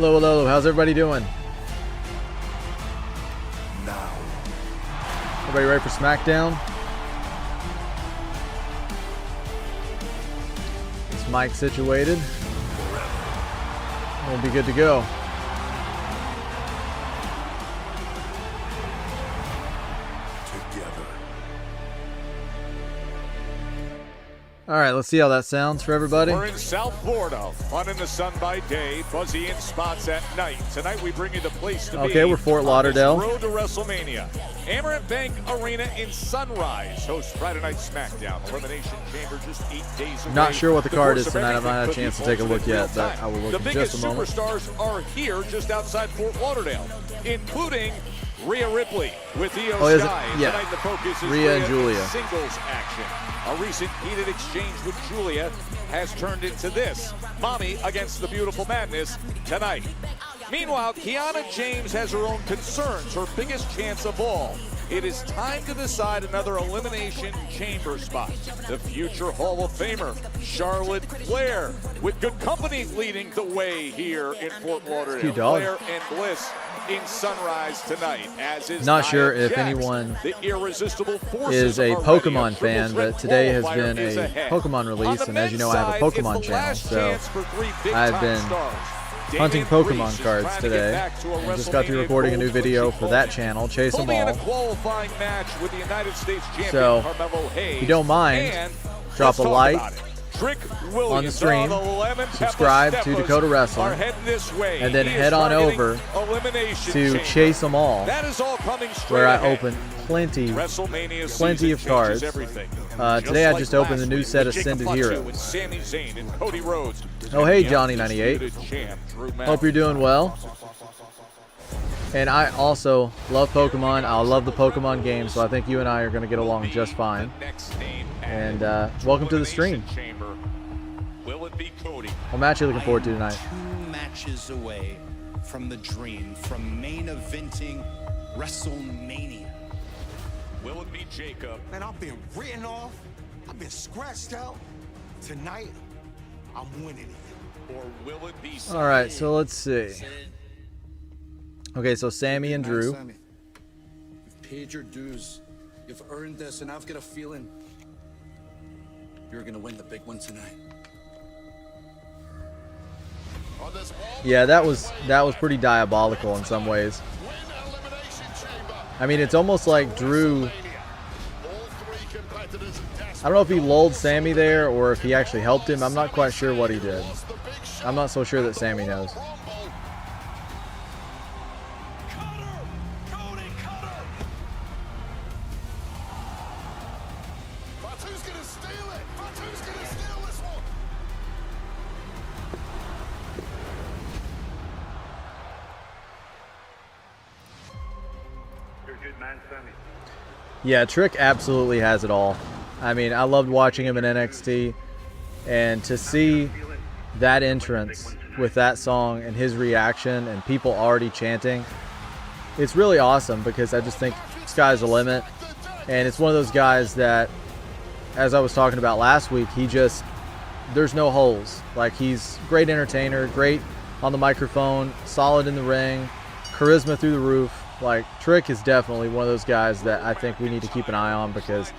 Hello, hello. How's everybody doing? Now. Everybody ready for Smackdown? This mic situated. We'll be good to go. All right, let's see how that sounds for everybody. We're in South Florida, fun in the sun by day, fuzzy in spots at night. Tonight we bring you the place to be. Okay, we're Fort Lauderdale. Road to WrestleMania. Amerant Bank Arena in Sunrise hosts Friday Night Smackdown. Elimination Chamber just 8 days away. Not sure what the card is tonight. I've not had a chance to take a look yet, but I will look in just a moment. The biggest superstars are here just outside Fort Lauderdale, including Rhea Ripley with Io Sky. Yeah. Tonight the focus is Rhea and Julia. Singles action. A recent heated exchange with Julia has turned into this. Mommy against the Beautiful Madness tonight. Meanwhile, Kiana James has her own concerns, her biggest chance of all. It is time to decide another Elimination Chamber spot. The future Hall of Famer, Charlotte Flair, with good company leading the way here in Fort Lauderdale. Flair and Bliss in Sunrise tonight, as is not sure if Jax, anyone the irresistible is a Pokemon fan, but today has been a Pokemon release, and as you know, I have a Pokemon channel, so I've been hunting Pokemon cards today, and just got through recording a new video for that channel, Chase Them All. So, if you don't mind, drop a like on the stream, subscribe to Dakota Wrestling, and then head on over to Chase Them All, where I open plenty of cards. Today I just opened the new set of Ascended Heroes. Oh hey Johnny98, hope you're doing well. And I also love Pokemon. I love the Pokemon game, so I think you and I are going to get along just fine. And welcome to the stream. What match are you looking forward to tonight? 2 matches away from the dream, from main eventing WrestleMania. Will it be Jacob? Man, I've been written off. I've been scratched out. Tonight, I'm winning it. Or will it be? All right, so let's see. Okay, so Sammy and Drew. Sammy, you've paid your dues. You've earned this, and I've got a feeling you're gonna win the big one tonight. Yeah, that was pretty diabolical in some ways. I mean, it's almost like Drew, I don't know if he lulled Sammy there or if he actually helped him. I'm not quite sure what he did. I'm not so sure that Sammy knows. Yeah, Trick absolutely has it all. I mean, I loved watching him in NXT, and to see that entrance with that song and his reaction and people already chanting, it's really awesome because I just think sky's the limit. And it's one of those guys that, as I was talking about last week, there's no holes. Like, he's a great entertainer, great on the microphone, solid in the ring, charisma through the roof. Like, Trick is definitely one of those guys that I think we need to keep an eye on, because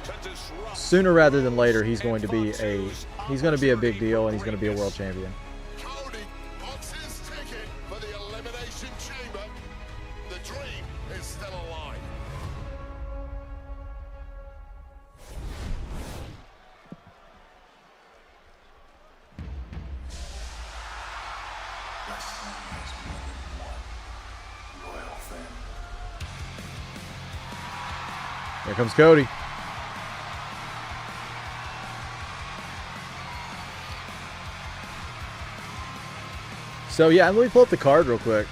sooner rather than later he's going to be a big deal, and he's going to be a world champion. Cody books his ticket for the Elimination Chamber. The dream is still alive. Wrestling has more than one loyal fan. Here comes Cody. So yeah, let me pull up the card real quick.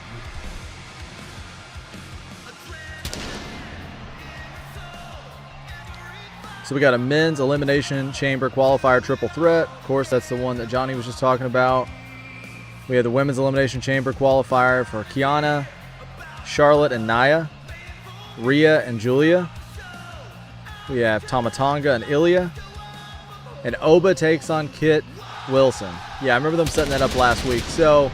So we got a men's elimination chamber qualifier triple threat. Of course, that's the one that Johnny was just talking about. We have the women's elimination chamber qualifier for Kiana, Charlotte, and Nia, Rhea and Julia. We have Tomatonga and Ilya. And Oba takes on Kit Wilson. Yeah, I remember them setting that up last week. So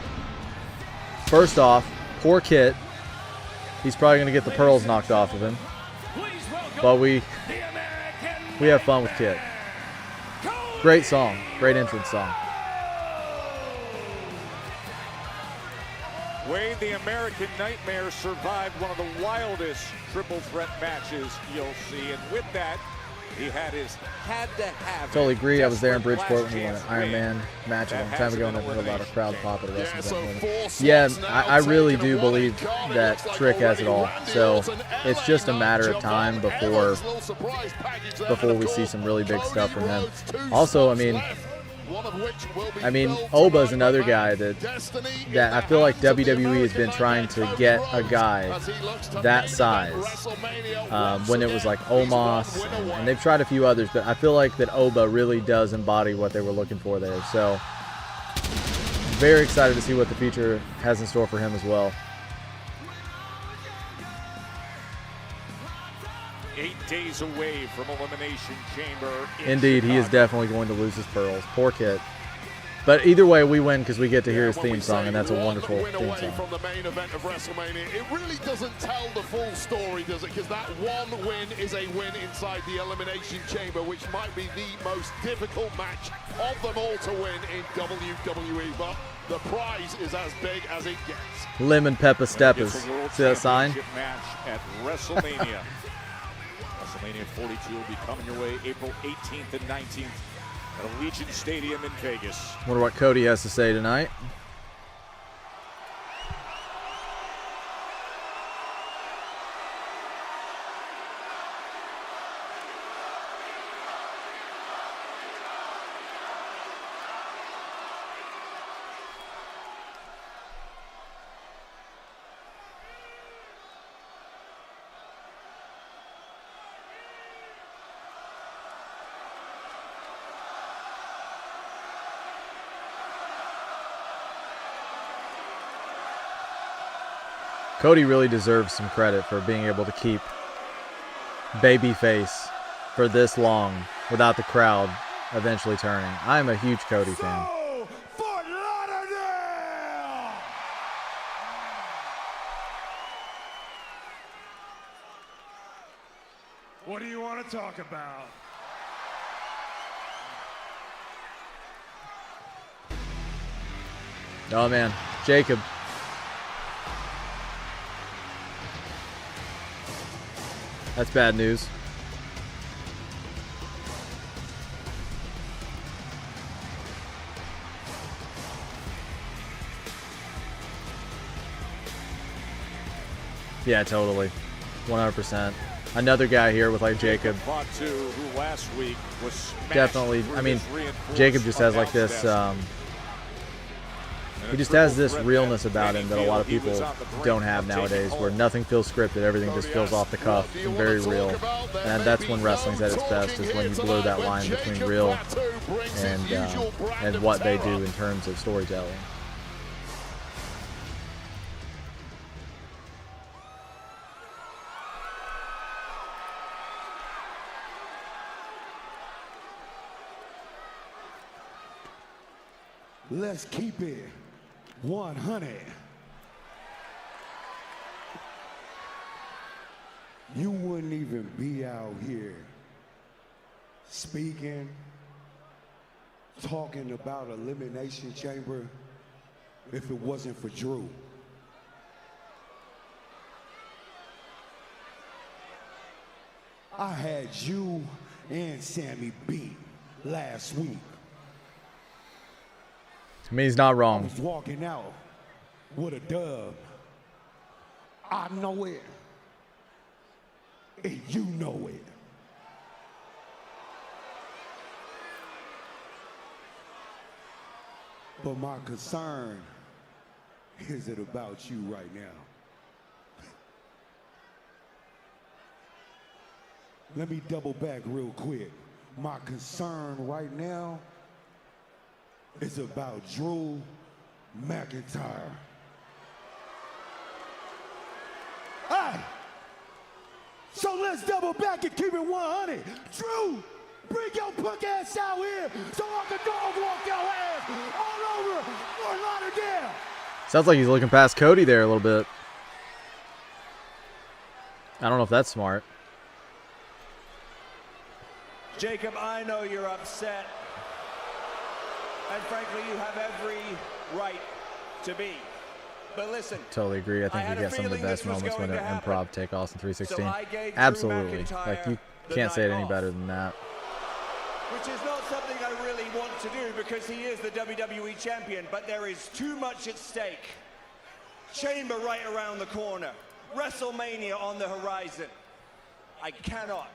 First off, poor Kit. He's probably going to get the pearls knocked off of him. But we have fun with Kit. Great song. Great entrance song. Wade, the American Nightmare, survived one of the wildest triple threat matches you'll see. And with that, he had to have. Totally agree. I was there in Bridgeport when he won an Iron Man match a long time ago, and I heard about a crowd pop at a wrestling event. Yeah, I really do believe that Trick has it all. So it's just a matter of time before we see some really big stuff from him. Also, I mean, Oba's another guy that I feel like WWE has been trying to get a guy that size. When it was like Omos, and they've tried a few others, but I feel like that Oba really does embody what they were looking for there. So very excited to see what the future has in store for him as well. 8 days away from Elimination Chamber. Indeed, he is definitely going to lose his pearls. Poor Kid. But either way, we win because we get to hear his theme song, and that's a wonderful theme song. From the main event of WrestleMania, it really doesn't tell the full story, does it? Because that one win is a win inside the Elimination Chamber, which might be the most difficult match of them all to win in WWE. But the prize is as big as it gets. Lemon Pepper Steppers. See that sign? Match at WrestleMania. WrestleMania 42 will be coming your way April 18th and 19th at Allegiant Stadium in Vegas. Wonder what Cody has to say tonight. Cody really deserves some credit for being able to keep babyface for this long without the crowd eventually turning. I'm a huge Cody fan. Fort Lauderdale! What do you want to talk about? Oh man, Jacob. That's bad news. Yeah, totally. 100%. Another guy here with like Jacob. Who last week was definitely, I mean, Jacob just has like this, he just has this realness about him that a lot of people don't have nowadays, where nothing feels scripted, everything just feels off the cuff and very real. And that's when wrestling's at its best, is when you blur that line between real and what they do in terms of storytelling. Let's keep it 100. You wouldn't even be out here speaking, talking about Elimination Chamber if it wasn't for Drew. I had you and Sammy beat last week. I mean, he's not I wrong. was walking out with a dub. I know it. And you know it. But my concern is it about you right now. Let me double back real quick. My concern right now is about Drew McIntyre. Hey! So let's double back and keep it 100. Drew, bring your punk ass out here so I can dog walk your ass all over Fort Lauderdale. Sounds like he's looking past Cody there a little bit. I don't know if that's smart. Jacob, I know you're upset. And frankly, you have every right to be. But listen. Totally agree. I think you get some of the best moments when an improv take Austin 316. Absolutely. Like, you can't say it any better than that. Which is not something I really want to do because he is the WWE champion, but there is too much at stake. Chamber right around the corner. WrestleMania on the horizon. I cannot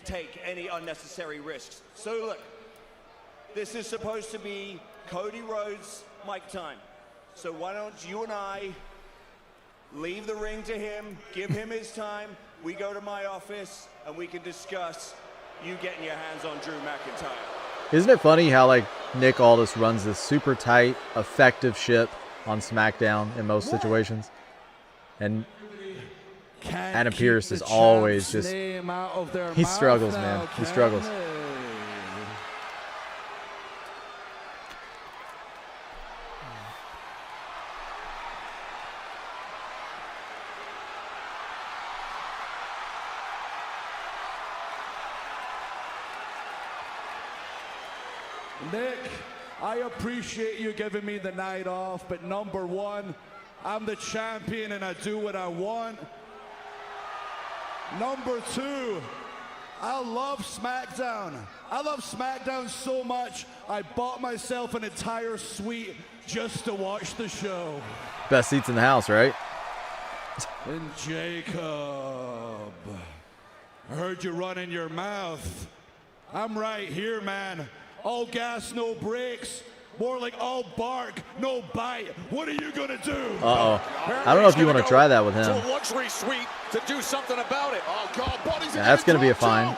take any unnecessary risks. So look, this is supposed to be Cody Rhodes' mic time. So why don't you and I leave the ring to him, give him his time, we go to my office, and we can discuss you getting your hands on Drew McIntyre. Isn't it funny how, like, Nick Aldis runs this super tight, effective ship on SmackDown in most situations? And Adam Pearce is always just, he struggles, man. He struggles. Nick, I appreciate you giving me the night off, but number one, I'm the champion and I do what I want. Number two, I love SmackDown. I love SmackDown so much, I bought myself an entire suite just to watch the show. Best seats in the house, right? And Jacob, I heard you running your mouth. I'm right here, man. All gas, no brakes. More like all bark, no bite. What are you gonna do? Uh-oh. I don't know if you want to try that with him. To a luxury suite to do something about it. Oh, God, body's Yeah, that's going to be a fine.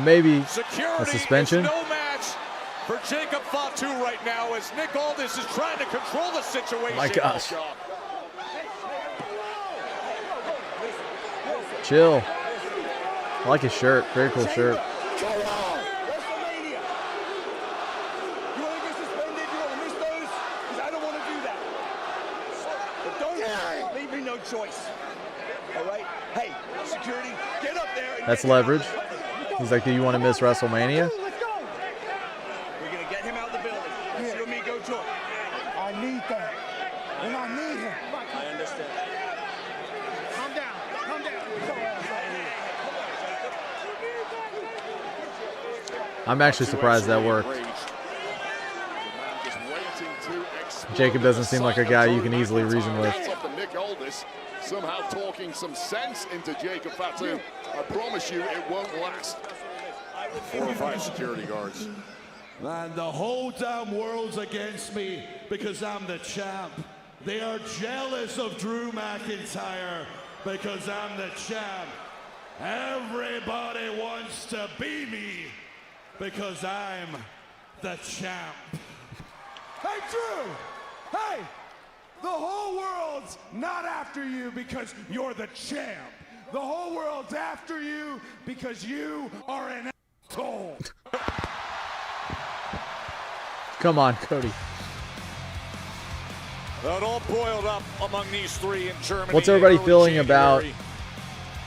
Maybe a suspension. Is no match for Jacob Fatu right now as Nick Aldis is trying to control the situation. My gosh. Chill. I like his shirt. Very cool shirt. Choice. All right? Hey, security, get up there. That's leverage. He's like, do you want to miss WrestleMania? Let's go. We're going to get him out of the building. You and me go join. I need that. And I need him. I understand. Calm down. Calm down. I'm actually surprised that worked. Jacob doesn't seem like a guy you can easily reason with. Nick Aldis somehow talking some sense into Jacob Fatu. I promise you it won't last. 4 or 5 security guards. And the whole damn world's against me because I'm the champ. They are jealous of Drew McIntyre because I'm the champ. Everybody wants to be me because I'm the champ. Hey, Drew! Hey! The whole world's not after you because you're the champ. The whole world's after you because you are an asshole. Come on, Cody. It all boiled up among these three in Germany. What's everybody feeling about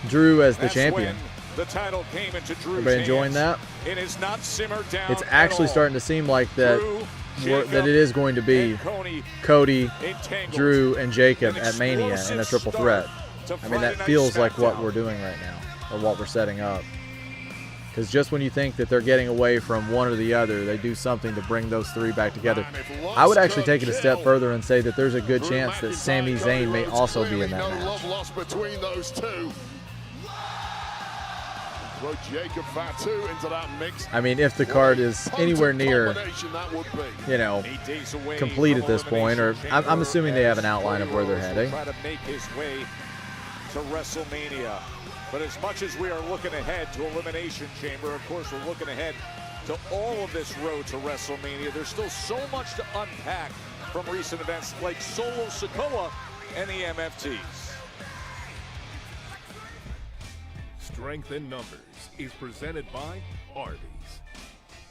Drew as the champion? The title came into Drew's Everybody enjoying that? It is not simmered down. It's actually starting to seem like that. That it is going to be Cody, Drew, and Jacob at Mania in a triple threat. I mean, that feels like what we're doing right now, or what we're setting up. Because just when you think that they're getting away from one or the other, they do something to bring those three back together. I would actually take it a step further and say that there's a good chance that Sami Zayn may also be in that match. Love lost between those two. Throw Jacob Fatu into that mix. I mean, if the card is anywhere near, you know, complete at this point, or I'm assuming they have an outline of where they're heading. Try to make his way to WrestleMania. But as much as we are looking ahead to Elimination Chamber, of course, we're looking ahead to all of this road to WrestleMania. There's still so much to unpack from recent events like Solo Sikoa and the MFTs. Strength in Numbers is presented by Arby's.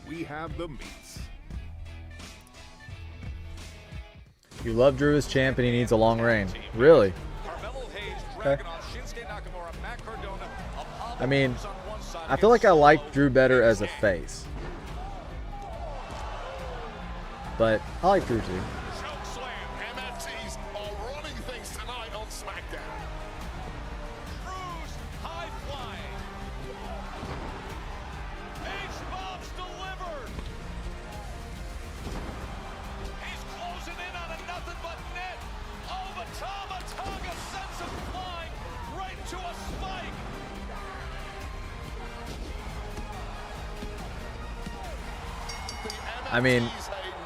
We have the meats. You love Drew as champ and he needs a long reign. Really? Okay. I mean, I feel like I like Drew better as a face. But I like Drew too. MFTs are running things tonight on SmackDown. Drew's high flying. H-bombs delivered. He's closing in on a nothing but net. Oh, but Tama Tonga sends him flying right to a spike. I mean,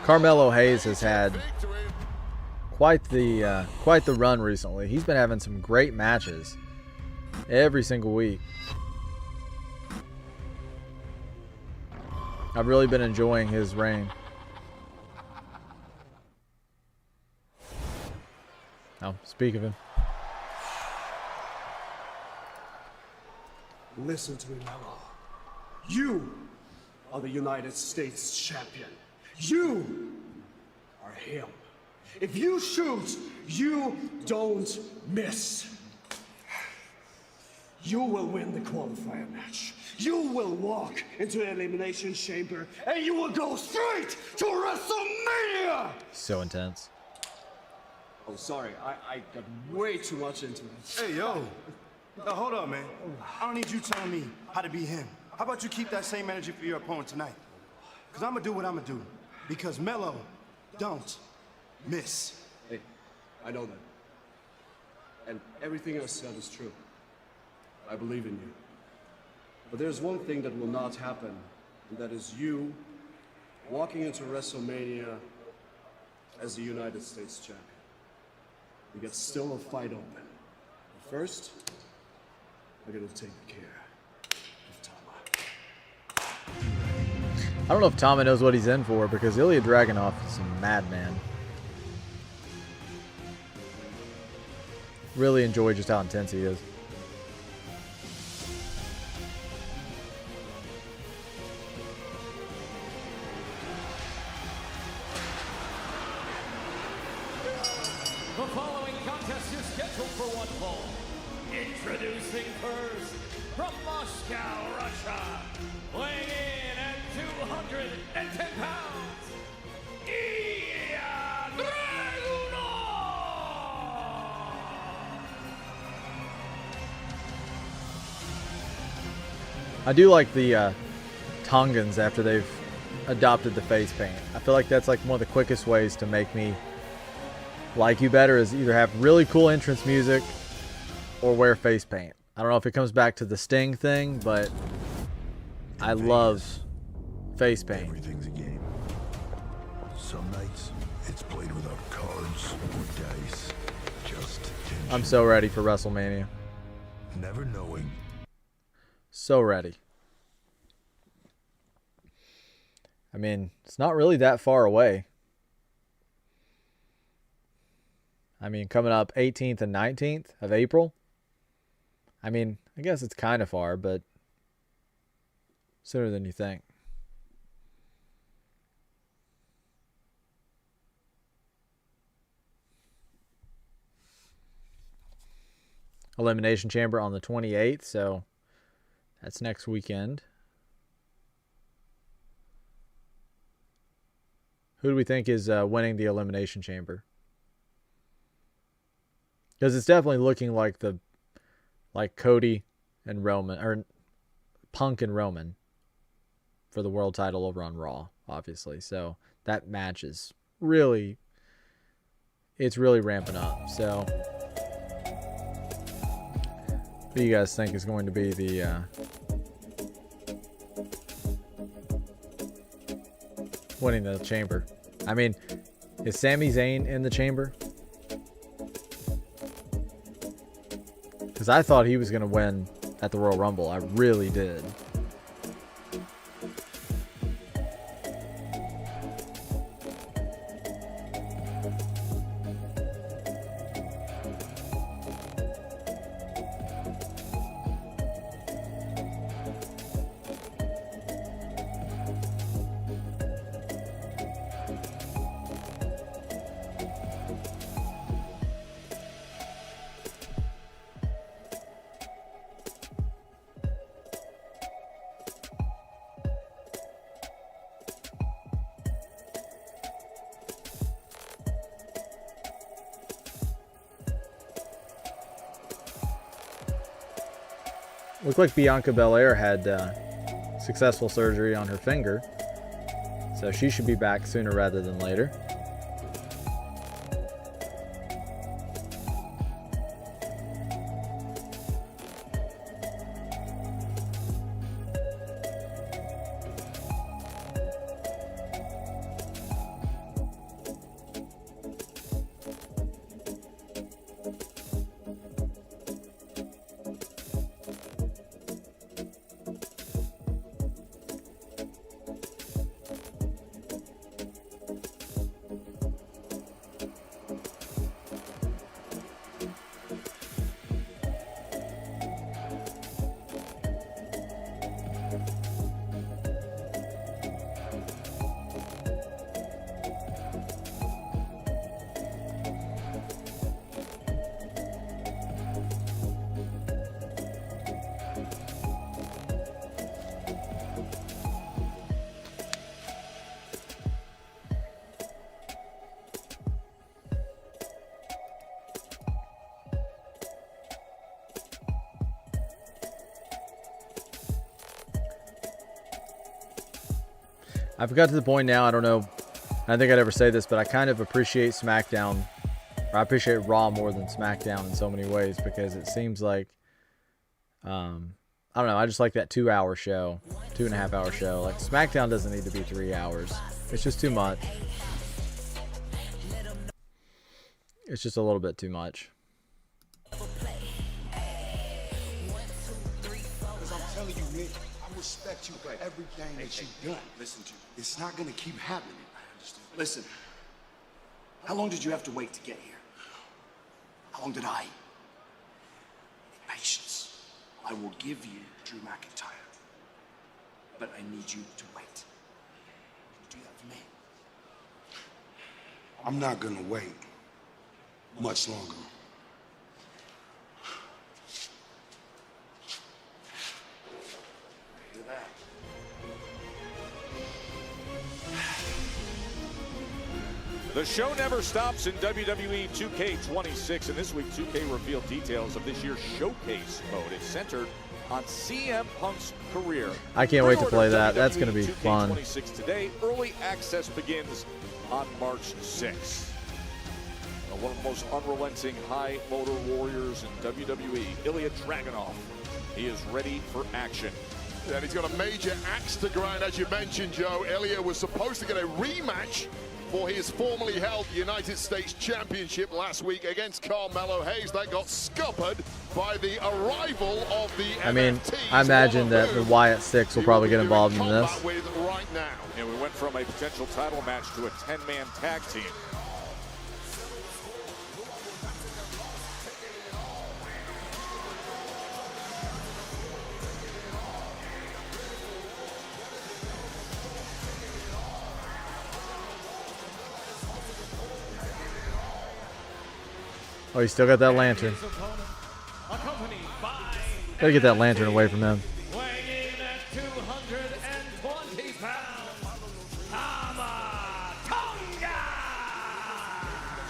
Carmelo Hayes has had quite the run recently. He's been having some great matches every single week. I've really been enjoying his reign. Oh, speak of him. Listen to me, Melo. You are the United States champion. You are him. If you shoot, you don't miss. You will win the qualifier match. You will walk into the Elimination Chamber and you will go straight to WrestleMania! So intense. Oh, sorry, I got way too much into it. Hey, yo. Now, hold up, man. I don't need you telling me how to be him. How about you keep that same energy for your opponent tonight? Because I'm going to do what I'm going to do. Because Melo don't miss. Hey, I know that. And everything I said is true. I believe in you. But there's one thing that will not happen, and that is you walking into WrestleMania as the United States champion. We got still a fight open. But first, we're gonna take care of Tama. I don't know if Tama knows what he's in for because Ilya Dragunov is a madman. Really enjoy just how intense he is. The following contest is scheduled for one fall. Introducing first, from Moscow, Russia, weighing in at 210 pounds, Ilya Dragunov! I do like the Tongans after they've adopted the face paint. I feel like that's like one of the quickest ways to make me like you better is either have really cool entrance music or wear face paint. I don't know if it comes back to the Sting thing, but I love face paint. Everything's a game. Some nights it's played without cards or dice, just tension. I'm so ready for WrestleMania. Never knowing. So ready. I mean, it's not really that far away. I mean, coming up 18th and 19th of April. I mean, I guess it's kind of far, but sooner than you think. Elimination Chamber on the 28th, so that's next weekend. Who do we think is winning the Elimination Chamber? Because it's definitely looking like Cody and Roman, or Punk and Roman for the world title over on Raw, obviously. So that match is really ramping up. So who do you guys think is going to be the winning the chamber? I mean, is Sami Zayn in the chamber? Because I thought he was going to win at the Royal Rumble. I really did. Looked like Bianca Belair had successful surgery on her finger, so she should be back sooner rather than later. I've got to the point now, I don't know, I don't think I'd ever say this, but I kind of appreciate SmackDown, or I appreciate Raw more than SmackDown in so many ways, because it seems like, I don't know, I just like that 2-hour show, 2.5 hour show. Like, SmackDown doesn't need to be 3 hours. It's just too much. It's just a little bit too much. Because I'm telling you, Nick, I respect you for everything that you've done. Listen to me. It's not gonna keep happening. I understand. Listen, how long did you have to wait to get here? How long did I? Patience. I will give you Drew McIntyre. But I need you to wait. Do that for me. I'm not gonna wait much longer. Do that. The show never stops in WWE 2K26, and this week 2K revealed details of this year's showcase mode. It's centered on CM Punk's career. I can't wait to play that. That's going to be fun. 2K26 today. Early access begins on March 6th. One of the most unrelenting high motor warriors in WWE, Ilya Dragunov. He is ready for action. And he's got a major axe to grind, as you mentioned, Joe. Ilya was supposed to get a rematch for his formerly held United States Championship last week against Carmelo Hayes. That got scuppered by the arrival of the I mean, MFTs. I imagine that the Wyatt Six will probably get involved in this. With right now. And we went from a potential title match to a 10-man tag team. Oh, he's still got that lantern. Gotta get that lantern away from him. Weighing in at 220 pounds, Tama Tonga!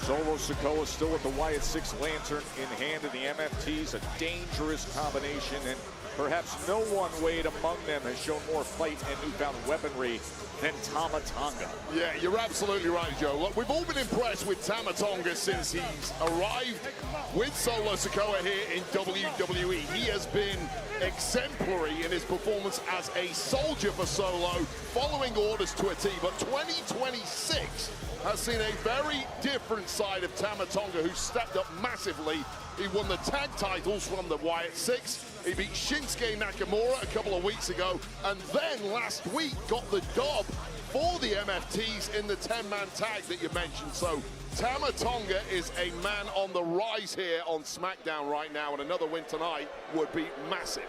Solo Sikoa still with the Wyatt Six lantern in hand, and the MFTs, a dangerous combination, and perhaps no one weighed among them has shown more fight and newfound weaponry than Tama Tonga. Yeah, you're absolutely right, Joe. Look, we've all been impressed with Tama Tonga since he's arrived with Solo Sikoa here in WWE. He has been exemplary in his performance as a soldier for Solo, following orders to a T. But 2026 has seen a very different side of Tama Tonga, who stepped up massively. He won the tag titles from the Wyatt Six. He beat Shinsuke Nakamura a couple of weeks ago, and then last week got the dub for the MFTs in the 10-man tag that you mentioned. So Tama Tonga is a man on the rise here on SmackDown right now, and another win tonight would be massive.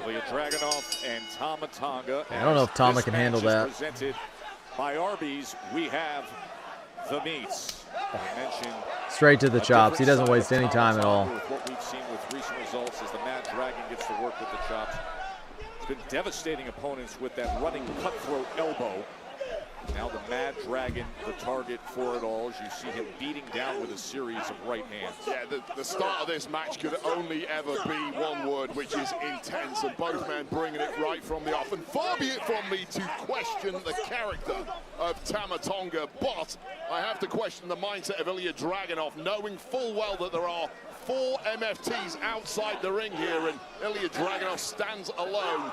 Ilya Dragunov and Tama Tonga. I don't know if Tama can handle that. Presented by Arby's, we have the meats. I mentioned Straight to the chops. He doesn't waste any time at all. what we've seen with recent results as the Mad Dragon gets to work with the chops. He's been devastating opponents with that running cutthroat elbow. Now the Mad Dragon, the target for it all, as you see him beating down with a series of right hands. Yeah, the start of this match could only ever be one word, which is intense, and both men bringing it right from the off. And far be it from me to question the character of Tama Tonga, but I have to question the mindset of Ilya Dragunov, knowing full well that there are 4 MFTs outside the ring here, and Ilya Dragunov stands alone.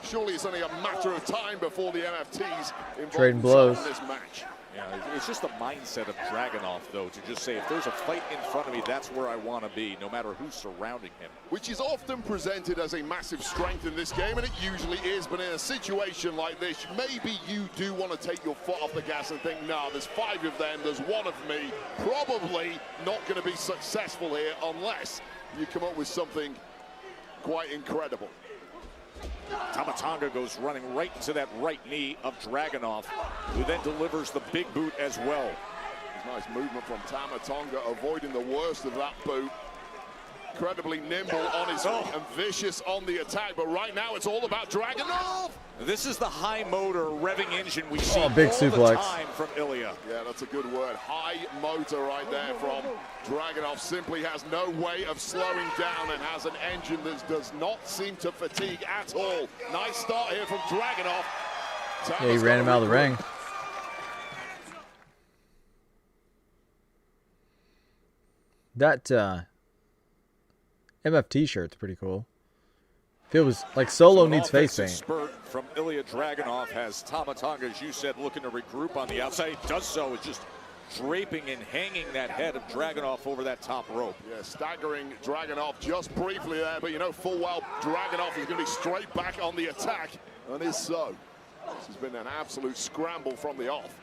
Surely it's only a matter of time before the MFTs Trading blows in this match. Yeah, it's just the mindset of Dragunov, though, to just say, if there's a fight in front of me, that's where I want to be, no matter who's surrounding him. Which is often presented as a massive strength in this game, and it usually is, but in a situation like this, maybe you do want to take your foot off the gas and think, nah, there's 5 of them, there's 1 of me, probably not going to be successful here unless you come up with something quite incredible. Tama Tonga goes running right into that right knee of Dragunov, who then delivers the big boot as well. Nice movement from Tama Tonga, avoiding the worst of that boot. Incredibly nimble on his feet and vicious on the attack, but right now it's all about Dragunov. This is the high motor revving engine we see big all suplex. the time from Ilya. Yeah, that's a good word. High motor right there from Dragunov. Simply has no way of slowing down and has an engine that does not seem to fatigue at all. Nice start here from Dragunov. Yeah, he ran him out of the ring. That MFT shirt's pretty cool. Feels like Solo needs face paint. Spurt from Ilya Dragunov has Tama Tonga, as you said, looking to regroup on the outside. He does so, is just draping and hanging that head of Dragunov over that top rope. Yeah, staggering Dragunov just briefly there, but you know full well Dragunov is going to be straight back on the attack, and is so. This has been an absolute scramble from the off.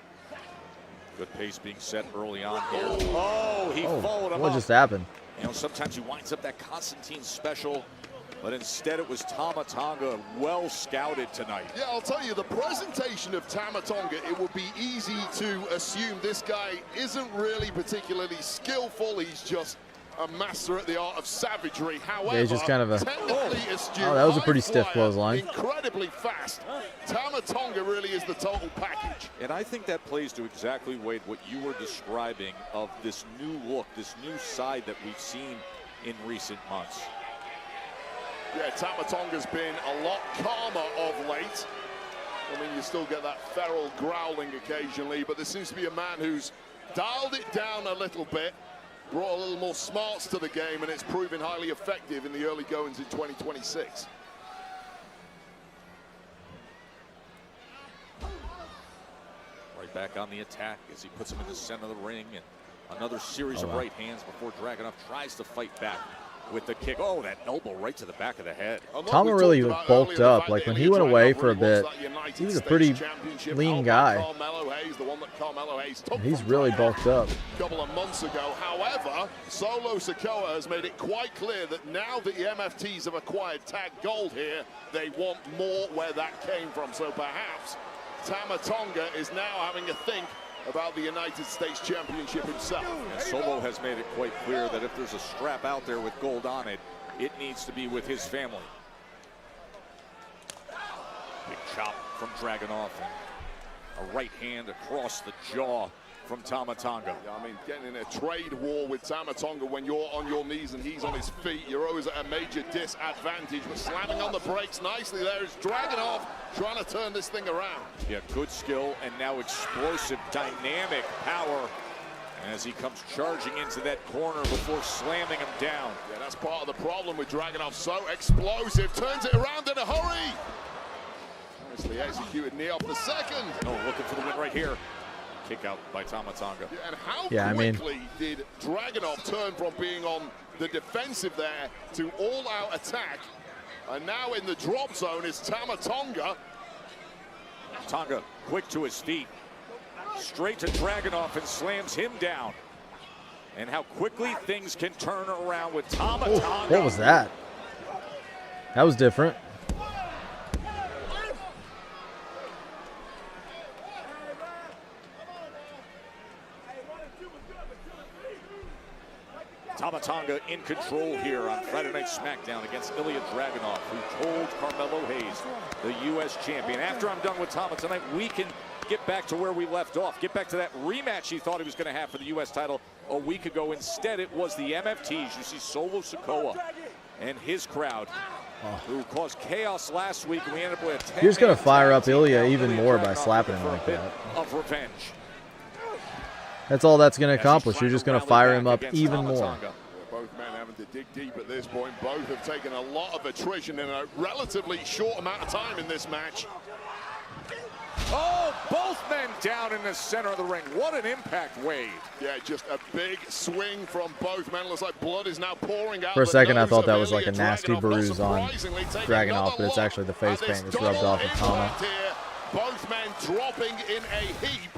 Good pace being set early on here. Oh, he followed him up. What just happened? You know, sometimes he winds up that Constantine special, but instead it was Tama Tonga, well scouted tonight. Yeah, I'll tell you, the presentation of Tama Tonga, it would be easy to assume this guy isn't really particularly skillful. He's just a master at the art of savagery. However, yeah, he's just kind of a... technically astute, that was a pretty stiff clothesline. Incredibly fast. Tama Tonga really is the total package. And I think that plays to exactly, Wade, what you were describing of this new look, this new side that we've seen in recent months. Yeah, Tama Tonga's been a lot calmer of late. I mean, you still get that feral growling occasionally, but there seems to be a man who's dialed it down a little bit, brought a little more smarts to the game, and it's proven highly effective in the early goings in 2026. Right back on the attack as he puts him in the center of the ring, and another series of right hands before Dragunov tries to fight back with the kick. Oh, that elbow right to the back of the head. Tama really bulked up. Like when he went away for a bit, he was a pretty lean guy. He's really bulked up. A couple of months ago. However, Solo Sikoa has made it quite clear that now that the MFTs have acquired Tag Gold here, they want more where that came from. So perhaps Tama Tonga is now having a think about the United States Championship himself. And Solo has made it quite clear that if there's a strap out there with gold on it, it needs to be with his family. Big chop from Dragunov, and a right hand across the jaw from Tama Tonga. Yeah, I mean, getting in a trade war with Tama Tonga when you're on your knees and he's on his feet, you're always at a major disadvantage. But slamming on the brakes nicely there is Dragunov trying to turn this thing around. Yeah, good skill and now explosive, dynamic power as he comes charging into that corner before slamming him down. Yeah, that's part of the problem with Dragunov. So explosive, turns it around in a hurry. Nicely executed knee off the second. Oh, looking for the win right here. Kick out by Tama Tonga. Yeah, and how quickly did Dragunov turn from being on the defensive there to all-out attack? And now in the drop zone is Tama Tonga. Tonga quick to his feet. Straight to Dragunov and slams him down. And how quickly things can turn around with Tama Tonga. What was that? That was different. Tama Tonga in control here on Friday Night Smackdown against Ilya Dragunov, who told Carmelo Hayes, the U.S. champion, after I'm done with Tama tonight, we can get back to where we left off, get back to that rematch he thought he was going to have for the U.S. title a week ago. Instead, it was the MFTs. You see Solo Sikoa and his crowd, who caused chaos last week. And we ended up with a 10-man You're just going to fire up Ilya even Ilya more by Dragunov slapping him for a like bit that. of revenge. That's all that's going to As he's accomplish. trying You're just to going to rally fire back him up against even Tama more. Tonga. Both men having to dig deep at this point. Both have taken a lot of attrition in a relatively short amount of time in this match. Oh, both men down in the center of the ring. What an impact wave. Yeah, just a big swing from both men. Looks like blood is now pouring out. For a the second, I nose thought of that was like a Ilya nasty Dragunov. bruise Not on surprisingly, taking Dragunov, another but it's look actually the face at this paint just rubbed off of double Tama. impact here. Both men dropping in a heap,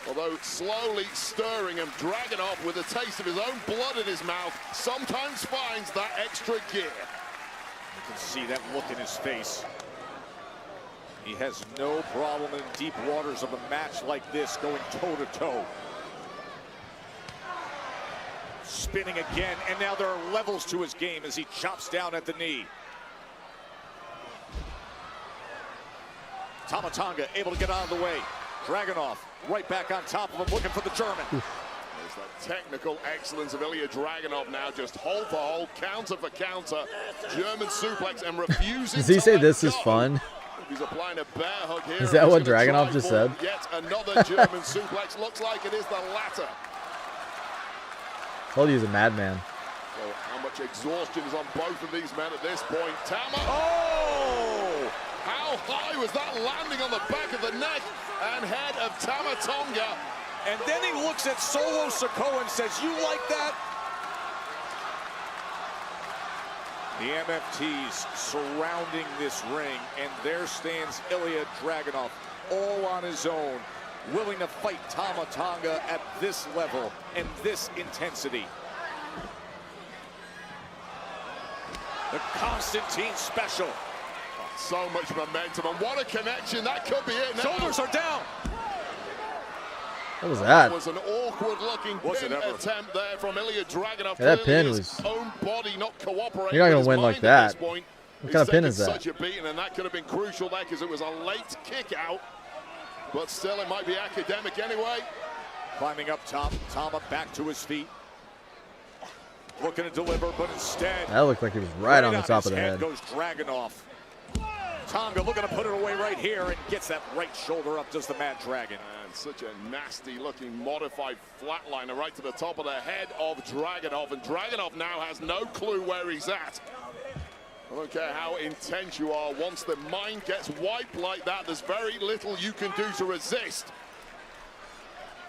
although slowly stirring him. Dragunov, with a taste of his own blood in his mouth, sometimes finds that extra gear. You can see that look in his face. He has no problem in deep waters of a match like this, going toe-to-toe. Spinning again, and now there are levels to his game as he chops down at the knee. Tama Tonga able to get out of the way. Dragunov right back on top of him, looking for the German. There's that technical excellence of Ilya Dragunov now, just hold for hold, counter for counter, German suplex, and refusing. Does he to say let this is go. fun? He's applying a bear hug here. Is that He's what gonna Dragunov try just for said? Yet another German suplex. Looks like it is the latter. Told you he's a madman. So how much exhaustion is on both of these men at this point? Tama. Oh! How high was that landing on the back of the neck and head of Tama Tonga? And then he looks at Solo Sikoa and says, "You like that?" The MFTs surrounding this ring, and there stands Ilya Dragunov, all on his own, willing to fight Tama Tonga at this level and this intensity. The Constantine special. So much momentum, and what a connection. That could be it now. Shoulders are down. What was that? That was an awkward-looking pin attempt there from Ilya Dragunov. Yeah, that pin Clearly was- his own body not cooperating. You're not with gonna his win like mind at this that. point. What kind of He's pin taken is that? Such a beating, and that could have been crucial there because it was a late kick out. But still, it might be academic anyway. Climbing up top, Tama back to his feet. Looking to deliver, but instead, That looked like he was right on the top his of the head. goes Dragunov. Tonga looking to put it away right here and gets that right shoulder up, does the Mad Dragon. And such a nasty-looking modified flatliner right to the top of the head of Dragunov. And Dragunov now has no clue where he's at. I don't care how intense you are. Once the mind gets wiped like that, there's very little you can do to resist.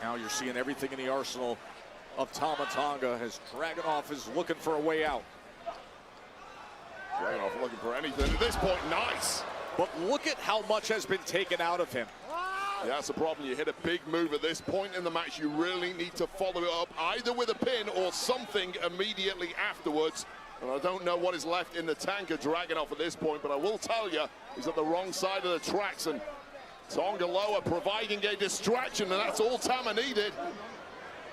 Now you're seeing everything in the arsenal of Tama Tonga as Dragunov is looking for a way out. Dragunov looking for anything. At this point, nice. But look at how much has been taken out of him. Yeah, that's the problem. You hit a big move at this point in the match. You really need to follow it up either with a pin or something immediately afterwards. And I don't know what is left in the tank of Dragunov at this point, but I will tell you, he's at the wrong side of the tracks, and Tonga Loa providing a distraction, and that's all Tama needed.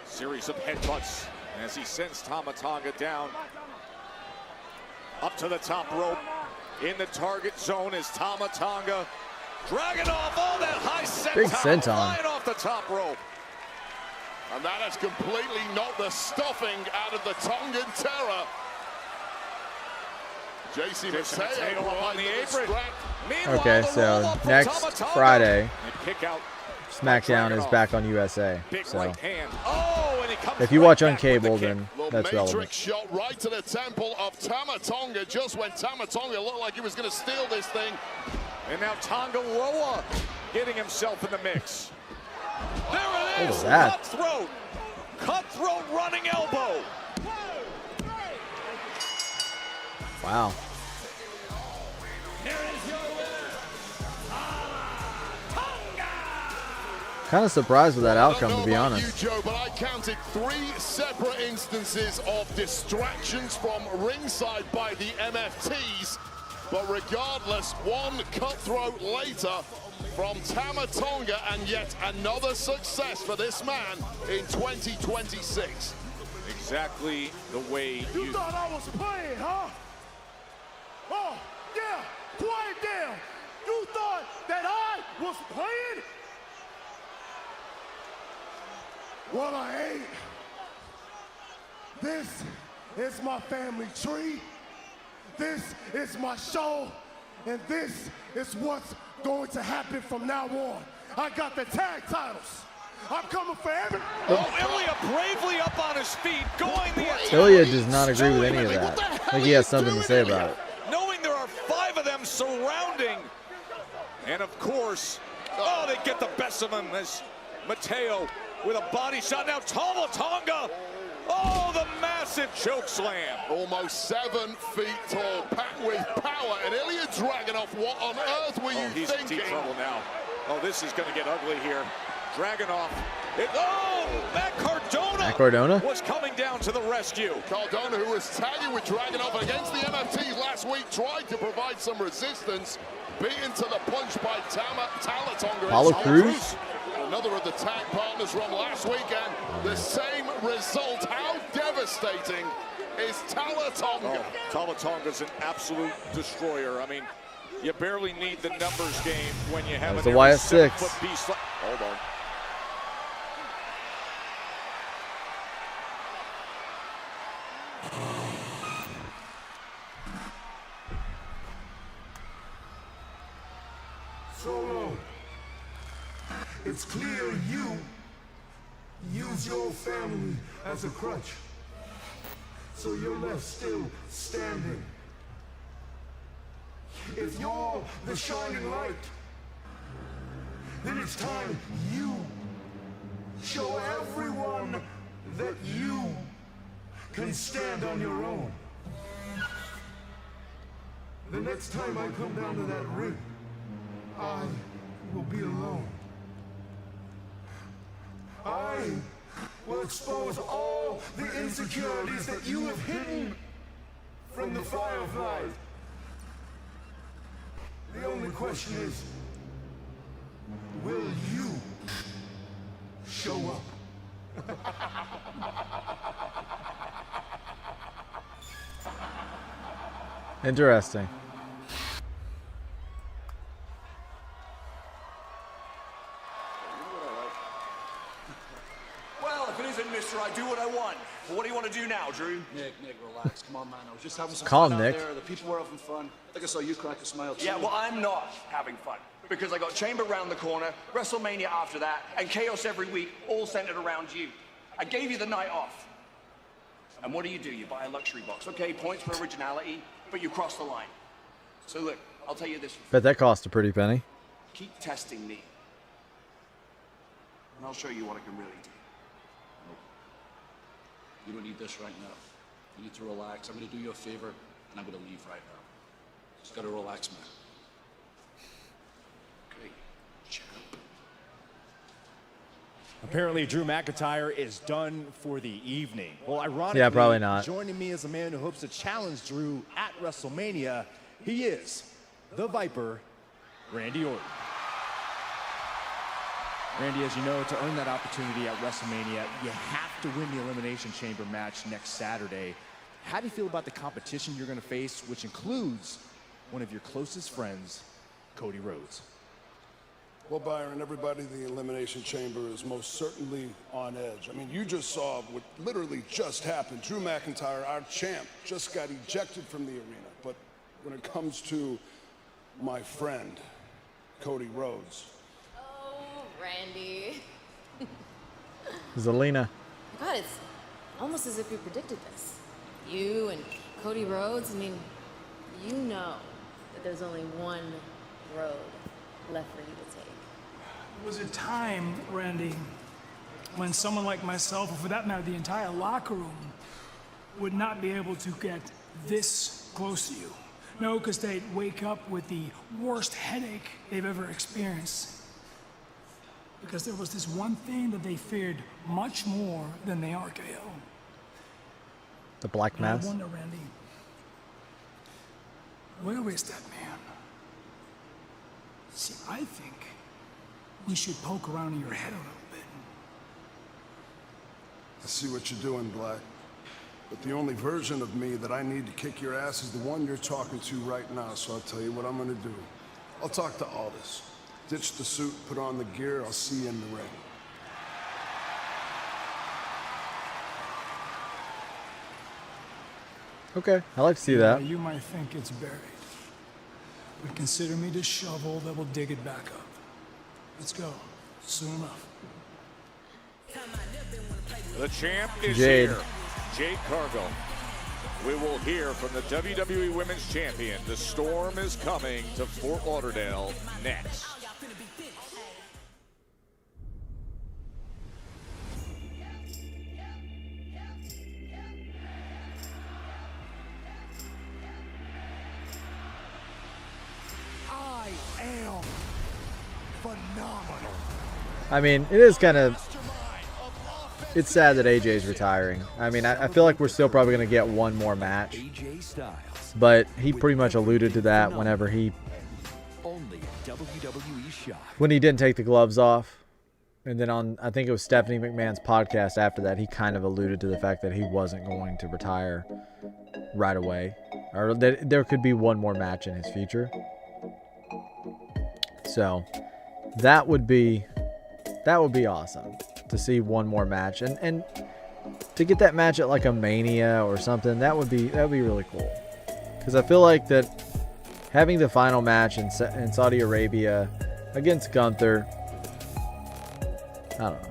Series of headbutts as he sends Tama Tonga down. Up to the top rope. In the target zone is Tama Tonga. Dragunov, all that high Big senton senton. flying off the top rope. And that has completely knocked the stuffing out of the Tongan terror. JC Mateo up on the apron. Meanwhile, Okay, the so roll-up from next Tama Tonga. Friday, And kick out. SmackDown is Dragunov. back on USA. Big So right hand. Oh, and he comes if you right watch on back with the cable, kick. then Little that's matrix relevant. shot right to the temple of Tama Tonga just when Tama Tonga looked like he was going to steal this thing. And now Tonga Loa getting himself in the mix. There it What is. was that? Cutthroat. Cutthroat running elbow. Wow. Here is your winner, Tonga! Kind of surprised with that outcome, to be I don't know honest. about you, Joe, but I counted 3 separate instances of distractions from ringside by the MFTs. But regardless, one cutthroat later from Tama Tonga, and yet another success for this man in 2026. Exactly the way You thought I was playing, huh? Oh, yeah, quiet down. You thought that I was playing? Well, I ain't. This is my family tree. This is my show. And this is what's going to happen from now on. I got the tag titles. I'm coming for every. Oh, Ilya bravely up on his feet, going the attack. Ilya does not agree with any of that. I think he has something to say about it. Knowing there are 5 of them surrounding. And of course, oh, they get the best of him as Mateo with a body shot. Now Tama Tonga. Oh, the massive choke slam. Almost 7 feet tall, packed with power. And Ilya Dragunov, what on earth were you he's thinking? in deep trouble now. Oh, this is going to get ugly here. Dragunov. Matt Cardona. Matt Cardona was coming down to the rescue. Cardona, who was tagging with Dragunov against the MFTs last week, tried to provide some resistance. Beaten to the punch by Tama Tonga. Apollo Crews. Another of the tag partners from last weekend. The same result. How devastating is Tama Tonga? Oh, Tama Tonga's an absolute destroyer. I mean, you barely need the numbers game when you have a YS6 7-foot beast. Hold on. Solo, it's clear you use your family as a crutch, so you're left still standing. If you're the shining light, then it's time you show everyone that you can stand on your own. The next time I come down to that ring, I will be alone. I will expose all the insecurities that you have hidden from the Fireflies. The only question is, will you show up? Interesting. Well, if it isn't Mr. I do what I want. Well, what do you want to do now, Drew? Nick, relax. Come on, man. I was just having some Calm, fun Nick. out there. The people were having fun. I think I saw you crack a smile, too. Yeah, well, I'm not having fun. Because I got Chamber round the corner, WrestleMania after that, and Chaos every week, all centered around you. I gave you the night off. And what do? You buy a luxury box. Okay, points for originality, but you cross the line. So look, I'll tell you this. Bet that cost a pretty penny. Keep testing me. And I'll show you what I can really do. You don't need this right now. You need to relax. I'm going to do you a favor, and I'm going to leave right now. Just got to relax, man. Okay, champ. Apparently, Drew McIntyre is done for the evening. Well, ironically, yeah, probably not. Joining me as a man who hopes to challenge Drew at WrestleMania, he is the Viper, Randy Orton. Randy, as you know, to earn that opportunity at WrestleMania, you have to win the Elimination Chamber match next Saturday. How do you feel about the competition you're going to face, which includes one of your closest friends, Cody Rhodes? Well, Byron, everybody in the Elimination Chamber is most certainly on edge. I mean, you just saw what literally just happened. Drew McIntyre, our champ, just got ejected from the arena. But when it comes to my friend, Cody Rhodes. Randy. Zelina. God, it's almost as if you predicted this. You and Cody Rhodes, I mean, you know that there's only one road left for you to take. Was it time, Randy, when someone like myself, or for that matter, the entire locker room, would not be able to get this close to you? No, because they'd wake up with the worst headache they've ever experienced. Because there was this one thing that they feared much more than the RKO. The Black Mass. I wonder, Randy, where is that man? See, I think we should poke around in your head a little bit. I see what you're doing, Black. But the only version of me that I need to kick your ass is the one you're talking to right now, so I'll tell you what I'm gonna do. I'll talk to Aldis. Ditch the suit, put on the gear, I'll see you in the ring. Okay, I like to see Yeah, that. you might think it's buried, but consider me the shovel that will dig it back up. Let's go. Soon enough. The champ is Jade. here. Jade Cargill. We will hear from the WWE Women's Champion. The Storm is coming to Fort Lauderdale next. I am phenomenal. I mean, it is kind of... It's sad that AJ's retiring. I mean, I feel like we're still probably going to get one more match. But he pretty much alluded to that whenever he... When he didn't take the gloves off. And then on, I think it was Stephanie McMahon's podcast after that, he kind of alluded to the fact that he wasn't going to retire right away. Or that there could be one more match in his future. So, that would be awesome to see one more match, and to get that match at like a Mania or something. That would be really cool, because I feel like that having the final match in Saudi Arabia against Gunther, I don't know.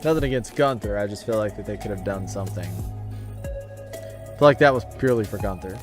Nothing against Gunther. I just feel like that they could have done something. I feel like that was purely for Gunther.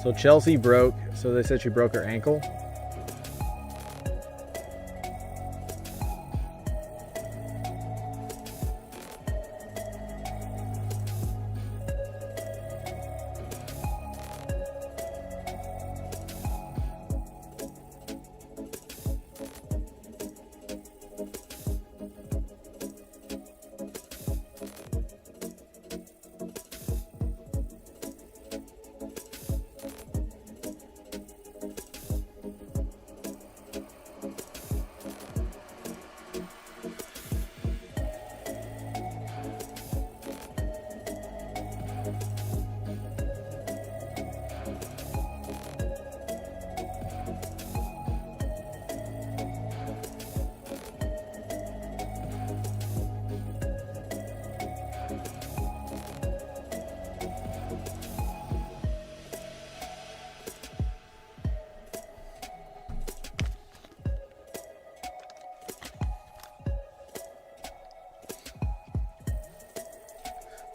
So Chelsea broke, so they said she broke her ankle.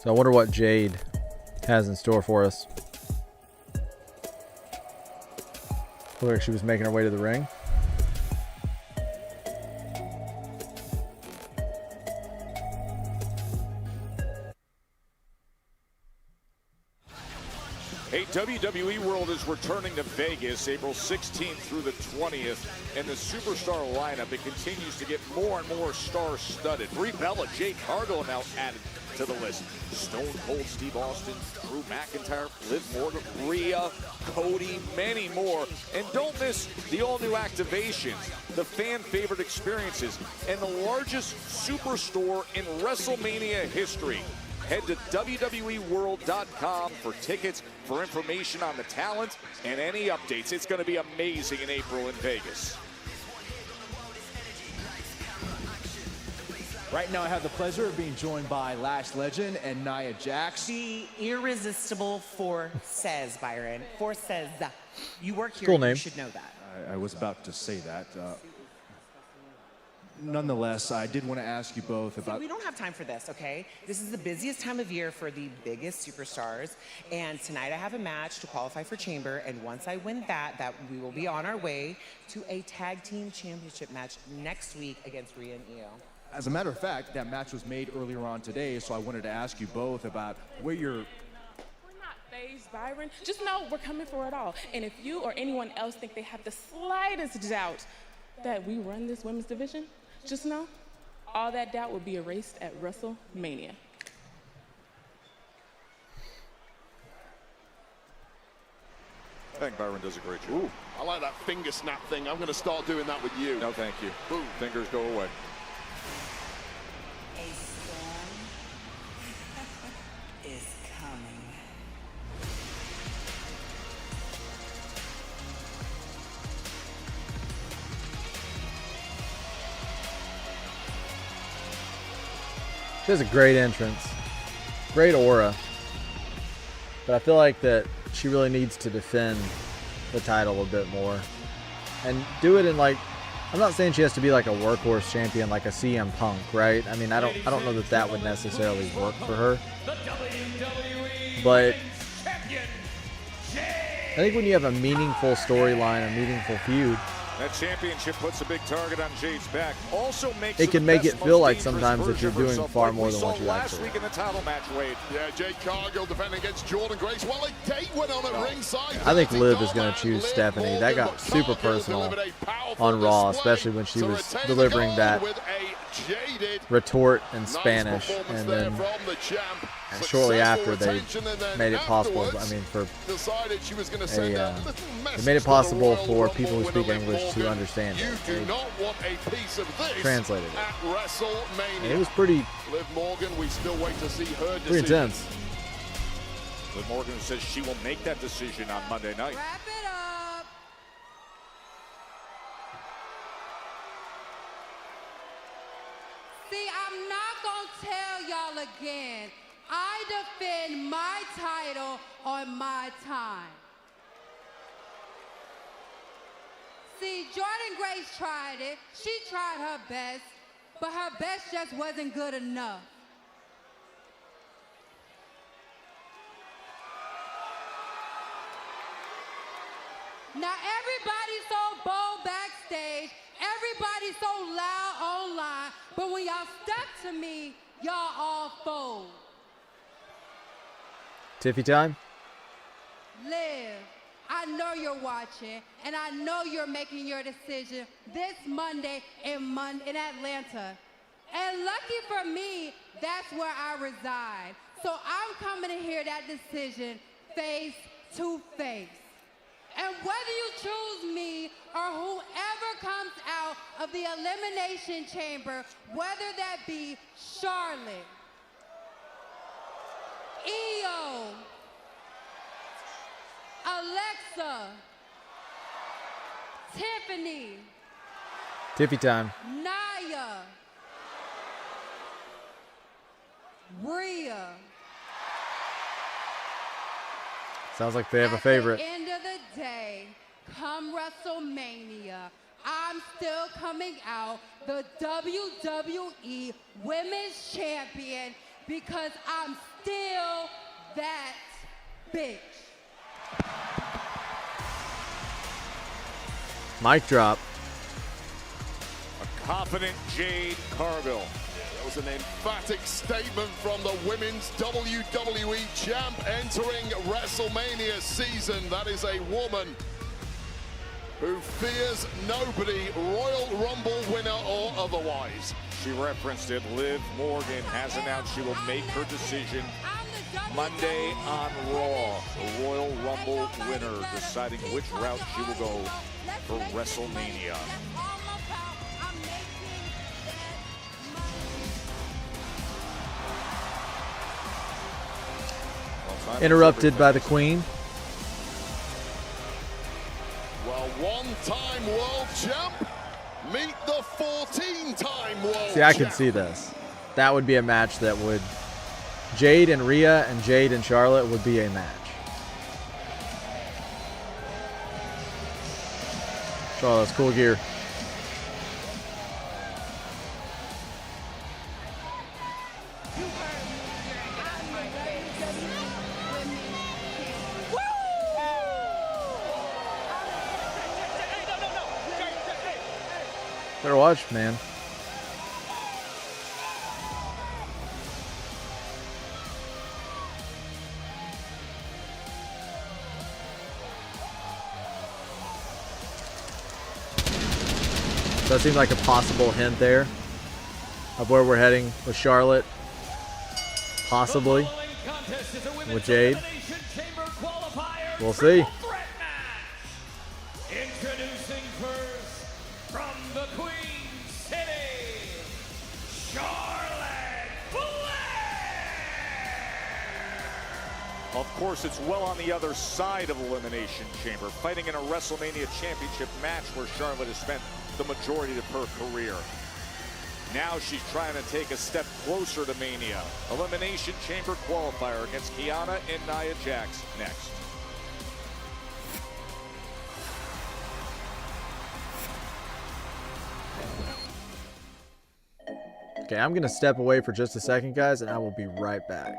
So I wonder what Jade has in store for us. Looked like she was making her way to the ring. Hey, WWE World is returning to Vegas April 16th through the 20th, and the superstar lineup, it continues to get more and more star-studded. Brie Bella, Jade Cargill now added to the list. Stone Cold Steve Austin, Drew McIntyre, Liv Morgan, Rhea, Cody, many more. And don't miss the all-new activations, the fan-favorite experiences, and the largest superstore in WrestleMania history. Head to WWEWorld.com for tickets, for information on the talent, and any updates. It's going to be amazing in April in Vegas. Right now I have the pleasure of being joined by Lash Legend and Nia Jax. The irresistible Forces, Byron. Forces. You work here, Cool name. you should know that. I was about to say that. Nonetheless, I did want to ask you both about... We don't have time for this, okay? This is the busiest time of year for the biggest superstars, and tonight I have a match to qualify for Chamber, and once I win that we will be on our way to a tag team championship match next week against Rhea and Io. As a matter of fact, that match was made earlier on today, so I wanted to ask you both about where you're... Phase, Byron, just know we're coming for it all. And if you or anyone else think they have the slightest doubt that we run this women's division, just know all that doubt will be erased at WrestleMania. I think Byron does a great job. Ooh, I like that finger snap thing. I'm going to start doing that with you. No, thank you. Boom. Fingers go away. A storm is coming. She has a great entrance, great aura, but I feel like that she really needs to defend the title a bit more and do it in, like, I'm not saying she has to be like a workhorse champion like a CM Punk, right? I mean, I don't know that that would necessarily work for her, but I think when you have a meaningful storyline, a meaningful feud, that championship puts a big target on Jade's back. Also makes it can make it feel like sometimes that you're doing far more than what you last actually week in the title match, Wade. Yeah, Jade Cargill defending against Jordan Grace. Well, a date went on at ringside. I think Liv is going to choose Stephanie. That got super personal on Raw, especially when she was delivering that retort in Spanish, and then shortly after they made it possible. I mean, they made it possible for people who speak English to understand it. They translated it. And it was pretty intense. Liv Morgan says she will make that decision on Monday night. Wrap it up. See, I'm not gonna tell y'all again. I defend my title on my time. See, Jordan Grace tried it. She tried her best, but her best just wasn't good enough. Now everybody's so bold backstage, everybody's so loud online, but when y'all stuck to me, y'all all fold. Tiffy time? Liv, I know you're watching, and I know you're making your decision this Monday in Atlanta. And lucky for me, that's where I reside. So I'm coming to hear that decision face to face. And whether you choose me or whoever comes out of the Elimination Chamber, whether that be Charlotte, Io, Alexa, Tiffany, Tiffy time. Naya, Rhea. Sounds like they have a favorite. At the end of the day, come WrestleMania, I'm still coming out the WWE Women's Champion because I'm still that bitch. Mic drop. A confident Jade Cargill. That was an emphatic statement from the women's WWE champ entering WrestleMania season. That is a woman who fears nobody, Royal Rumble winner or otherwise. She referenced it. Liv Morgan has announced she will make her decision Monday on Raw. The Royal Rumble winner deciding which route she will go for WrestleMania. Interrupted by the Queen. Well, one-time world champ, meet the 14-time world champ. See, I could see this. That would be a match that would... Jade and Rhea and Jade and Charlotte would be a match. Oh, that's cool gear. Better watch, man. Does seem like a possible hint there of where we're heading with Charlotte, possibly with Jade. We'll see. Introducing first from the Queen City, Charlotte Flair! Of course, it's well on the other side of Elimination Chamber, fighting in a WrestleMania Championship match where Charlotte has spent the majority of her career. Now she's trying to take a step closer to Mania. Elimination Chamber qualifier against Kiana and Nia Jax next. Okay, I'm going to step away for just a second, guys, and I will be right back.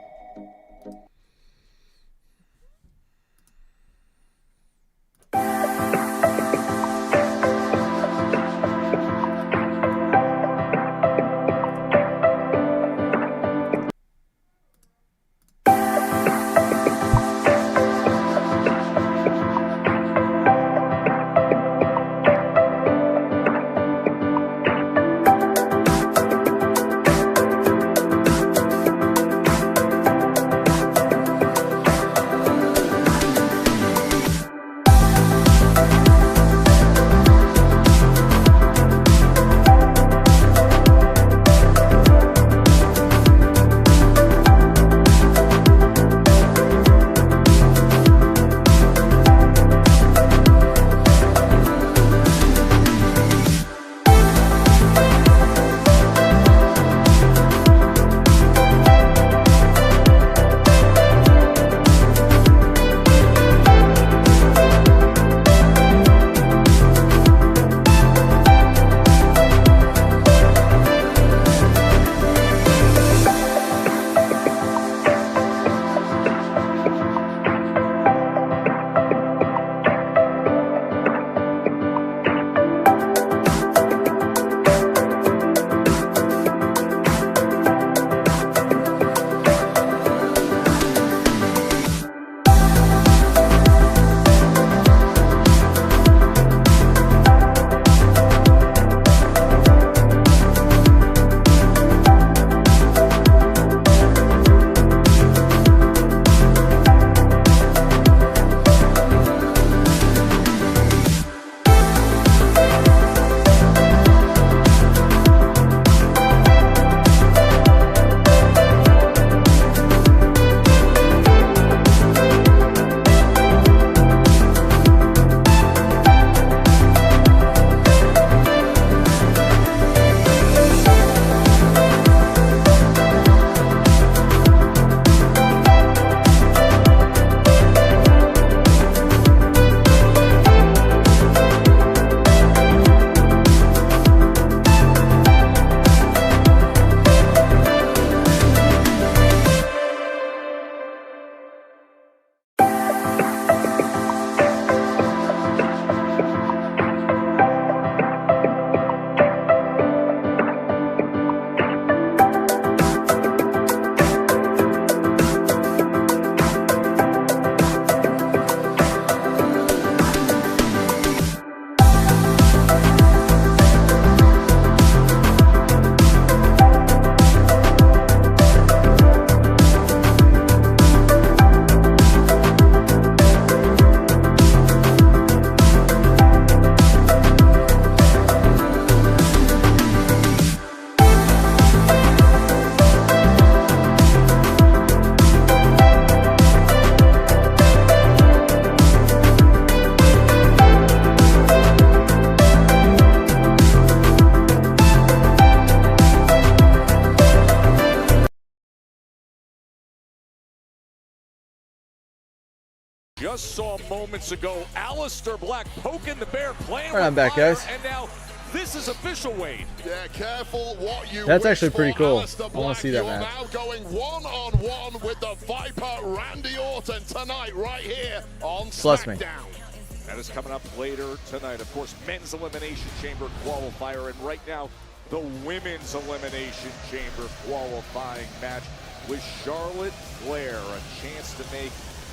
just saw moments ago Aleister Black poking the bear, playing All right, with I'm back, fire, guys. and now this is official, Wade. Yeah, careful what you That's wish actually pretty for, cool. Aleister I want Black. to see that You are match. now going one-on-one with the Viper Randy Orton tonight right here on Bless me. SmackDown. That is coming up later tonight. Of course, men's elimination chamber qualifier, and right now the women's elimination chamber qualifying match with Charlotte Flair, a chance to make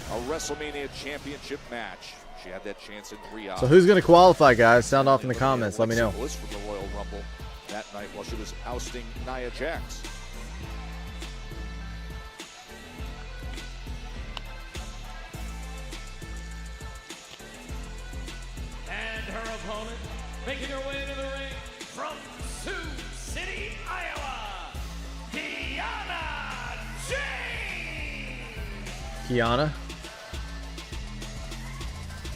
a WrestleMania championship match. She had that chance in Riyadh. So who's going to qualify, guys? Sound off in the comments. Let me know. Bliss from the Royal Rumble that night while she was ousting Nia Jax. And her opponent, making her way to the ring from Sioux City, Iowa, Kiana James. Kiana?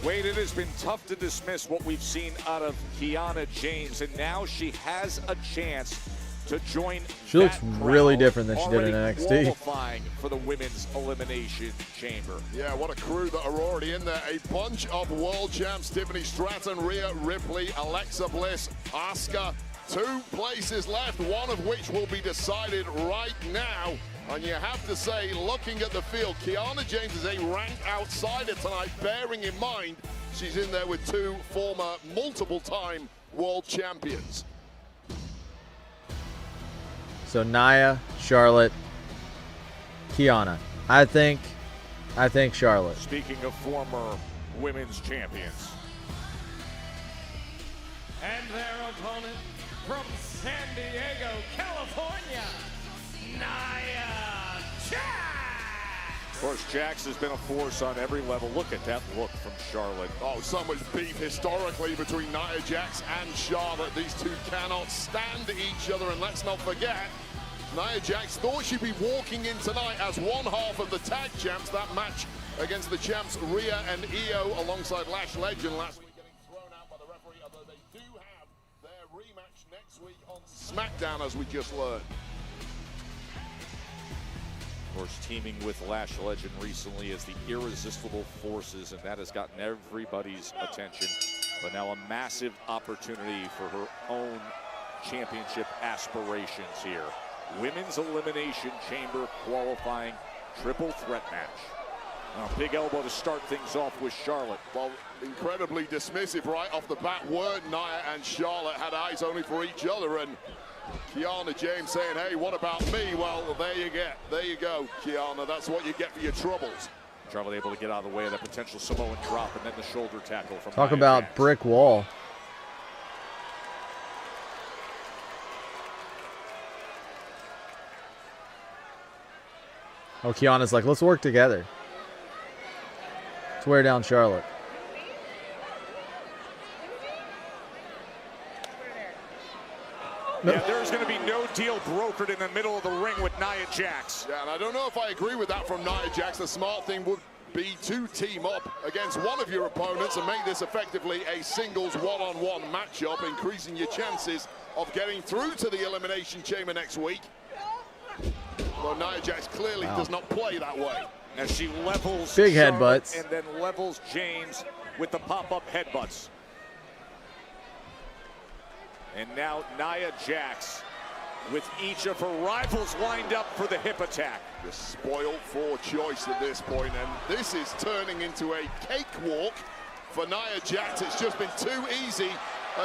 Wade, it has been tough to dismiss what we've seen out of Kiana James, and now she has a chance to join. She looks that really crowd different than she did in already NXT. Qualifying for the women's elimination chamber. Yeah, what a crew that are already in there. A bunch of world champs: Tiffany Stratton, Rhea Ripley, Alexa Bliss, Asuka. 2 places left, one of which will be decided right now. And you have to say, looking at the field, Kiana James is a ranked outsider tonight, bearing in mind she's in there with 2 former multiple-time world champions. So Nia, Charlotte, Kiana. I think Charlotte. Speaking of former women's champions. And their opponent from San Diego, California, Nia Jax. Of course, Jax has been a force on every level. Look at that look from Charlotte. Oh, so much beef historically between Nia Jax and Charlotte. These two cannot stand each other, and let's not forget, Nia Jax thought she'd be walking in tonight as one half of the tag champs. That match against the champs Rhea and Io alongside Lash Legend last week getting thrown out by the referee, although they do have their rematch next week on SmackDown, as we just learned. Of course, teaming with Lash Legend recently as the Irresistible Forces, and that has gotten everybody's attention. But now a massive opportunity for her own championship aspirations here. Women's Elimination Chamber qualifying triple threat match. Big elbow to start things off with Charlotte. Well, incredibly dismissive right off the bat. Were Nia and Charlotte had eyes only for each other, and Kiana James saying, hey, what about me? Well, there you go, Kiana. That's what you get for your troubles. Charlotte able to get out of the way of that potential Samoan drop, and then the shoulder tackle from Talk Nia about Jax. brick wall. Oh, Kiana's like, let's work together. Let's wear down Charlotte. Yeah, there's going to be no deal brokered in the middle of the ring with Nia Jax. Yeah, and I don't know if I agree with that from Nia Jax. The smart thing would be to team up against one of your opponents and make this effectively a singles one-on-one matchup, increasing your chances of getting through to the Elimination Chamber next week. Well, Nia Jax clearly does not play that way. As she levels big Charlotte headbutts and then levels James with the pop-up headbutts. And now Nia Jax with each of her rivals lined up for the hip attack. The spoiled for choice at this point, and this is turning into a cakewalk for Nia Jax. It's just been too easy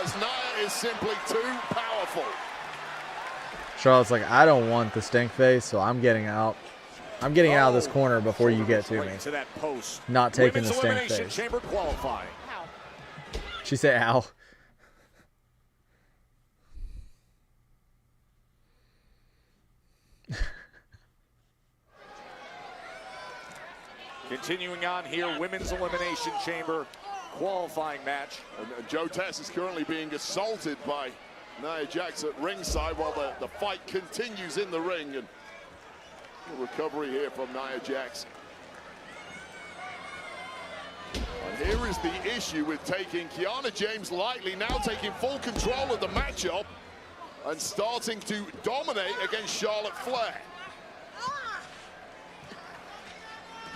as Nia is simply too powerful. Charlotte's like, I don't want the stink face, so I'm getting out. I'm getting out of this corner before you get to me. To that post. Not taking Women's the stink Elimination face. Chamber qualifying. She said, ow. Continuing on here, Women's Elimination Chamber qualifying match. And Joe Tess is currently being assaulted by Nia Jax at ringside while the fight continues in the ring. And recovery here from Nia Jax. And here is the issue with taking Kiana James lightly, now taking full control of the matchup and starting to dominate against Charlotte Flair.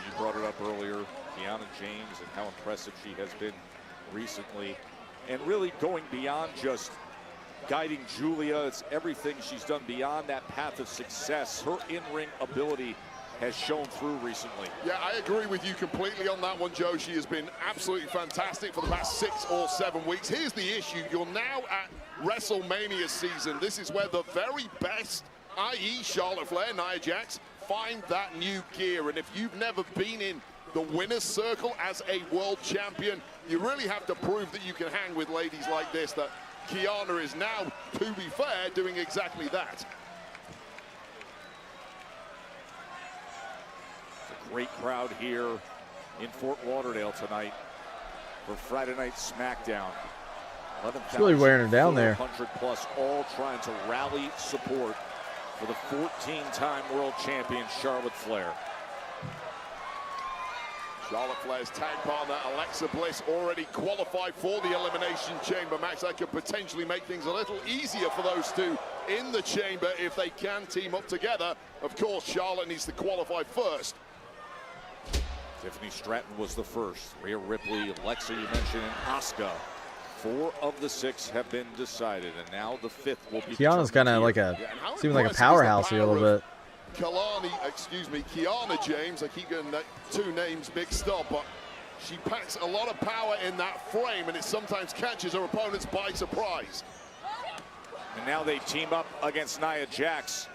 You brought it up earlier. Kiana James and how impressive she has been recently. And really going beyond just guiding Julia. It's everything she's done beyond that path of success. Her in-ring ability has shown through recently. Yeah, I agree with you completely on that one, Joe. She has been absolutely fantastic for the past 6 or 7 weeks. Here's the issue. You're now at WrestleMania season. This is where the very best, i.e. Charlotte Flair, Nia Jax, find that new gear. And if you've never been in the winner's circle as a world champion, you really have to prove that you can hang with ladies like this, that Kiana is now, to be fair, doing exactly that. Great crowd here in Fort Lauderdale tonight for Friday Night Smackdown. It's really wearing her down there. 100 plus, all trying to rally support for the 14-time world champion Charlotte Flair. Charlotte Flair's tag partner Alexa Bliss already qualified for the Elimination Chamber match. That could potentially make things a little easier for those two in the chamber if they can team up together. Of course, Charlotte needs to qualify first. Tiffany Stratton was the first. Rhea Ripley, Alexa, you mentioned, and Asuka. 4 of the 6 have been decided, and now the 5th will be. Kiana's kind of like seeming like a powerhouse here a little bit. Kiana James. I keep getting that 2 names mixed up, but she packs a lot of power in that frame, and it sometimes catches her opponents by surprise. And now they team up against Nia Jax.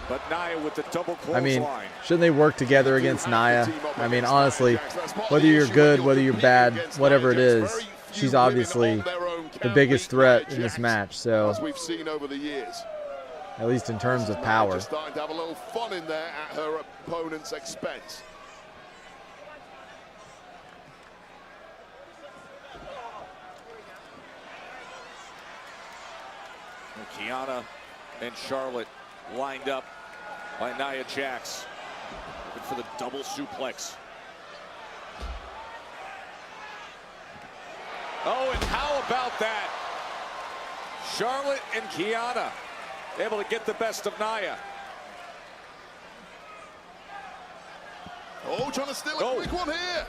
But Nia with the double clothesline. I mean, shouldn't they work together against Nia? I mean, honestly, whether you're good, whether you're bad, whatever it is, she's obviously the biggest threat in this match. So, as we've seen over the years, at least in terms of power. Just starting to have a little fun in there at her opponent's expense. And Kiana and Charlotte lined up by Nia Jax, looking for the double suplex. Oh, and how about that? Charlotte and Kiana able to get the best of Nia. Oh, trying to steal a quick one here.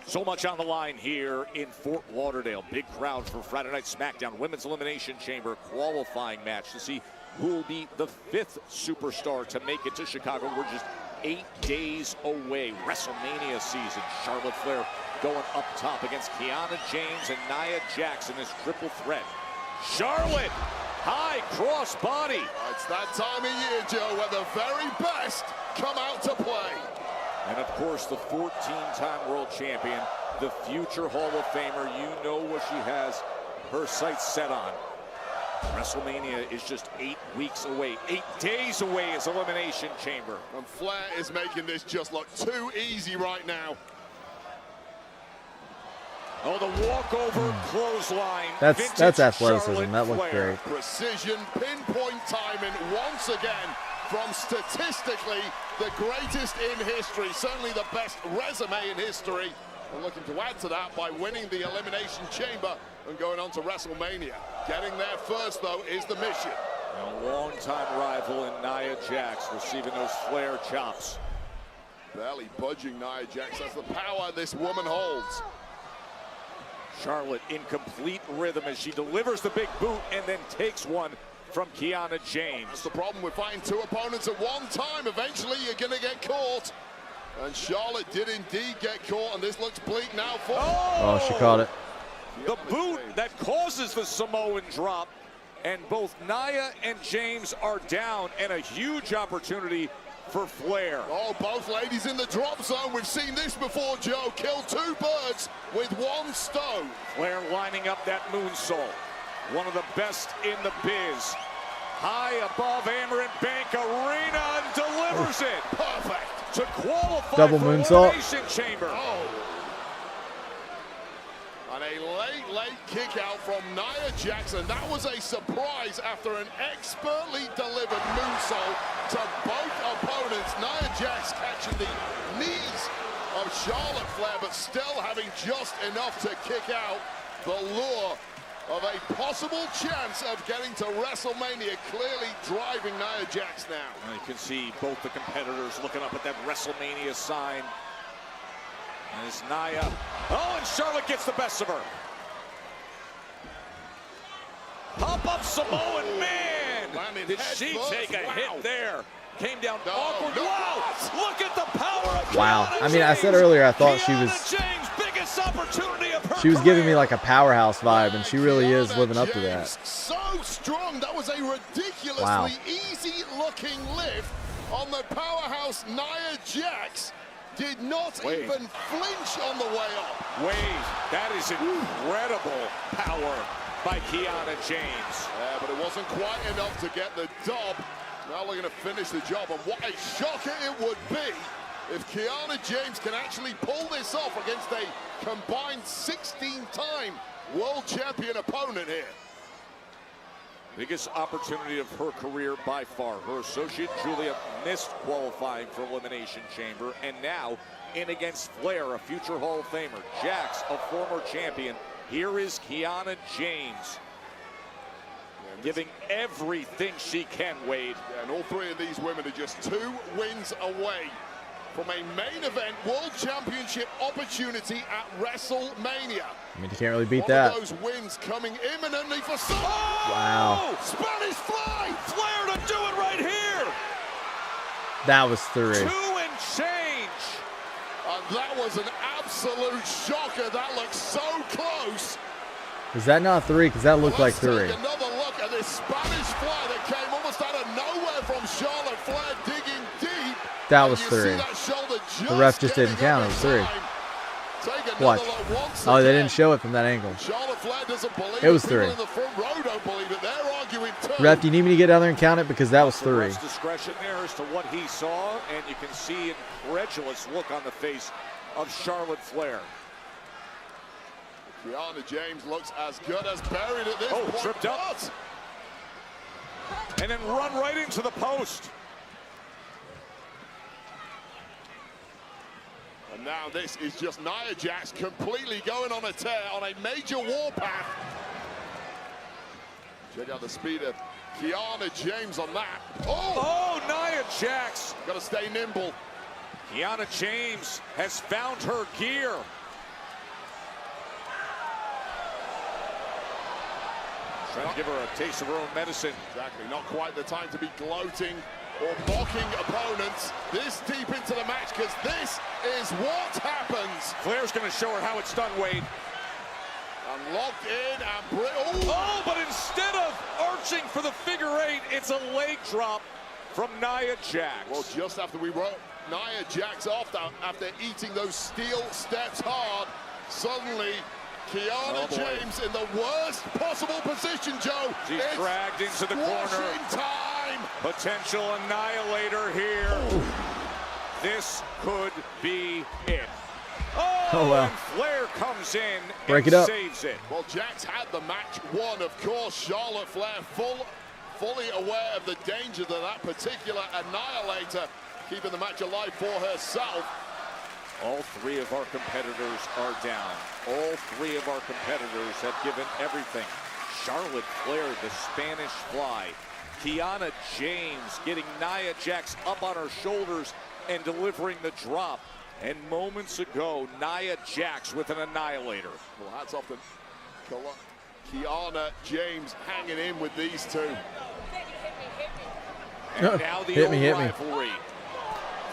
So much on the line here in Fort Lauderdale. Big crowd for Friday Night Smackdown. Women's Elimination Chamber qualifying match to see who will be the 5th superstar to make it to Chicago. We're just 8 days away. WrestleMania season. Charlotte Flair going up top against Kiana James and Nia Jax in this triple threat. Charlotte, high cross body. It's that time of year, Joe, where the very best come out to play. And of course, the 14-time world champion, the future Hall of Famer. You know what she has her sights set on. WrestleMania is just 8 weeks away. 8 days away is Elimination Chamber. And Flair is making this just look too easy right now. Oh, the walkover clothesline. That's athleticism. That looked great. Precision, pinpoint timing once again from statistically the greatest in history, certainly the best resume in history. And looking to add to that by winning the Elimination Chamber and going on to WrestleMania. Getting there first, though, is the mission. A long-time rival in Nia Jax receiving those Flair chops. Barely budging Nia Jax. That's the power this woman holds. Charlotte in complete rhythm as she delivers the big boot and then takes one from Kiana James. That's the problem with fighting 2 opponents at one time. Eventually, you're going to get caught. And Charlotte did indeed get caught, and this looks bleak now for... Oh, she caught it. The boot that causes the Samoan drop, and both Nia and James are down, and a huge opportunity for Flair. Oh, both ladies in the drop zone. We've seen this before, Joe. Kill 2 birds with 1 stone. Flair lining up that moonsault. One of the best in the biz. High above Amerant Bank Arena and delivers it. Perfect. To qualify double for moonsault. Elimination Chamber. Oh. And a late kick out from Nia Jax, and that was a surprise after an expertly delivered moonsault to both opponents. Nia Jax catching the knees of Charlotte Flair, but still having just enough to kick out. The lure of a possible chance of getting to WrestleMania, clearly driving Nia Jax now. You can see both the competitors looking up at that WrestleMania sign. As Nia, oh, and Charlotte gets the best of her. Pop-up Samoan man. Did she take a hit there? Came down awkward. Wow, look at the power of Wow. I mean, I said earlier I thought she was giving me like a powerhouse vibe, and she really is living up to that. So strong. That was a ridiculously easy-looking lift on the powerhouse Nia Jax. Did not even flinch on the way up. Wade, that is incredible power by Kiana James. Yeah, but it wasn't quite enough to get the dub. Now we're going to finish the job, and what a shocker it would be if Kiana James can actually pull this off against a combined 16-time world champion opponent here. Biggest opportunity of her career by far. Her associate Julia missed qualifying for Elimination Chamber, and now in against Flair, a future Hall of Famer. Jax, a former champion. Here is Kiana James, giving everything she can, Wade. Yeah, and all three of these women are just 2 wins away from a main event world championship opportunity at WrestleMania. I mean, you can't really beat that. One of those wins coming imminently for some. Wow. Spanish fly! Flair to do it right here! That was 3. 2 and change. And that was an absolute shocker. That looked so close. Is that not 3? Because that looked like 3. Take another look at this Spanish fly that came almost out of nowhere from Charlotte Flair, digging deep. That was 3. The ref just didn't count. It was 3. Watch. Oh, they didn't show it from that angle. It was 3. Ref, do you need me to get down there and count it? Because that was 3. Discretion there as to what he saw, and you can see an incredulous look on the face of Charlotte Flair. Kiana James looks as good as buried at this point. Tripped up. And then run right into the post. And now this is just Nia Jax completely going on a tear, on a major warpath. Check out the speed of Kiana James on that. Oh, Nia Jax. Got to stay nimble. Kiana James has found her gear. Trying to give her a taste of her own medicine. Exactly, not quite the time to be gloating or mocking opponents this deep into the match, because this is what happens. Flair's going to show her how it's done, Wade. And locked in and but instead of arching for the figure 8, it's a leg drop from Nia Jax. Well, just after we wrote Nia Jax off after eating those steel steps hard, suddenly Kiana James in the worst possible position, Joe. She's dragged into the corner. Time. Potential annihilator here. Ooh. This could be it. Oh, wow. And Flair comes in Break and it up. saves it. Well, Jax had the match won, of course. Charlotte Flair fully aware of the dangers of that particular annihilator, keeping the match alive for herself. All 3 of our competitors are down. All 3 of our competitors have given everything. Charlotte Flair, the Spanish fly. Kiana James getting Nia Jax up on her shoulders and delivering the drop. And moments ago, Nia Jax with an annihilator. Well, hats off to Kiana James hanging in with these 2. And now the old rivalry.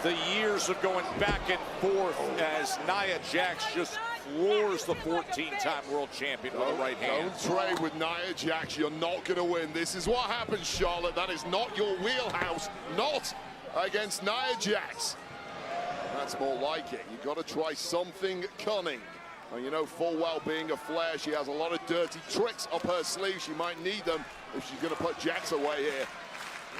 The years of going back and forth as Nia Jax just floors the 14-time world champion with the right hand. Don't trade with Nia Jax. You're not going to win. This is what happens, Charlotte. That is not your wheelhouse. Not against Nia Jax. That's more like it. You've got to try something cunning. And you know full well, being a Flair, she has a lot of dirty tricks up her sleeve. She might need them if she's going to put Jax away here.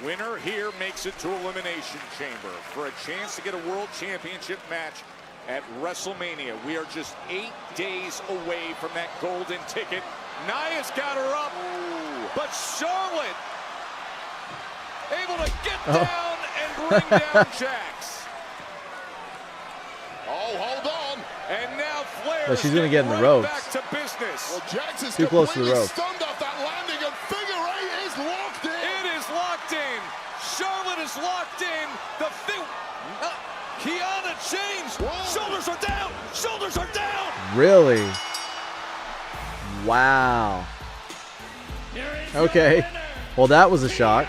Winner here makes it to Elimination Chamber for a chance to get a World Championship match at WrestleMania. We are just 8 days away from that golden ticket. Nia's got her up, but Charlotte able to get down and bring down Jax. Oh, hold on. And now Flair But she's going to get in the ropes. Back to business. Well, Jax is Too close to the rope. stunned off that landing, and figure eight is locked in. It is locked in. Charlotte is locked in. Kiana James. Shoulders are down. Shoulders are down. Really? Wow. Okay. Well, that was a shock.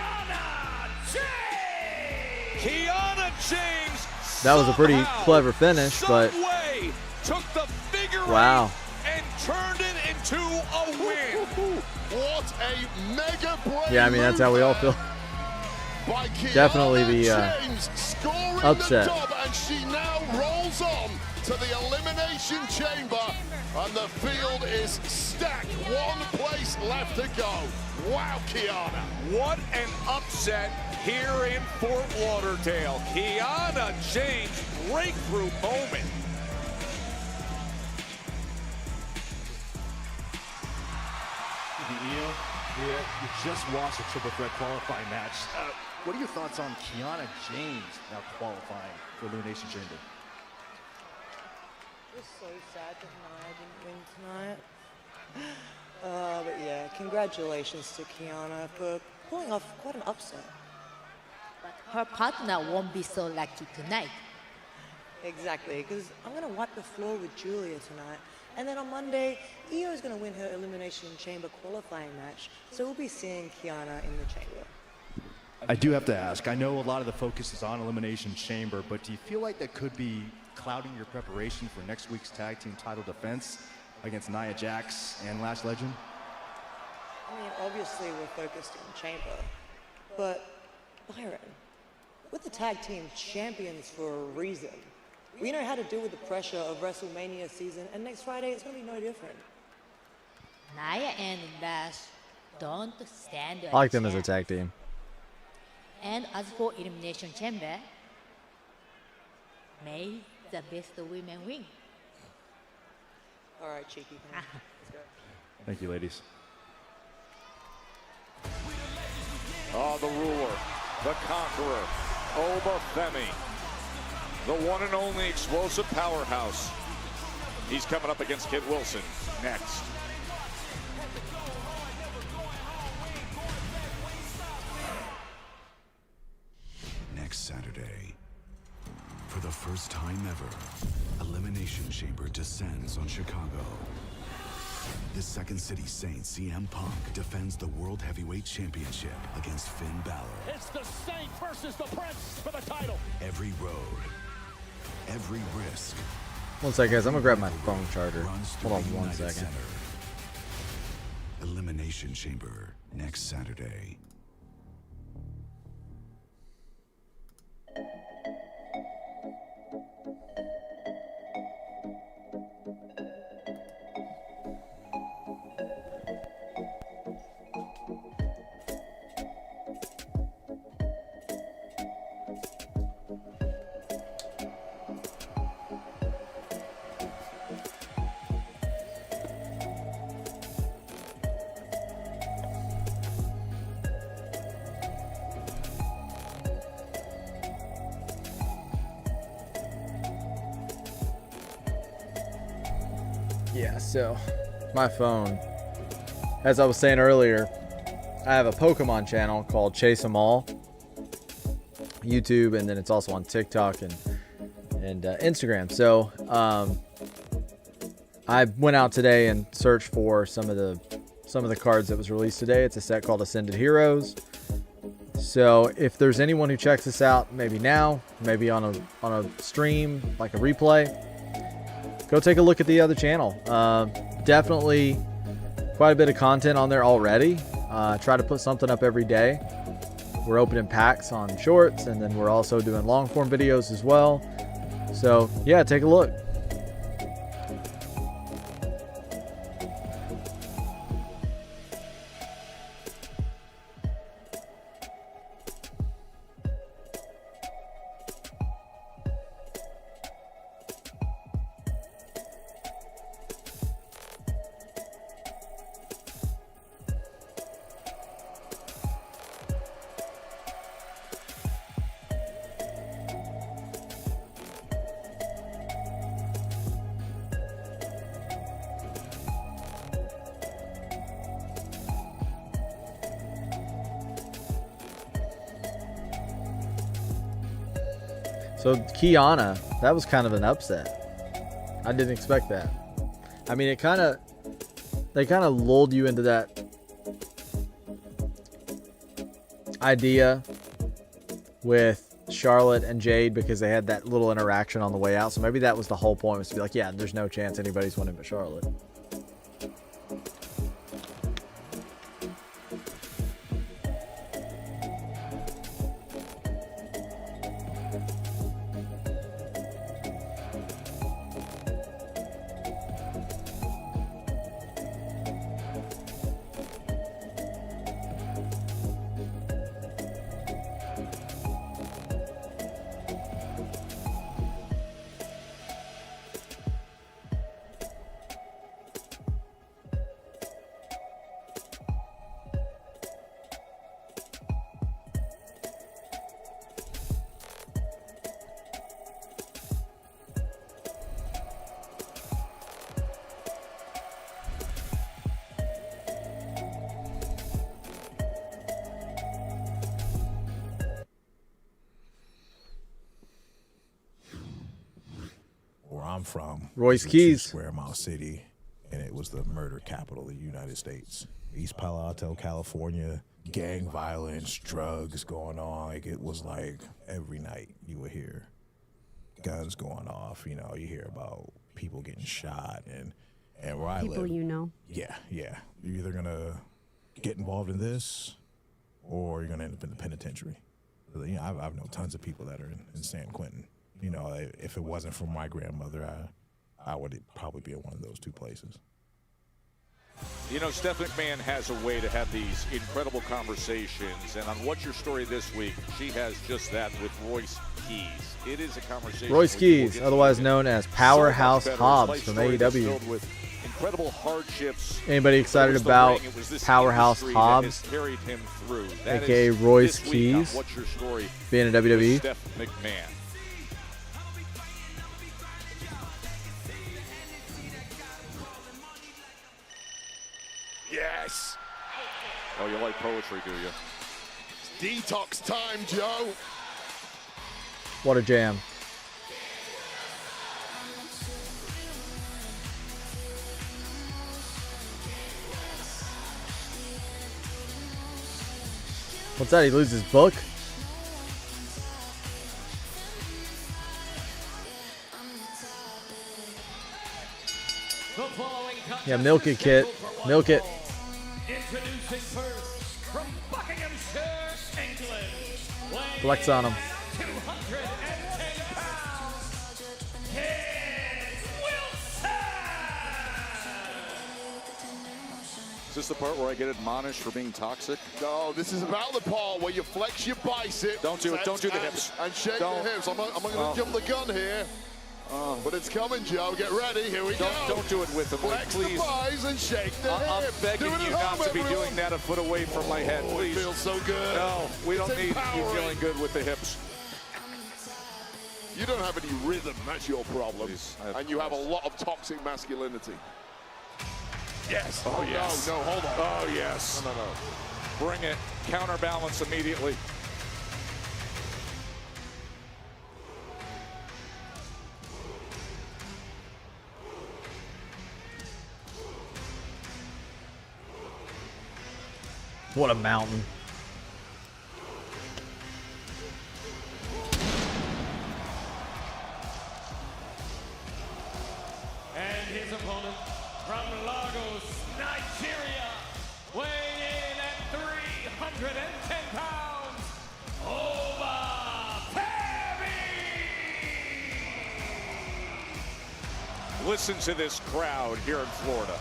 Kiana James. That was a pretty clever finish, but took the figure wow. And turned it into a win. What a mega break. Yeah, I mean, that's how we all feel. Definitely the upset. And she now rolls on to the Elimination Chamber, and the field is stacked. One place left to go. Wow, Kiana. What an upset here in Fort Lauderdale. Kiana James, breakthrough moment. Yeah, you just watched a triple threat qualifying match. What are your thoughts on Kiana James now qualifying for Elimination Chamber? It's so sad that Nia didn't win tonight. But yeah, congratulations to Kiana for pulling off quite an upset. But her partner won't be so lucky tonight. Exactly, because I'm going to wipe the floor with Julia tonight. And then on Monday, Io is going to win her Elimination Chamber qualifying match. So we'll be seeing Kiana in the chamber. I do have to ask, I know a lot of the focus is on Elimination Chamber, but do you feel like that could be clouding your preparation for next week's tag team title defense against Nia Jax and Lash Legend? I mean, obviously we're focused on Chamber, but Byron, we're the tag team champions for a reason. We know how to deal with the pressure of WrestleMania season, and next Friday it's going to be no different. Nia and Lash don't stand I like them as a tag team. And as for Elimination Chamber, may the best women win. All right, cheeky. Let's go. Thank you, ladies. Oh, the ruler, the conqueror, Oba Femi, the one and only explosive powerhouse. He's coming up against Kid Wilson next. Next Saturday, for the first time ever, Elimination Chamber descends on Chicago. The Second City Saint CM Punk defends the World Heavyweight Championship against Finn Balor. It's the Saint versus the Prince for the title. Every road, every risk. One second, guys. I'm gonna grab my phone charger. runs Hold on through the 1 United second. Center. Elimination Chamber next Saturday. Yeah, so my phone, as I was saying earlier, I have a Pokemon channel called Chase 'Em All, YouTube, and then it's also on TikTok and Instagram. So I went out today and searched for some of the cards that was released today. It's a set called Ascended Heroes. So if there's anyone who checks this out, maybe now, maybe on a stream, like a replay, go take a look at the other channel. Definitely quite a bit of content on there already. Try to put something up every day. We're opening packs on shorts, and then we're also doing long form videos as well. So yeah, take a look. So Kiana, that was kind of an upset. I didn't expect that. I mean, they kind of lulled you into that idea with Charlotte and Jade because they had that little interaction on the way out. So maybe that was the whole point, was to be like, yeah, there's no chance anybody's winning but Charlotte. Where I'm from, Royce Keys, Square Mile City, and it was the murder capital of the United States. East Palo Alto, California, gang violence, drugs going on. Like, it was like every night you would hear guns going off. You know, you hear about people getting shot, and where I live, People you know. yeah, you're either gonna get involved in this, or you're gonna end up in the penitentiary. You know, I've known tons of people that are in San Quentin. You know, if it wasn't for my grandmother, I would probably be in one of those two places. You know, Steph McMahon has a way to have these incredible conversations, and on What's Your Story this week, she has just that with Royce Keys. It is a conversation. Royce Keys, otherwise known as Powerhouse Hobbs from AEW. Filled with incredible hardships. Anybody excited about Powerhouse Hobbs, aka Royce Keys, being in WWE? Steph McMahon. Yes. Oh, you like poetry, do you? It's detox time, Joe. What a jam. What's that? He loses his book? Yeah, milk it, Kit. Milk it. Introducing first from Buckinghamshire, England. Flex on him. 210 pounds. Kid Wilson. Is this the part where I get admonished for being toxic? No, this is about the part where you flex your bicep. Don't do it. Don't do the hips. And shake the hips. I'm going to jump the gun here. But it's coming, Joe. Get ready. Here we go. Don't do it with him, Flex please. the thighs and shake the I'm hips. begging Do it you at not home, to be everyone. doing that a foot away from my head, please. It feels so good. No, we don't It's need you empowering. feeling good with the hips. You don't have any rhythm. That's your problem. And you have a lot of toxic masculinity. Yes. Oh, yes. No, hold on. Oh, yes. No. Bring it. Counterbalance immediately. What a mountain. And his opponent from Lagos, Nigeria, weighing in at 310 pounds, Oba Perry. Listen to this crowd here in Florida.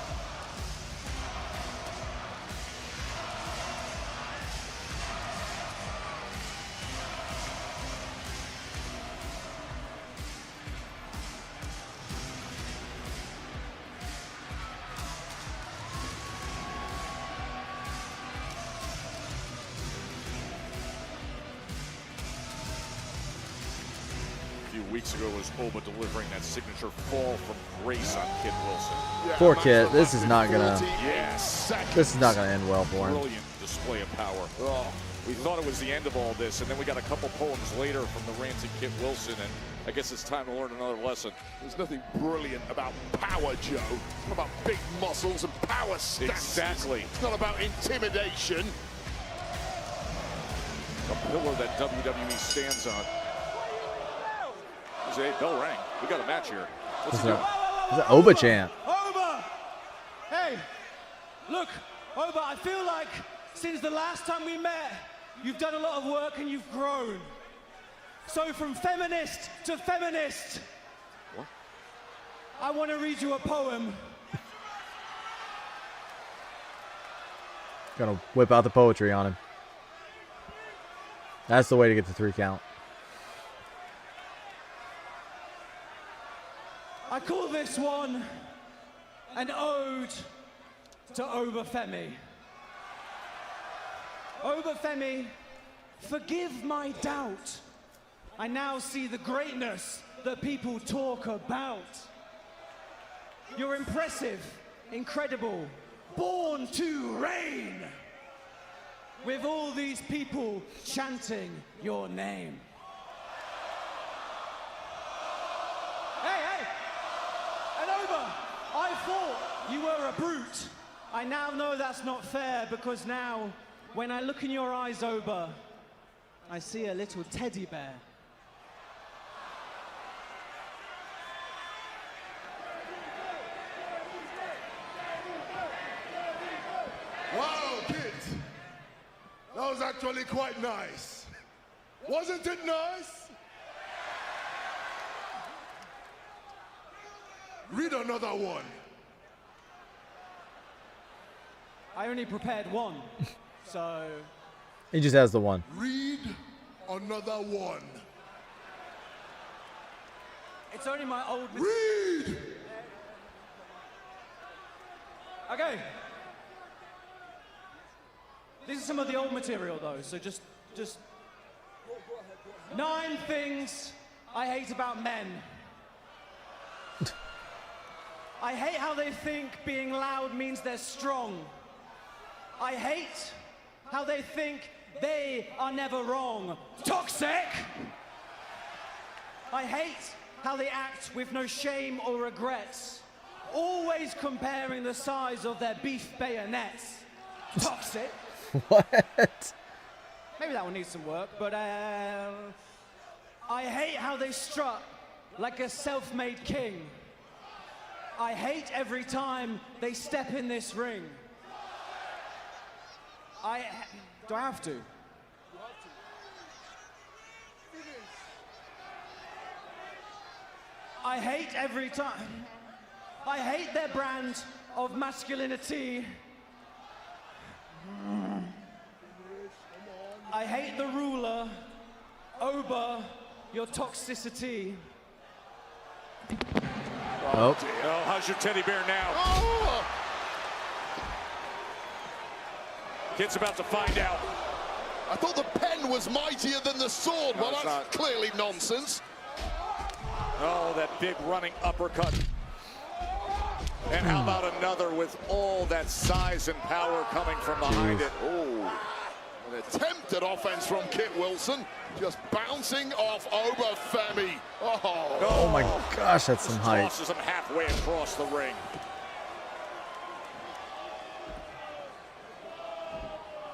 Weeks ago was Oba delivering that signature fall from grace on Kid Wilson. Poor Kid. This is not gonna. Yes. This is not gonna end well for him. Brilliant display of power. We thought it was the end of all this, and then we got a couple poems later from the ranting Kit Wilson, and I guess it's time to learn another lesson. There's nothing brilliant about power, Joe. It's not about big muscles and power stances. Exactly. It's not about intimidation. The pillar that WWE stands on. There's a bell rang. We got a match here. What's he doing? It's an Oba chant. Oba! Hey, look, Oba, I feel like since the last time we met, you've done a lot of work and you've grown. So from feminist to feminist, what? I want to read you a poem. Gonna whip out the poetry on him. That's the way to get the 3 count. I call this one an ode to Obafemi. Obafemi, forgive my doubt. I now see the greatness that people talk about. You're impressive, incredible, born to reign. With all these people chanting your name. Hey! And Oba, I thought you were a brute. I now know that's not fair because now, when I look in your eyes, Oba, I see a little teddy bear. Wow, kids. That was actually quite nice. Wasn't it nice? Read another one. I only prepared one, so... He just has the one. Read another one. It's only my old... Read! Okay. This is some of the old material, though, so just 9 things I hate about men. I hate how they think being loud means they're strong. I hate how they think they are never wrong. Toxic! I hate how they act with no shame or regrets, always comparing the size of their beef bayonets. Toxic. What? Maybe that one needs some work, but I hate how they strut like a self-made king. I hate every time they step in this ring. Do I have to? I hate every time. I hate their brand of masculinity. I hate the ruler. Oba, your toxicity. Oh. Oh, how's your teddy bear now? Oh! Kid's about to find out. I thought the pen was mightier than the sword. No, well, it's that's not. clearly nonsense. Oh, that big running uppercut. And how about another with all that size and power coming from behind Jeez. it? Oh. An attempt at offense from Kit Wilson, just bouncing off Obafemi. Oh my gosh, that's some height. Tosses him halfway across the ring.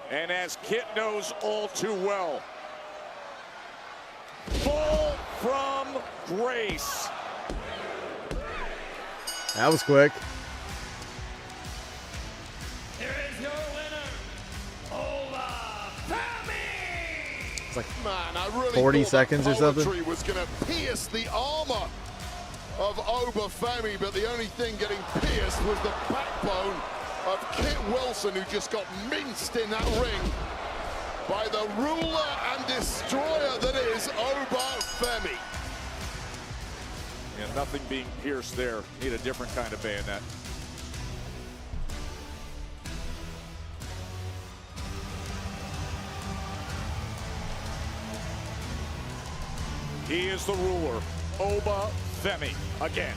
And as Kit knows all too well, fall from grace. That was quick. Here is your winner, Obafemi! It's like Man, I really 40 thought seconds that or something. poetry was going to pierce the armor of Obafemi, but the only thing getting pierced was the backbone of Kit Wilson, who just got minced in that ring by the ruler and destroyer that is Obafemi. Yeah, nothing being pierced there. Need a different kind of bayonet. He is the ruler, Obafemi, again.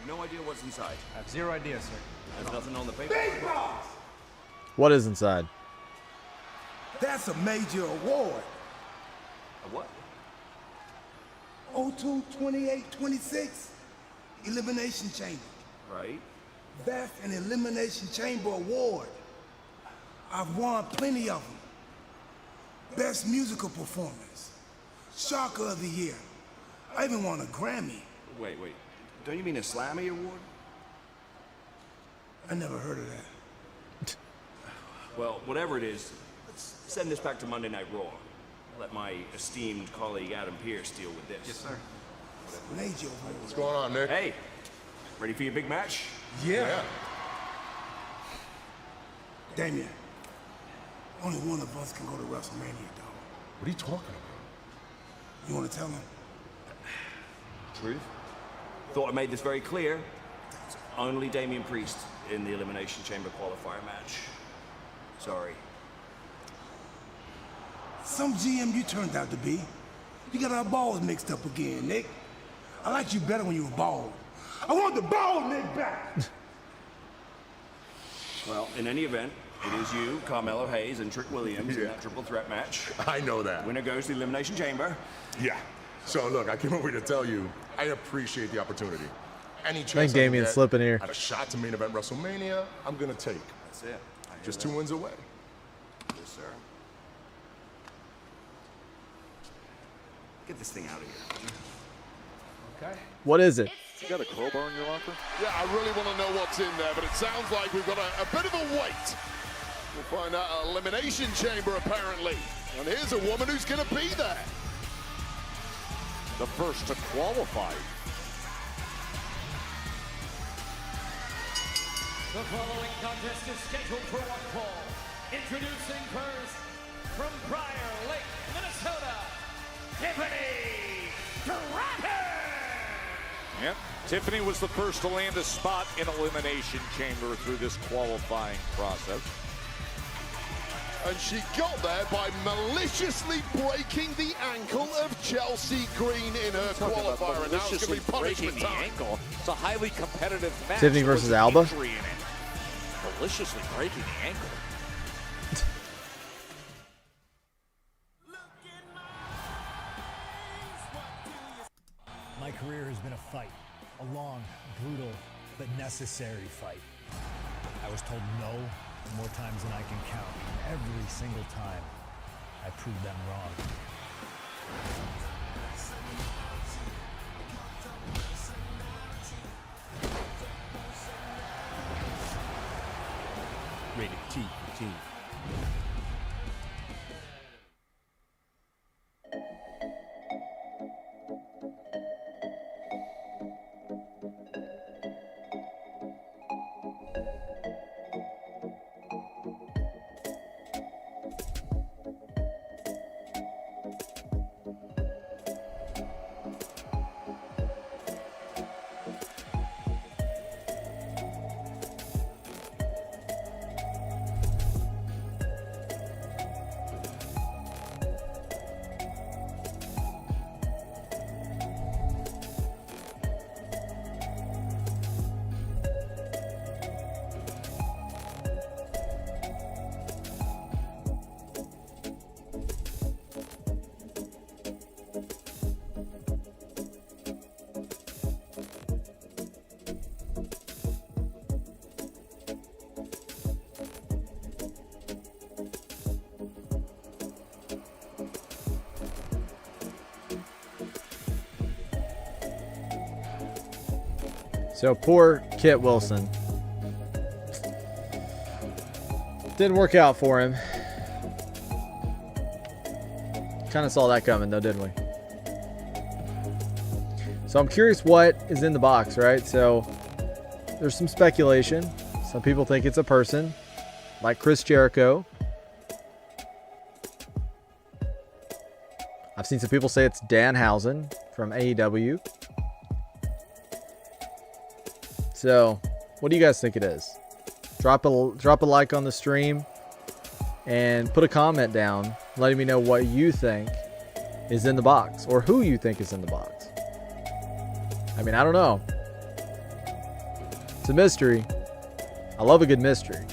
No idea what's inside. I have zero idea, sir. There's nothing on the paper. Big boss! What is inside? That's a major award. A what? 02 28 26 Elimination Chamber. Right. That's an Elimination Chamber award. I've won plenty of them. Best musical performance. Shocker of the year. I even won a Grammy. Wait. Don't you mean a Slammy award? I never heard of that. Well, whatever it is, let's send this back to Monday Night Raw. Let my esteemed colleague Adam Pearce deal with this. Yes, sir. Major award. What's going on, Nick? Hey, ready for your big match? Yeah. Damien, only one of us can go to WrestleMania, dog. What are you talking about? You want to tell him? Truth. Thought I made this very clear. Only Damian Priest in the Elimination Chamber qualifier match. Sorry. Some GM you turned out to be. You got our balls mixed up again, Nick. I liked you better when you were bald. I want the bald Nick back! Well, in any event, it is you, Carmelo Hayes, and Trick Williams in that triple threat match. I know that. Winner goes to the Elimination Chamber. Yeah. So look, I came over here to tell you, I appreciate the opportunity. Any I think chance Damien's get slipping here. at a shot to main event WrestleMania, I'm gonna take. That's it. Just 2 wins away. Yes, sir. Get this thing out of here. Okay. What is it? You got a crowbar in your locker? Yeah, I really want to know what's in there, but it sounds like we've got a bit of a wait. We'll find out at Elimination Chamber, apparently. And here's a woman who's going to be there. The first to qualify. The following contest is scheduled for one fall. Introducing first, from Prior Lake, Minnesota, Tiffany Stratton! Yep. Tiffany was the first to land a spot in Elimination Chamber through this qualifying process. And she got there by maliciously breaking the ankle of Chelsea Green in her qualifier. And now it's going to be punishment time. Ankle. It's a highly competitive match. Tiffany versus Alba. Maliciously breaking the ankle. My career has been a fight, a long, brutal, but necessary fight. I was told no more times than I can count, and every single time I proved them wrong. Rated T for T. So poor Kit Wilson. Didn't work out for him. Kind of saw that coming though, didn't we? So I'm curious what is in the box, right? So there's some speculation. Some people think it's a person, like Chris Jericho. I've seen some people say it's Danhausen from AEW. So, what do you guys think it is? Drop a like on the stream and put a comment down letting me know what you think is in the box or who you think is in the box. I mean, I don't know. It's a mystery. I love a good mystery.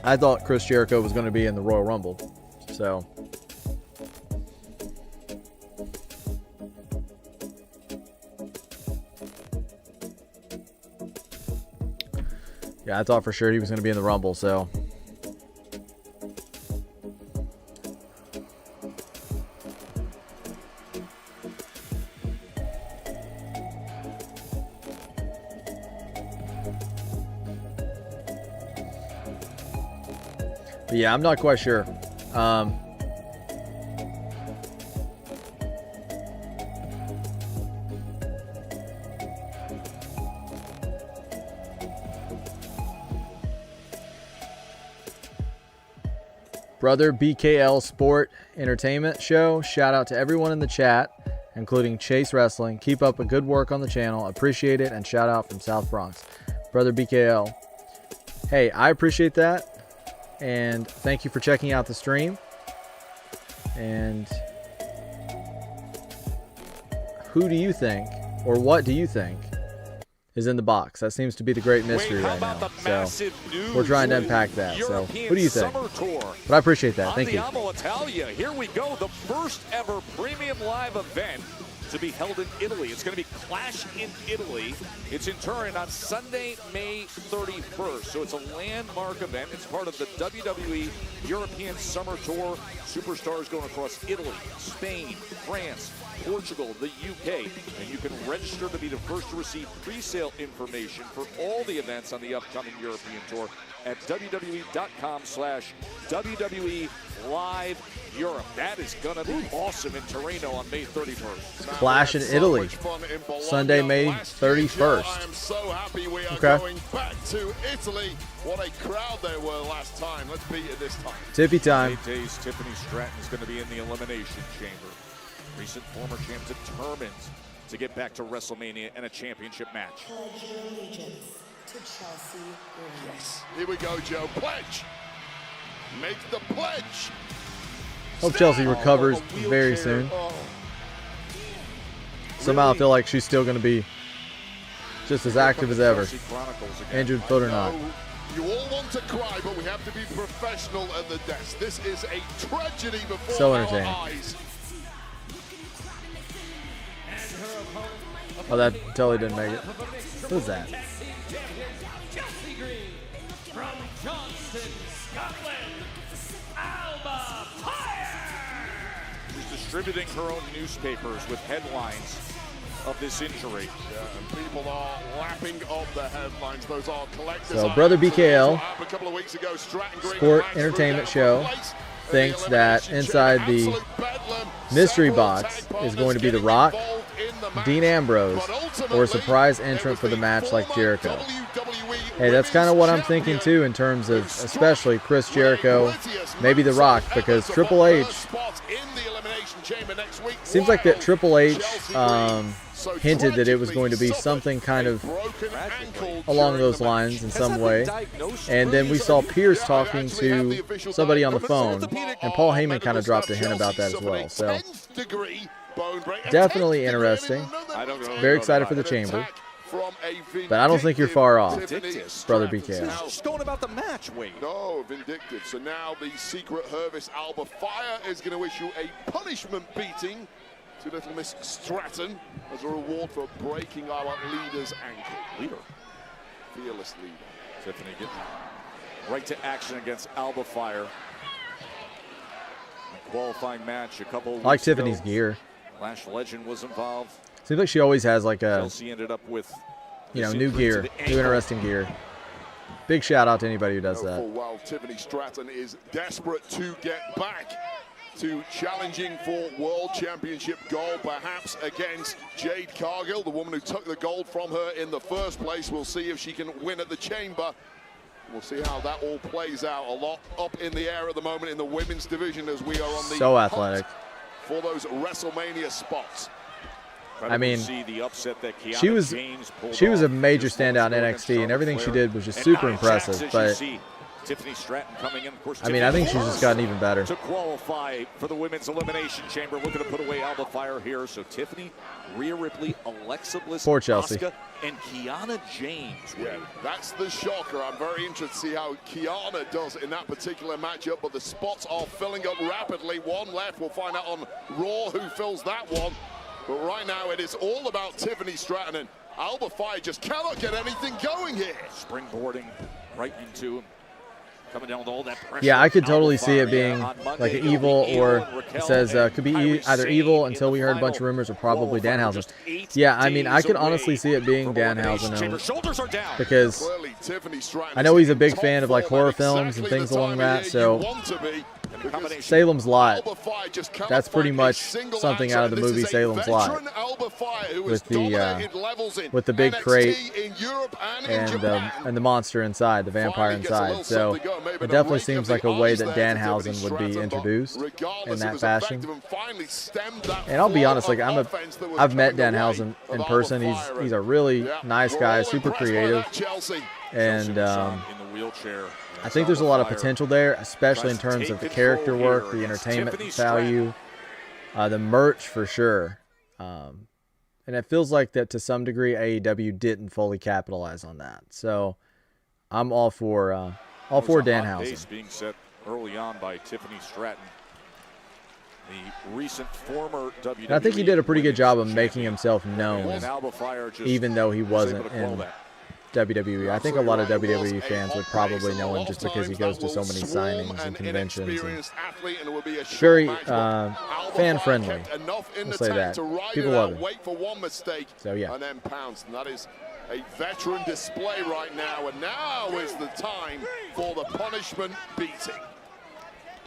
I thought Chris Jericho was going to be in the Royal Rumble. So, yeah, I thought for sure he was going to be in the Rumble. So, but yeah, I'm not quite sure. Brother BKL Sport Entertainment Show. Shout out to everyone in the chat, including Chase Wrestling. Keep up a good work on the channel. Appreciate it. And shout out from South Bronx. Brother BKL. Hey, I appreciate that. And thank you for checking out the stream. And who do you think, or what do you think, is in the box? That seems to be the great mystery right now. So we're trying to unpack that. So who do you think? But I appreciate that. Thank you. Andiamo Italia. Here we go. The first ever premium live event to be held in Italy. It's going to be Clash in Italy. It's in Turin on Sunday, May 31st. So it's a landmark event. It's part of the WWE European Summer Tour. Superstars going across Italy, Spain, France, Portugal, the UK, and you can register to be the first to receive pre-sale information for all the events on the upcoming European Tour at WWE.com/WWE Live Europe. That is going to be awesome in Torino on May 31st. Clash in Italy, Sunday, May 31st. I'm so happy we are Okay. going back to Italy. What a crowd there were last time. Let's beat it this time. Tippy time. 8 days, Tiffany Stratton is going to be in the Elimination Chamber. Recent former champ determined to get back to WrestleMania and a championship match. Pledge your allegiance to Chelsea Green. Yes. Here we go, Joe. Pledge. Make the pledge. Hope Chelsea recovers very soon. Somehow I feel like she's still going to be just as active as ever, injured foot or not. You all want to cry, but we have to be professional at the desk. This is a tragedy before So our entertaining. eyes. Oh, that totally didn't make it. Who's that? Chelsea Green from Johnston, Scotland, Alba Fire. She's distributing her own newspapers with headlines of this injury. Yeah, and people are lapping up the headlines. Those are collectors. So, Brother BKL, A couple of weeks ago, Stratton Green Sport Entertainment Show, thinks that inside the mystery box is going to be The Rock, Dean Ambrose, or a surprise entrant for the match like Jericho. Hey, that's kind of what I'm thinking too in terms of especially Chris Jericho, maybe The Rock, because Triple H, seems like that Triple H hinted that it was going to be something kind of along those lines in some way. And then we saw Pierce talking to somebody on the phone, and Paul Heyman kind of dropped a hint about that as well. So definitely interesting. Very excited for the Chamber. But I don't think you're far off, Brother BK. Just going about the match, Wade. No, vindictive. So now the Secret Hervis Alba Fire is going to issue a punishment beating to little Miss Stratton as a reward for breaking our leader's ankle. Leader. Fearless leader. Tiffany getting right to action against Alba Fire. A qualifying match a couple weeks I like Tiffany's ago. gear. Lash Legend was involved. Seems like she always has like a, Chelsea ended up with new gear, new interesting gear. Big shout out to anybody who does that. Full well, Tiffany Stratton is desperate to get back to challenging for World Championship gold, perhaps against Jade Cargill, the woman who took the gold from her in the first place. We'll see if she can win at the Chamber. We'll see how that all plays out. A lot up in the air at the moment in the women's division as we are on the So hunt athletic. for those WrestleMania spots. I mean, she was a major standout in NXT, and everything she did was just super impressive. But Tiffany Stratton coming in, of course. I mean, I think she's just gotten even better. To qualify for the Women's Elimination Chamber, looking to put away Alba Fire here. So Tiffany, Rhea Ripley, Alexa Bliss, Poor Chelsea. Asuka, and Kiana James. Yeah, that's the shocker. I'm very interested to see how Kiana does in that particular matchup, but the spots are filling up rapidly. One left. We'll find out on Raw who fills that one. But right now, it is all about Tiffany Stratton, and Alba Fire just cannot get anything going here. Springboarding right into him. Coming down with all that pressure. Yeah, I could totally see it being like an Evil, or it says could be either Evil until we heard a bunch of rumors, or probably Danhausen. Yeah, I mean, I could honestly see it being Danhausen, because I know he's a big fan of like horror films and things along that. So Salem's Lot, that's pretty much something out of the movie Salem's Lot, with the big crate and the monster inside, the vampire inside. So it definitely seems like a way that Danhausen would be introduced in that fashion. And I'll be honest, like I've met Danhausen in person. He's a really nice guy, super creative, and I think there's a lot of potential there, especially in terms of the character work, the entertainment value, the merch for sure. And it feels like that to some degree AEW didn't fully capitalize on that. So I'm all for Danhausen. Being set early on by Tiffany Stratton, the recent former WWE. And I think he did a pretty good job of making himself known, even though he wasn't in WWE. I think a lot of WWE fans would probably know him just because he goes to so many signings and conventions. And very fan-friendly. We'll say that. People love him. So, yeah. And then pounce. And that is a veteran display right now. And now is the time for the punishment beating.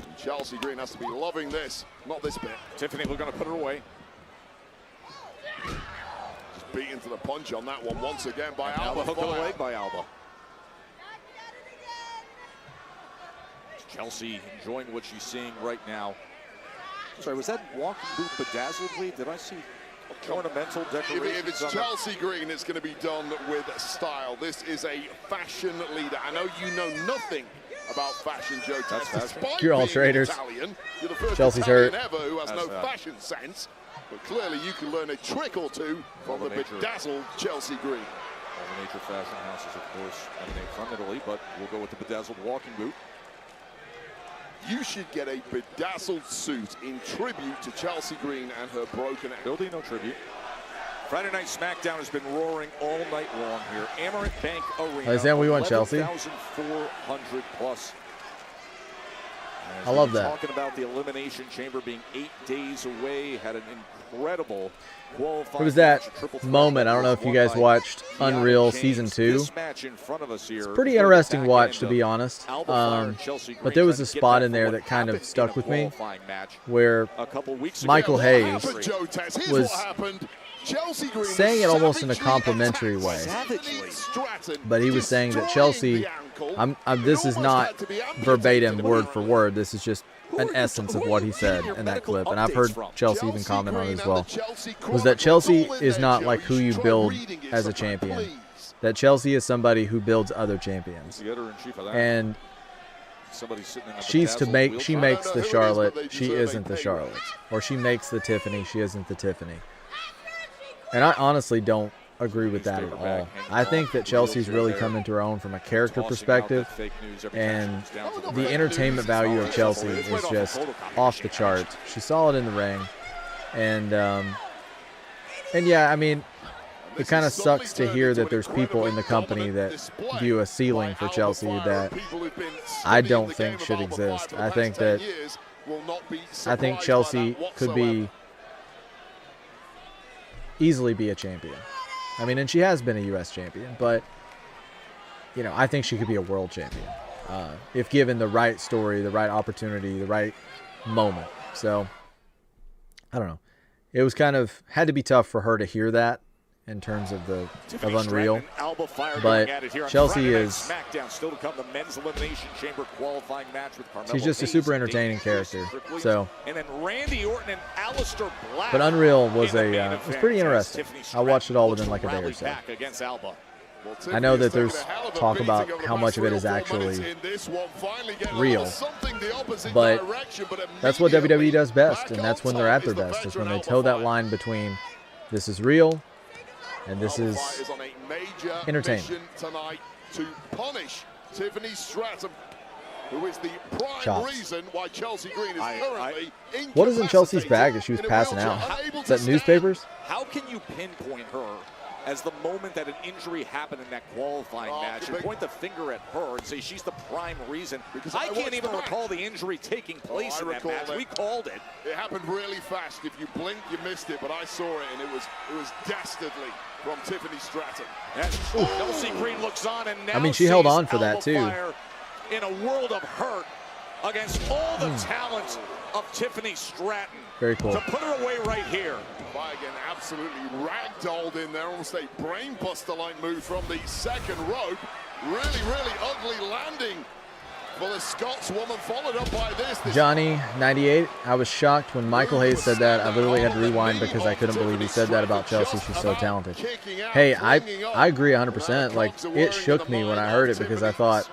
And Chelsea Green has to be loving this, not this bit. Tiffany, we're going to put her away. Beaten to the punch on that one once again by Alba. Hook of the leg by Alba. Chelsea enjoying what she's seeing right now. Sorry, was that walking boot bedazzled, Lee? Did I see ornamental decorations? If it's Chelsea Green, it's going to be done with style. This is a fashion leader. I know you know nothing about fashion, Joe. You're all traders. Italian, you're the first Chelsea's Italian hurt. ever who has no fashion sense. But clearly you can learn a trick or two from the bedazzled Chelsea Green. All the major fashion houses, of course, emanate from Italy, but we'll go with the bedazzled walking boot. You should get a bedazzled suit in tribute to Chelsea Green and her broken ankle. Building no tribute. Friday Night Smackdown has been roaring all night long here. Amerant Bank Arena. Is that we want Chelsea? 11,400 plus. I love that. Talking about the Elimination Chamber being 8 days away, had an incredible qualifying. It was that moment. I don't know if you guys watched Unreal Season 2. It's a pretty interesting watch, to be honest. But there was a spot in there that kind of stuck with me, where Michael Hayes was saying it almost in a complimentary way. But he was saying that Chelsea, this is not verbatim word for word, this is just an essence of what he said in that clip, and I've heard Chelsea even comment on it as well, was that Chelsea is not like who you build as a champion. That Chelsea is somebody who builds other champions. And she makes the Charlotte, she isn't the Charlotte. Or she makes the Tiffany, she isn't the Tiffany. And I honestly don't agree with that at all. I think that Chelsea's really come into her own from a character perspective, and the entertainment value of Chelsea is just off the charts. She's solid in the ring, and yeah, I mean, it kind of sucks to hear that there's people in the company that view a ceiling for Chelsea that I don't think should exist. I think Chelsea could easily be a champion. I mean, and she has been a U.S. champion, but, you know, I think she could be a world champion if given the right story, the right opportunity, the right moment. So, I don't know. It was had to be tough for her to hear that in terms of Unreal. But Chelsea is, she's just a super entertaining character. So, but Unreal was was pretty interesting. I watched it all within like a day or so. I know that there's talk about how much of it is actually real, but that's what WWE does best, and that's when they're at their best, is when they toe that line between this is real and this is entertainment. Tonight to punish Tiffany Stratton, who is the prime Chops. reason why Chelsea Green is currently What is in Chelsea's bag that she was passing out? Is that newspapers? How can you pinpoint her as the moment that an injury happened in that qualifying match and point the finger at her and say she's the prime reason? Because I can't even recall the injury taking place in that match. We called it. It happened really fast. If you blinked, you missed it. But I saw it, and it was dastardly from Tiffany Stratton. Chelsea Green looks on and now I mean, she held on for sees that Alba too. Fire in a world of hurt against all the talent of Tiffany Stratton. Very cool. To put her away right here. Again, absolutely ragdolled in there, almost a brainbuster-like move from the second rope. Really, really ugly landing for the Scotswoman, followed up by this. Johnny, 98, I was shocked when Michael Hayes said that. I literally had to rewind because I couldn't believe he said that about Chelsea. She's so talented. Hey, I agree 100%. Like, it shook me when I heard it because I thought,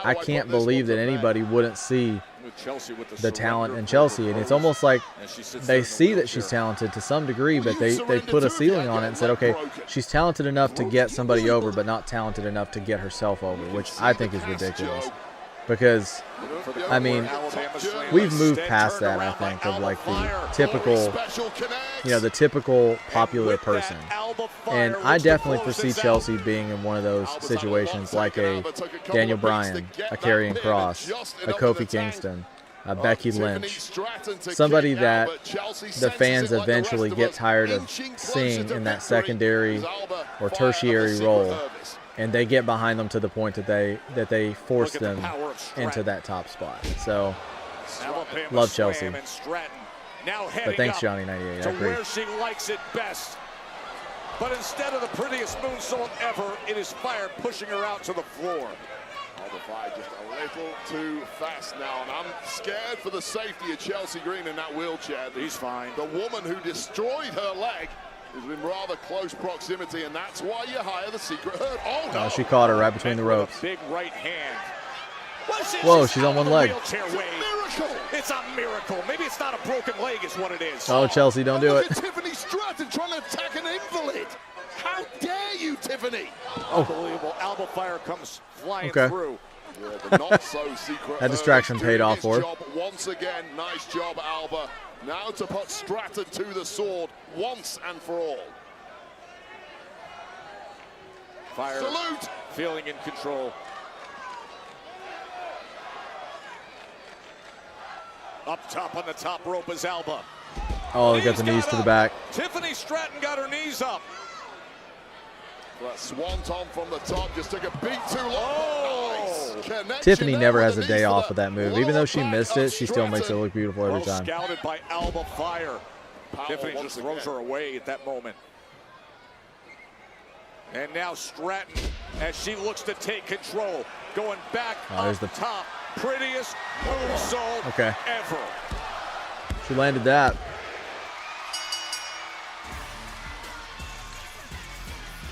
I can't believe that anybody wouldn't see the talent in Chelsea. And it's almost like they see that she's talented to some degree, but they put a ceiling on it and said, okay, she's talented enough to get somebody over, but not talented enough to get herself over, which I think is ridiculous. Because, I mean, we've moved past that, I think, of like the typical, the typical popular person. And I definitely foresee Chelsea being in one of those situations like a Daniel Bryan, a Karrion Kross, a Kofi Kingston, a Becky Lynch. Somebody that the fans eventually get tired of seeing in that secondary or tertiary role. And they get behind them to the point that they force them into that top spot. So, love Chelsea. But thanks, Johnny 98. I agree. Where she likes it best. But instead of the prettiest moonsault ever, it is Fire pushing her out to the floor. The Fire just a little too fast now, and I'm scared for the safety of Chelsea Green in that wheelchair. He's fine. The woman who destroyed her leg is in rather close proximity, and that's why you hire the secret herd. Oh, no. She caught her right between the ropes. Big right hand. Whoa, she's on one leg. It's a miracle. It's a miracle. Maybe it's not a broken leg is what it is. Oh, Chelsea, don't do it. Tiffany Stratton trying to attack an invalid. How dare you, Tiffany? Unbelievable. Alba Fire comes flying through. Yeah, the not so secret. That distraction paid off for her. Once again, nice job, Alba. Now to put Stratton to the sword once and for all. Fire salute. Feeling in control. Up top on the top rope is Alba. Oh, they got the knees to the back. Tiffany Stratton got her knees up. That swanton from the top just took a beat too long. Oh. Nice. Tiffany never has a day off with that move. Even though she missed it, she still makes it look beautiful every time. Scouted by Alba Fire. Tiffany just throws her away at that moment. And now Stratton, as she looks to take control, going back up the top. Prettiest moonsault ever. She landed that.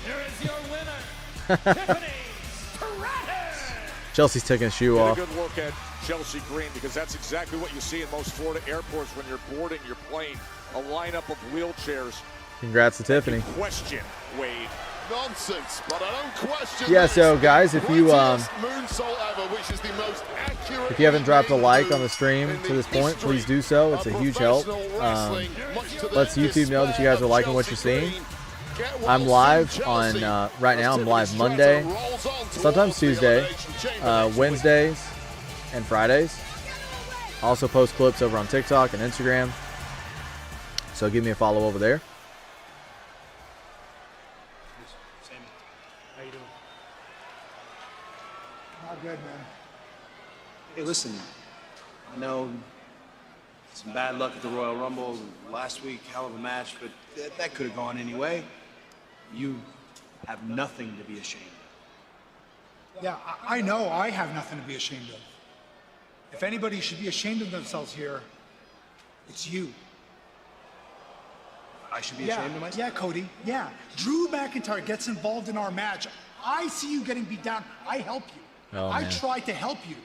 Here is your winner, Tiffany Stratton. Chelsea's taking a shoe off. A good look at Chelsea Green, because that's exactly what you see in most Florida airports when you're boarding your plane. A lineup of wheelchairs. Congrats to Tiffany. Question, Wade. Nonsense, but I don't question. Yeah, so guys, if you moonsault ever, which is the most accurate. If you haven't dropped a like on the stream to this point, please do so. It's a huge help. Lets YouTube know that you guys are liking what you're seeing. I'm live on right now. I'm live Monday, sometimes Tuesday, Wednesdays, and Fridays. I also post clips over on TikTok and Instagram. So give me a follow over there. Good, man. Hey, listen, I know some bad luck at the Royal Rumble last week, hell of a match, but that could have gone anyway. You have nothing to be ashamed of. Yeah, I know I have nothing to be ashamed of. If anybody should be ashamed of themselves here, it's you. I should be ashamed of myself? Yeah, Cody, yeah. Drew McIntyre gets involved in our match. I see you getting beat down. I help you. Oh, I man. try to help you.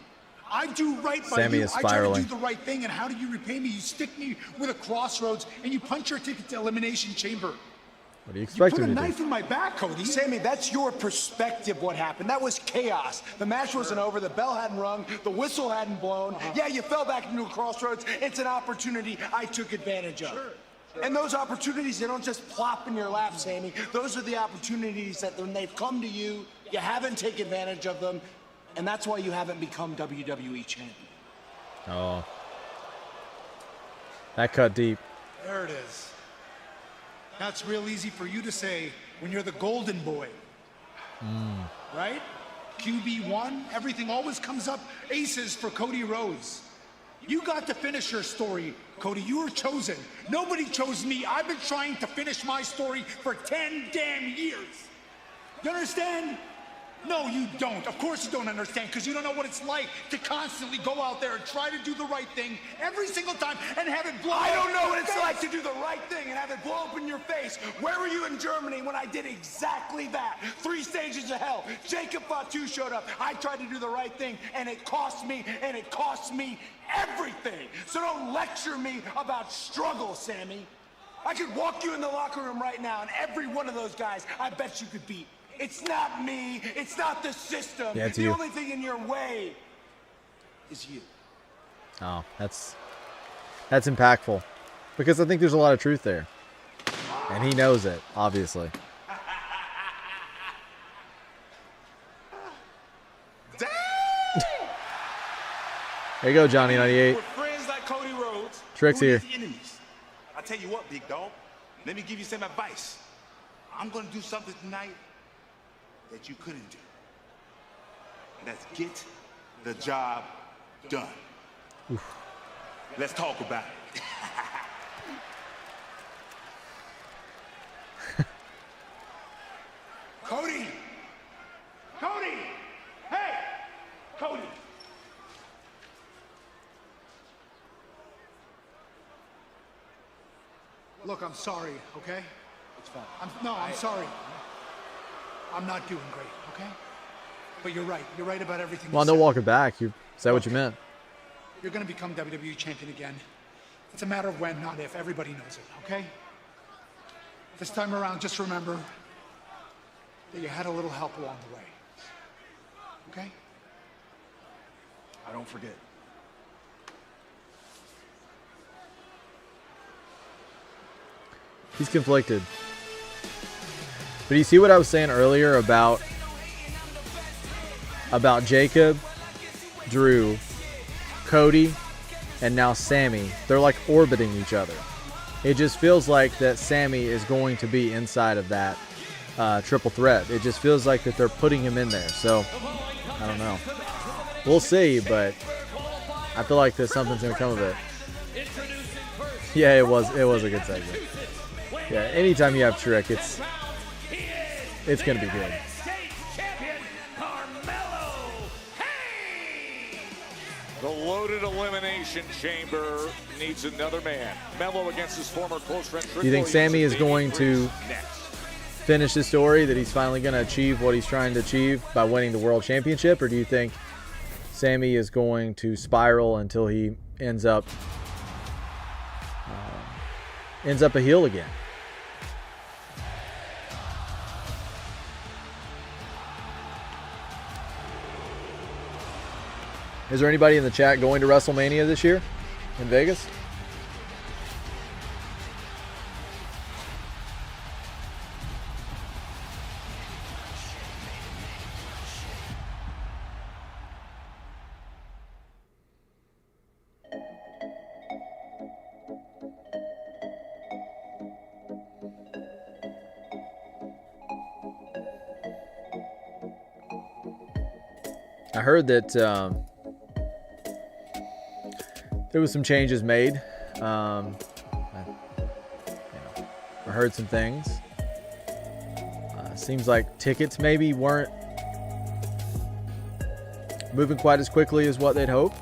I do right by Sammy you. is I try to spiraling. do the right thing, and how do you repay me? You stick me with a crossroads, and you punch your ticket to Elimination Chamber. What do you You expect put a him to knife do? in my back, Cody. Sammy, that's your perspective what happened. That was chaos. The match wasn't over, the bell hadn't rung, the whistle hadn't blown. Yeah, you fell back into a crossroads. It's an opportunity I took advantage of. And those opportunities, they don't just plop in your lap, Sammy. Those are the opportunities that when they've come to you, you haven't taken advantage of them, and that's why you haven't become WWE champion. Oh. That cut deep. There it is. That's real easy for you to say when you're the golden boy, right? QB1, everything always comes up. Aces for Cody Rhodes. You got to finish your story, Cody. You were chosen. Nobody chose me. I've been trying to finish my story for 10 damn years. You understand? No, you don't. Of course you don't understand, because you don't know what it's like to constantly go out there and try to do the right thing every single time and have it blow I up don't in know your what it's face. like to do the right thing and have it blow up in your face. Where were you in Germany when I did exactly that? 3 stages of hell. Jacob Fatu showed up. I tried to do the right thing, and it cost me everything. So don't lecture me about struggle, Sammy. I could walk you in the locker room right now, and every one of those guys, I bet you could beat. It's not me. It's not the system. Yeah, it's the you. only thing in your way is you. Oh, that's impactful, because I think there's a lot of truth there, and he knows it, obviously. There you go, Johnny 98. With friends like Cody Rhodes, Trick's who are here. his enemies. I tell you what, big dog. Let me give you some advice. I'm gonna do something tonight that you couldn't do. Let's get the job done. Let's talk about it. Cody! Cody! Hey! Cody! Look, I'm sorry, okay? It's fine. I'm sorry. I'm not doing great, okay? But you're right. You're right about everything Well, you no said. walking back. Is that what you meant? You're going to become WWE champion again. It's a matter of when, not if. Everybody knows it, okay? This time around, just remember that you had a little help along the way. Okay? I don't forget. He's conflicted. But you see what I was saying earlier about Jacob, Drew, Cody, and now Sammy? They're like orbiting each other. It just feels like that Sammy is going to be inside of that triple threat. It just feels like that they're putting him in there. So, I don't know. We'll see, but I feel like there's something's going to come of it. Yeah, it was a good segment. Yeah, anytime you have Trick, it's going to be good. The loaded elimination chamber needs another man. Mello against his former close friend. Do you think Sammy is going to finish his story, that he's finally going to achieve what he's trying to achieve by winning the world championship, or do you think Sammy is going to spiral until he ends up a heel again? Is there anybody in the chat going to WrestleMania this year in Vegas? I heard that there was some changes made. I heard some things. Seems like tickets maybe weren't moving quite as quickly as what they'd hoped.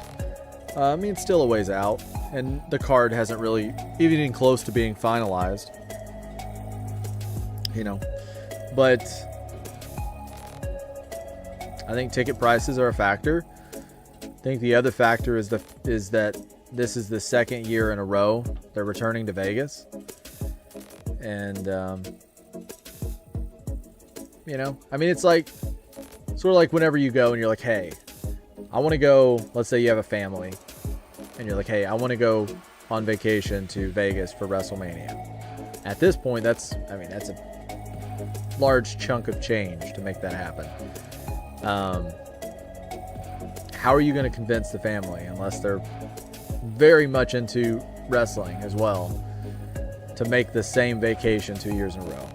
I mean, it's still a ways out, and the card hasn't really even close to being finalized. But I think ticket prices are a factor. I think the other factor is that this is the second year in a row they're returning to Vegas. And, you know, I mean, it's like sort of like whenever you go and you're like, hey, I want to go, let's say you have a family and you're like, hey, I want to go on vacation to Vegas for WrestleMania. At this point, that's a large chunk of change to make that happen. How are you going to convince the family, unless they're very much into wrestling as well, to make the same vacation 2 years in a row?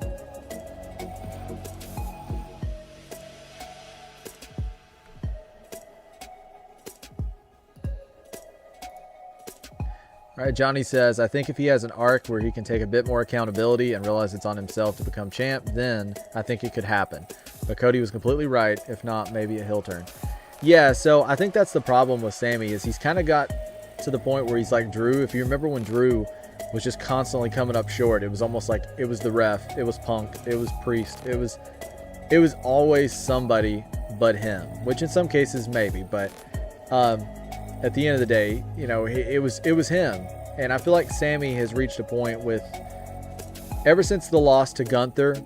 All right, Johnny says, I think if he has an arc where he can take a bit more accountability and realize it's on himself to become champ, then I think it could happen. But Cody was completely right. If not, maybe a heel turn. Yeah, so I think that's the problem with Sammy, is he's kind of got to the point where he's like Drew. If you remember when Drew was just constantly coming up short, it was almost like it was the ref, it was Punk, it was Priest, it was always somebody but him, which in some cases maybe, but at the end of the day, you know, it was him. And I feel like Sammy has reached a point with, ever since the loss to Gunther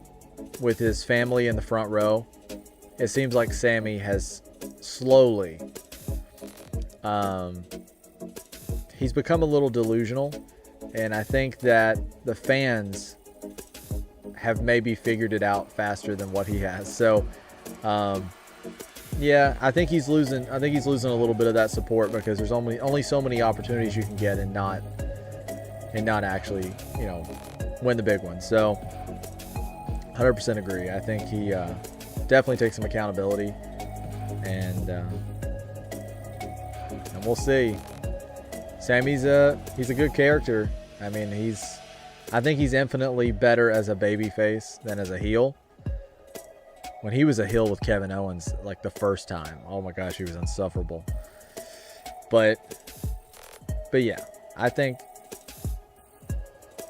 with his family in the front row, it seems like Sammy has slowly, he's become a little delusional. And I think that the fans have maybe figured it out faster than what he has. So, yeah, I think he's losing a little bit of that support, because there's only so many opportunities you can get and not actually, you know, win the big one. So 100% agree. I think he definitely takes some accountability, and we'll see. Sammy's he's a good character. I mean, I think he's infinitely better as a babyface than as a heel. When he was a heel with Kevin Owens, like the first time, oh my gosh, he was insufferable. But yeah, I think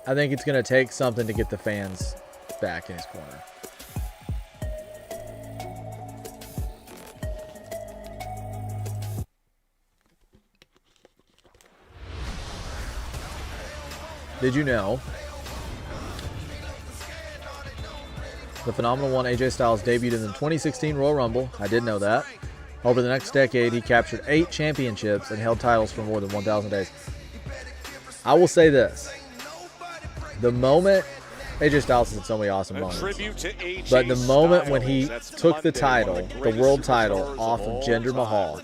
it's going to take something to get the fans back in his corner. Did you know the Phenomenal One AJ Styles debuted in the 2016 Royal Rumble? I did know that. Over the next decade, he captured 8 championships and held titles for more than 1,000 days. I will say this. The moment, AJ Styles had so many awesome moments, but the moment when he took the title, the world title, off of Jinder Mahal,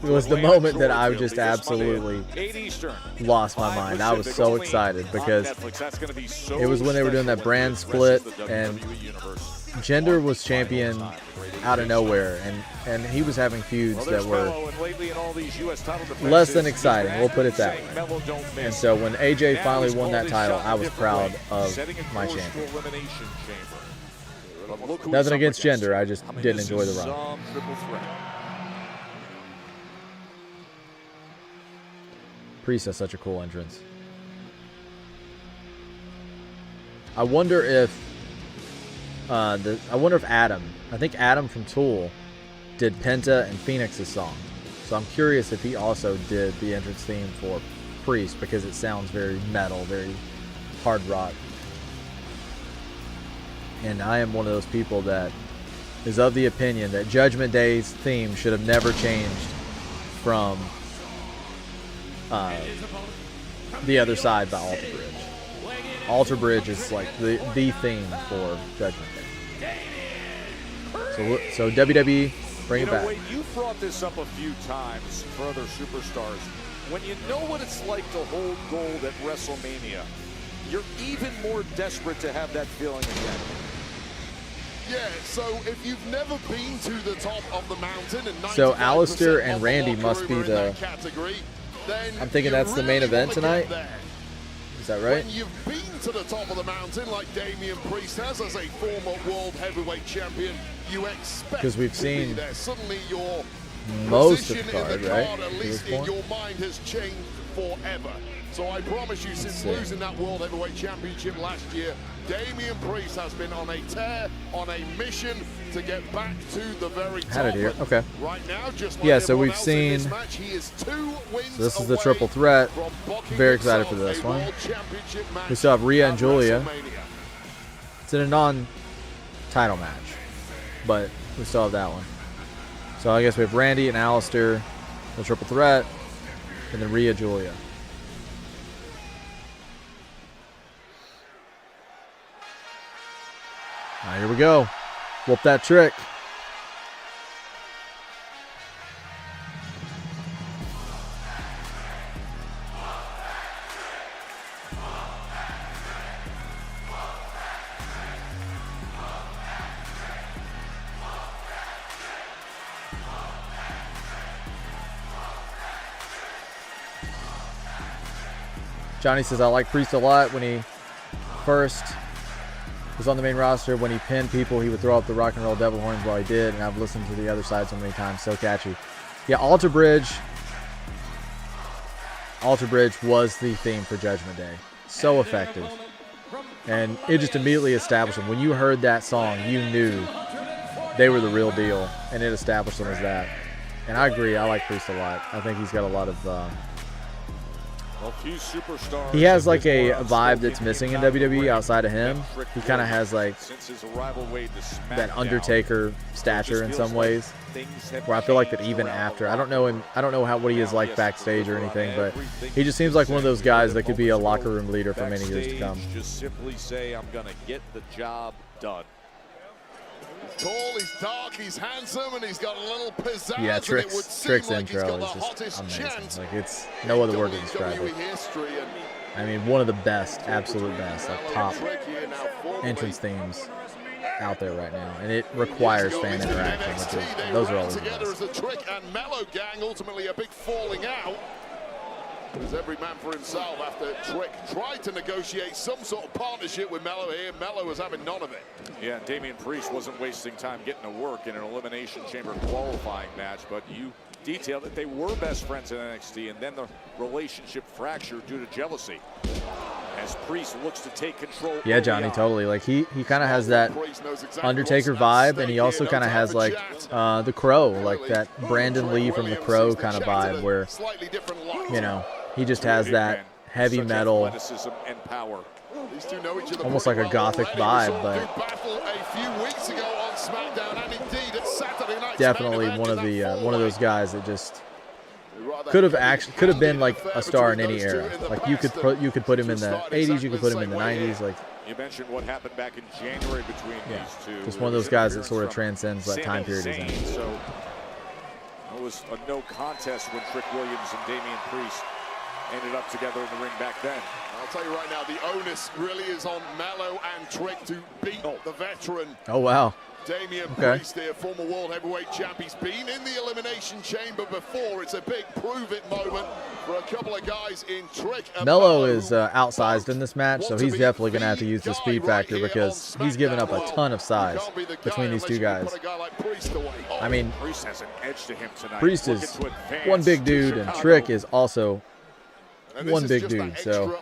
it was the moment that I just absolutely lost my mind. I was so excited, because it was when they were doing that brand split, and Jinder was champion out of nowhere, and he was having feuds that were less than exciting, we'll put it that way. And so when AJ finally won that title, I was proud of my champion. Nothing against Jinder, I just didn't enjoy the run. Priest has such a cool entrance. I wonder if Adam, I think Adam from Tool, did Penta and Phoenix's song. So I'm curious if he also did the entrance theme for Priest, because it sounds very metal, very hard rock. And I am one of those people that is of the opinion that Judgment Day's theme should have never changed from The Other Side by Alter Bridge. Alter Bridge is like the theme for Judgment Day. So WWE, bring it back. Wade, you've brought this up a few times for other superstars. When you know what it's like to hold gold at WrestleMania, you're even more desperate to have that feeling again. Yeah, so if you've never been to the top of the mountain, and so Alistair and Randy must be the I'm thinking that's the main event tonight. Is that right? When you've been to the top of the mountain like Damian Priest has as a former world heavyweight champion, you expect, because we've seen there. Suddenly your most of the card, right? At least in your mind has changed forever. So I promise you, since losing that world heavyweight championship last year, Damian Priest has been on a tear, on a mission to get back to the very top. Had it here. Okay. Right now, just Yeah, like so we've everyone else in this seen. match, he is 2 wins So this is the away triple threat. from blocking Very excited for himself this a one. World Championship match We still have Rhea and at Julia. WrestleMania. It's in a non-title match, but we still have that one. So I guess we have Randy and Alistair, the triple threat, and then Rhea, Julia. All right, here we go. Whoop that trick. Johnny says, I like Priest a lot. When he first was on the main roster, when he pinned people, he would throw up the rock and roll devil horns while he did, and I've listened to the other side so many times. So catchy. Yeah, Alter Bridge was the theme for Judgment Day. So effective. And it just immediately established them. When you heard that song, you knew they were the real deal, and it established them as that. And I agree, I like Priest a lot. I think he's got a lot of... Well, few superstars he has like a vibe that's missing in WWE outside of him. He kind of has like that Undertaker stature in some ways, where I feel like that even after, I don't know what he is like backstage or anything, but he just seems like one of those guys that could be a locker room leader for many years to come. Just simply say, I'm going to get the job done. He's tall, he's dark, he's handsome, and he's got a little pizzazz. Yeah, Trick's like intro is just amazing. Like, it's no other word to describe it. I mean, one of the best, absolute best, like top entrance themes out there right now, and it requires fan interaction, which is, those are always the together best. as a Trick and Mello gang, ultimately a big falling out. As every man for himself after Trick tried to negotiate some sort of partnership with Mello here. Mello was having none of it. Yeah, Damian Priest wasn't wasting time getting to work in an Elimination Chamber qualifying match, but you detailed that they were best friends in NXT, and then the relationship fractured due to jealousy. As Priest looks to take control. Yeah, Johnny, totally. Like he kind of has that Undertaker vibe, and he also kind of has like the Crow, like that Brandon Lee from the Crow kind of vibe, where you know he just has that heavy metal, almost like a gothic vibe, but definitely one of those guys that just could have been like a star in any era. Like you could put him in the 80s, you could put him in the 90s. Like you mentioned what happened back in January between these two. Just one of those guys that sort of transcends that time period he's in. So it was a no contest when Trick Williams and Damian Priest ended up together in the ring back then. I'll tell you right now, the onus really is on Mello and Trick to beat the veteran. Oh wow. Damian Priest here, former world heavyweight champ. He's been in the Elimination Chamber before. It's a big prove-it moment for a couple of guys in Trick. Mello is outsized in this match, so he's definitely going to have to use the speed factor because he's given up a ton of size between these two guys. I mean, Priest has an edge to him tonight. Priest is one big dude, and Trick is also one big dude, so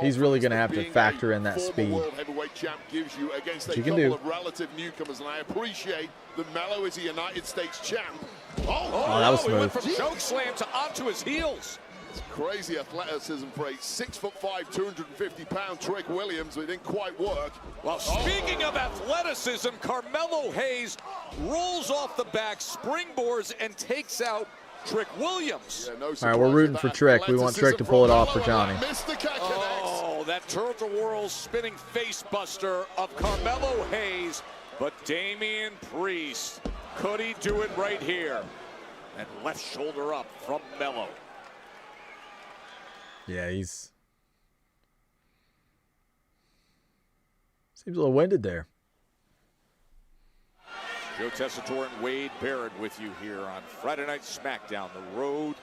he's really going to have to factor in that speed. Against you a can couple do. of relative newcomers, and I appreciate that Mello is a United States champ. Oh, that was He went smooth. from choke slam to onto his heels. It's crazy athleticism for a 6'5", 250-pound Trick Williams. It didn't quite work. Well, speaking of athleticism, Carmelo Hayes rolls off the back, springboards, and takes out Trick Williams. All right, we're rooting for Trick. We want Trick to pull it off for Johnny. Oh, that turtle-whirl spinning face buster of Carmelo Hayes. But Damian Priest, could he do it right here? And left shoulder up from Mello. Yeah, he's seems a little winded there. Joe Tessitore and Wade Barrett with you here on Friday Night Smackdown, the road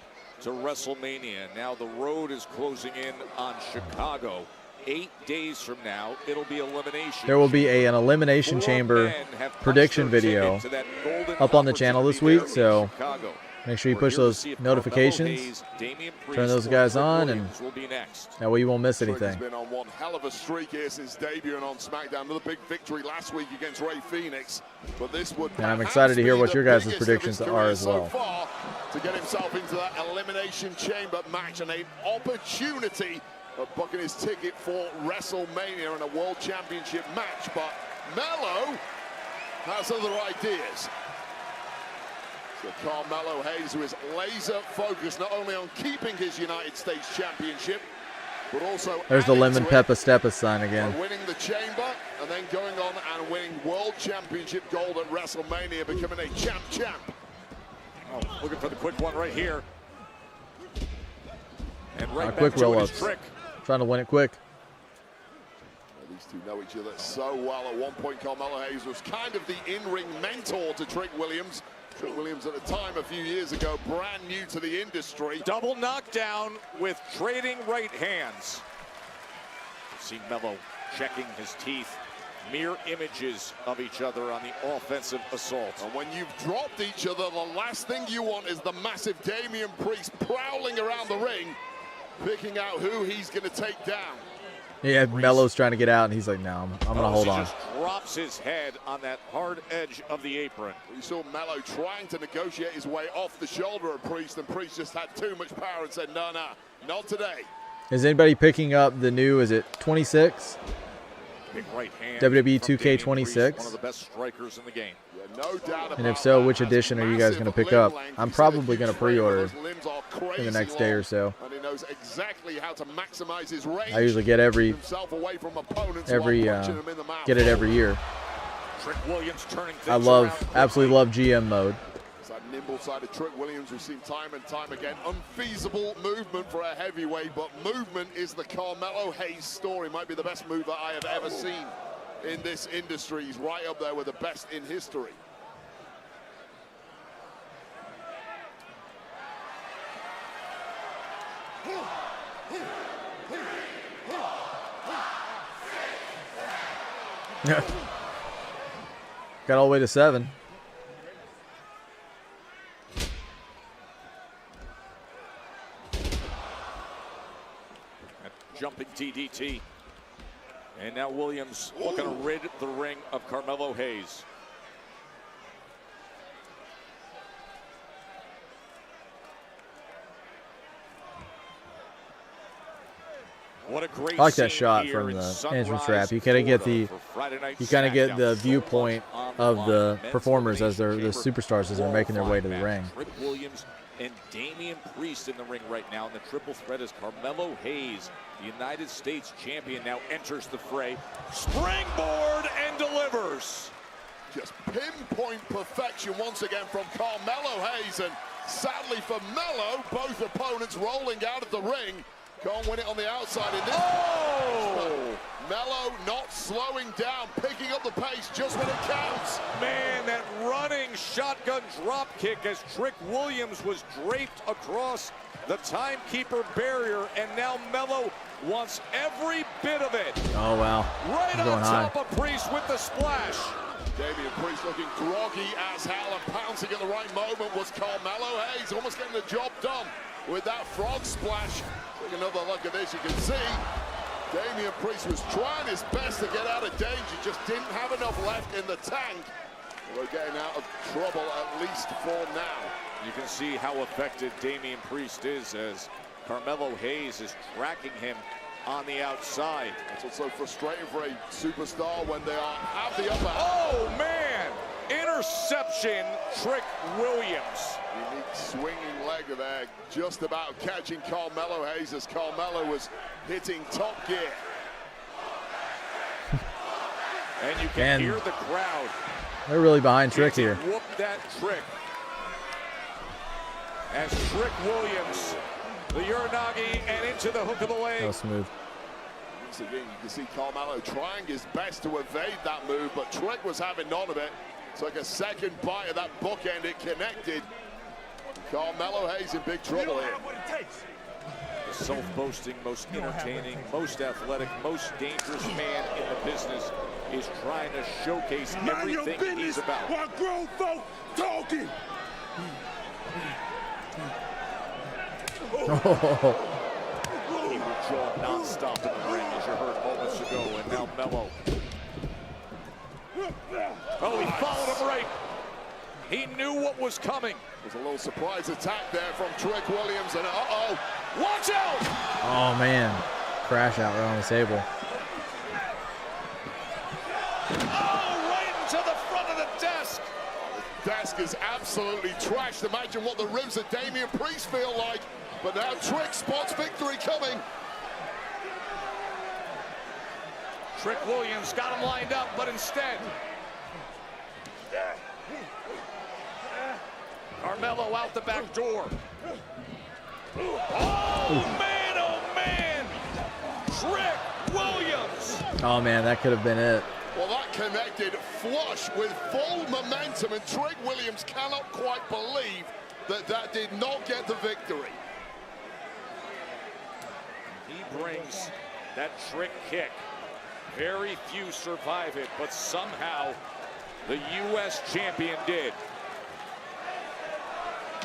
to WrestleMania. Now the road is closing in on Chicago. 8 days from now, it'll be elimination. There will be an Elimination Chamber prediction video up on the channel this week, so Make sure you push those notifications, turn those guys on, and that way you won't miss anything. He's been on one hell of a streak here since debuting on SmackDown. Another big victory last week against Ray Phoenix. But this would and I'm excited to hear what your guys' predictions are as well. So far to get himself into that Elimination Chamber match and an opportunity of booking his ticket for WrestleMania and a World Championship match. But Melo has other ideas. So Carmelo Hayes, who is laser focused not only on keeping his United States Championship, but also there's the Lemon Peppa Steppa sign again. Winning the chamber and then going on and winning World Championship gold at WrestleMania, becoming a champ. Oh, looking for the quick one right here. And right back quick to roll-ups. Trick. Trying to win it quick. These two know each other so well. At one point, Carmelo Hayes was kind of the in-ring mentor to Trick Williams. Trick Williams at the time a few years ago, brand new to the industry. Double knockdown with trading right hands. See Melo checking his teeth. Mere images of each other on the offensive assault. And when you've dropped each other, the last thing you want is the massive Damian Priest prowling around the ring, picking out who he's going to take down. Yeah, Melo's trying to get out, and he's like, no, I'm going to hold on. Just drops his head on that hard edge of the apron. We saw Melo trying to negotiate his way off the shoulder of Priest, and Priest just had too much power and said, no, not today. Is anybody picking up the new, is it 26? Big right hand WWE 2K26? One of the best strikers in the game. Yeah, no doubt about and if so, which edition are you guys going to pick up? I'm probably going to pre-order in the next day or so. And he knows exactly how to maximize his range. I usually get every get it every year. Trick Williams turning things absolutely love GM mode. It's that nimble-sided Trick Williams we've seen time and time again. Unfeasible movement for a heavyweight, but movement is the Carmelo Hayes story. Might be the best move that I have ever seen in this industry. He's right up there with the best in history. Got all the way to 7. Jumping DDT. And now Williams looking to rid the ring of Carmelo Hayes. What a great I like that shot from the entrance wrap. You kind of get the viewpoint of the performers as they're the superstars as they're making their way to the ring. Trick Williams and Damian Priest in the ring right now, and the triple threat is Carmelo Hayes, the United States champion, now enters the fray. Springboard and delivers. Just pinpoint perfection once again from Carmelo Hayes, and sadly for Melo, both opponents rolling out of the ring. Can't win it on the outside in this. Oh! Melo not slowing down, picking up the pace just when it counts. Man, that running shotgun drop kick as Trick Williams was draped across the timekeeper barrier, and now Melo wants every bit of it. Oh, wow. Right on top of Priest with the splash. Damian Priest looking groggy as hell, and pouncing at the right moment was Carmelo Hayes, almost getting the job done with that frog splash. Take another look at this. You can see Damian Priest was trying his best to get out of danger, just didn't have enough left in the tank. We're getting out of trouble, at least for now. You can see how affected Damian Priest is as Carmelo Hayes is tracking him on the outside. It's also frustrating for a superstar when they have the upper hand. Oh, man! Interception, Trick Williams. Unique swinging leg there, just about catching Carmelo Hayes as Carmelo was hitting top gear. And you can hear the crowd. They're really behind Trick here. Whoop that Trick. As Trick Williams, the Uranagi, and into the hook of the leg. That was smooth. Once again, you can see Carmelo trying his best to evade that move, but Trick was having none of it. Took a second bite of that bookend, it connected. Carmelo Hayes in big trouble here. The self-boasting, most entertaining, most athletic, most dangerous man in the business is trying to showcase everything he's about. While grown folk talking. He will draw non-stop in the ring, as you heard moments ago, and now Mello. Oh, he followed him right. He knew what was coming. There's a little surprise attack there from Trick Williams, and uh-oh. Watch out! Oh, man. Crash out right on the table. Oh, right into the front of the desk. The desk is absolutely trashed. Imagine what the ribs of Damian Priest feel like. But now Trick spots victory coming. Trick Williams got him lined up, but instead, Carmelo out the back door. Oh, man, oh, man. Trick Williams. Oh, man, that could have been it. Well, that connected flush with full momentum, and Trick Williams cannot quite believe that that did not get the victory. He brings that trick kick. Very few survive it, but somehow the U.S. champion did.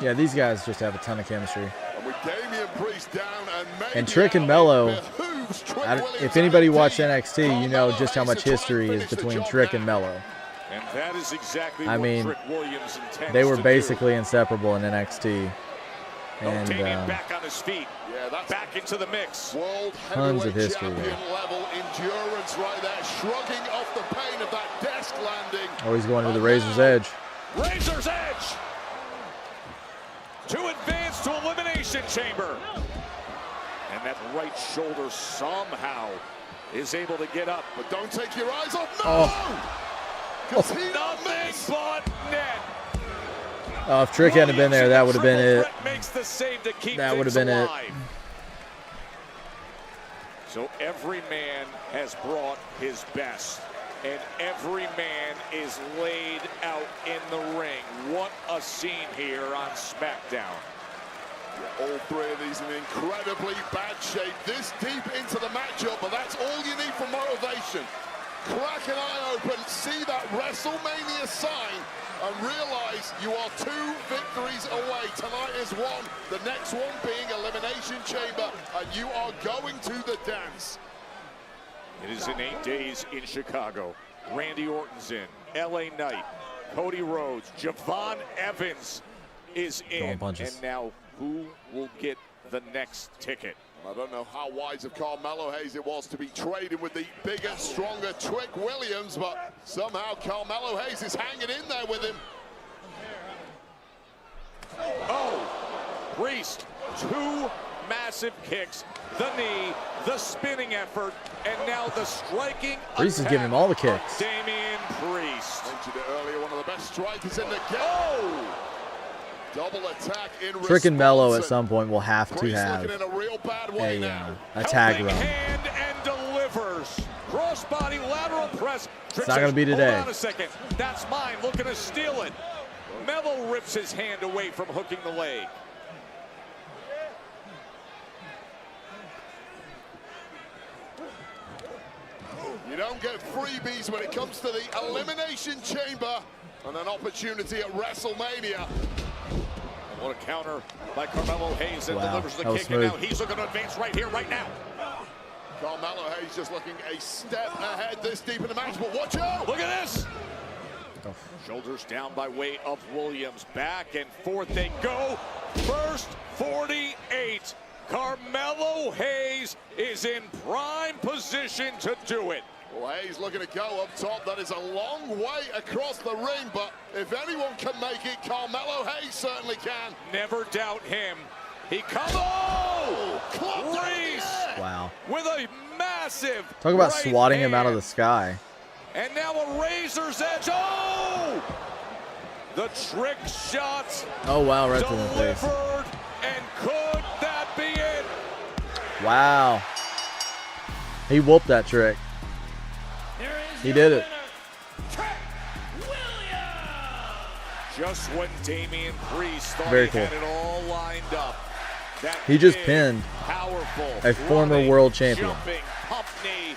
Yeah, these guys just have a ton of chemistry. And with Damian Priest down and Trick and Mello, if anybody watched NXT, you know just how much history is between Trick and Mello. And that is exactly I what mean, Trick Williams intends they were to basically inseparable in NXT. And Damian back on his feet. Yeah, that's back into the mix. World tons of history there. level endurance right there, shrugging off the pain of that desk landing. Oh, he's going to the Razor's Edge. Razor's Edge to advance to Elimination Chamber. And that right shoulder somehow is able to get up. But don't take your eyes off. No! Oh. Nothing but net. Oh, if Trick hadn't been there, that would have been it. Makes the save to keep That would have been it. So every man has brought his best, and every man is laid out in the ring. What a scene here on SmackDown. All three of these in incredibly bad shape this deep into the matchup, but that's all you need for motivation. Crack an eye open, see that WrestleMania sign, and realize you are 2 victories away. Tonight is 1, the next one being Elimination Chamber, and you are going to the dance. It is in 8 days in Chicago. Randy Orton's in, LA Knight, Cody Rhodes, Javon Evans is in, and now who will get the next ticket? I don't know how wise of Carmelo Hayes it was to be trading with the bigger, stronger Trick Williams, but somehow Carmelo Hayes is hanging in there with him. Oh, Priest, 2 massive kicks, the knee, the spinning effort, and now the striking Priest is giving him all the kicks. Damian Priest. Mentioned it earlier, one of the best strikers in the game. Oh! Double attack in Trick and response, Mello at some point will have to Priest have looking in a real bad way now. a tag Helping run. hand and delivers. Crossbody lateral press. It's not gonna be today. Hold on a second. That's mine. Looking to steal it. Mello rips his hand away from hooking the leg. You don't get freebies when it comes to the Elimination Chamber and an opportunity at WrestleMania. What a counter by Carmelo Hayes that delivers the that was kick, and now smooth. he's looking to advance right here, right now. Carmelo Hayes just looking a step ahead this deep in the match, but watch out! Look at this! Shoulders down by way of Williams. Back and forth they go. First 48. Carmelo Hayes is in prime position to do it. Well, Hayes looking to go up top. That is a long way across the ring, but if anyone can make it, Carmelo Hayes certainly can. Never doubt him. He comes. Oh! Reese! Wow. With a massive Talk about right swatting him out of hand. the sky. And now a razor's edge. Oh! The trick shot. Oh, wow, right to the face. Delivered. And could that be it? Wow. He whooped that Trick. He did it. Just when Damian Priest thought Very he cool. had it all lined up. That He just big, pinned powerful, a former running, world champion. Jumping, pump knee,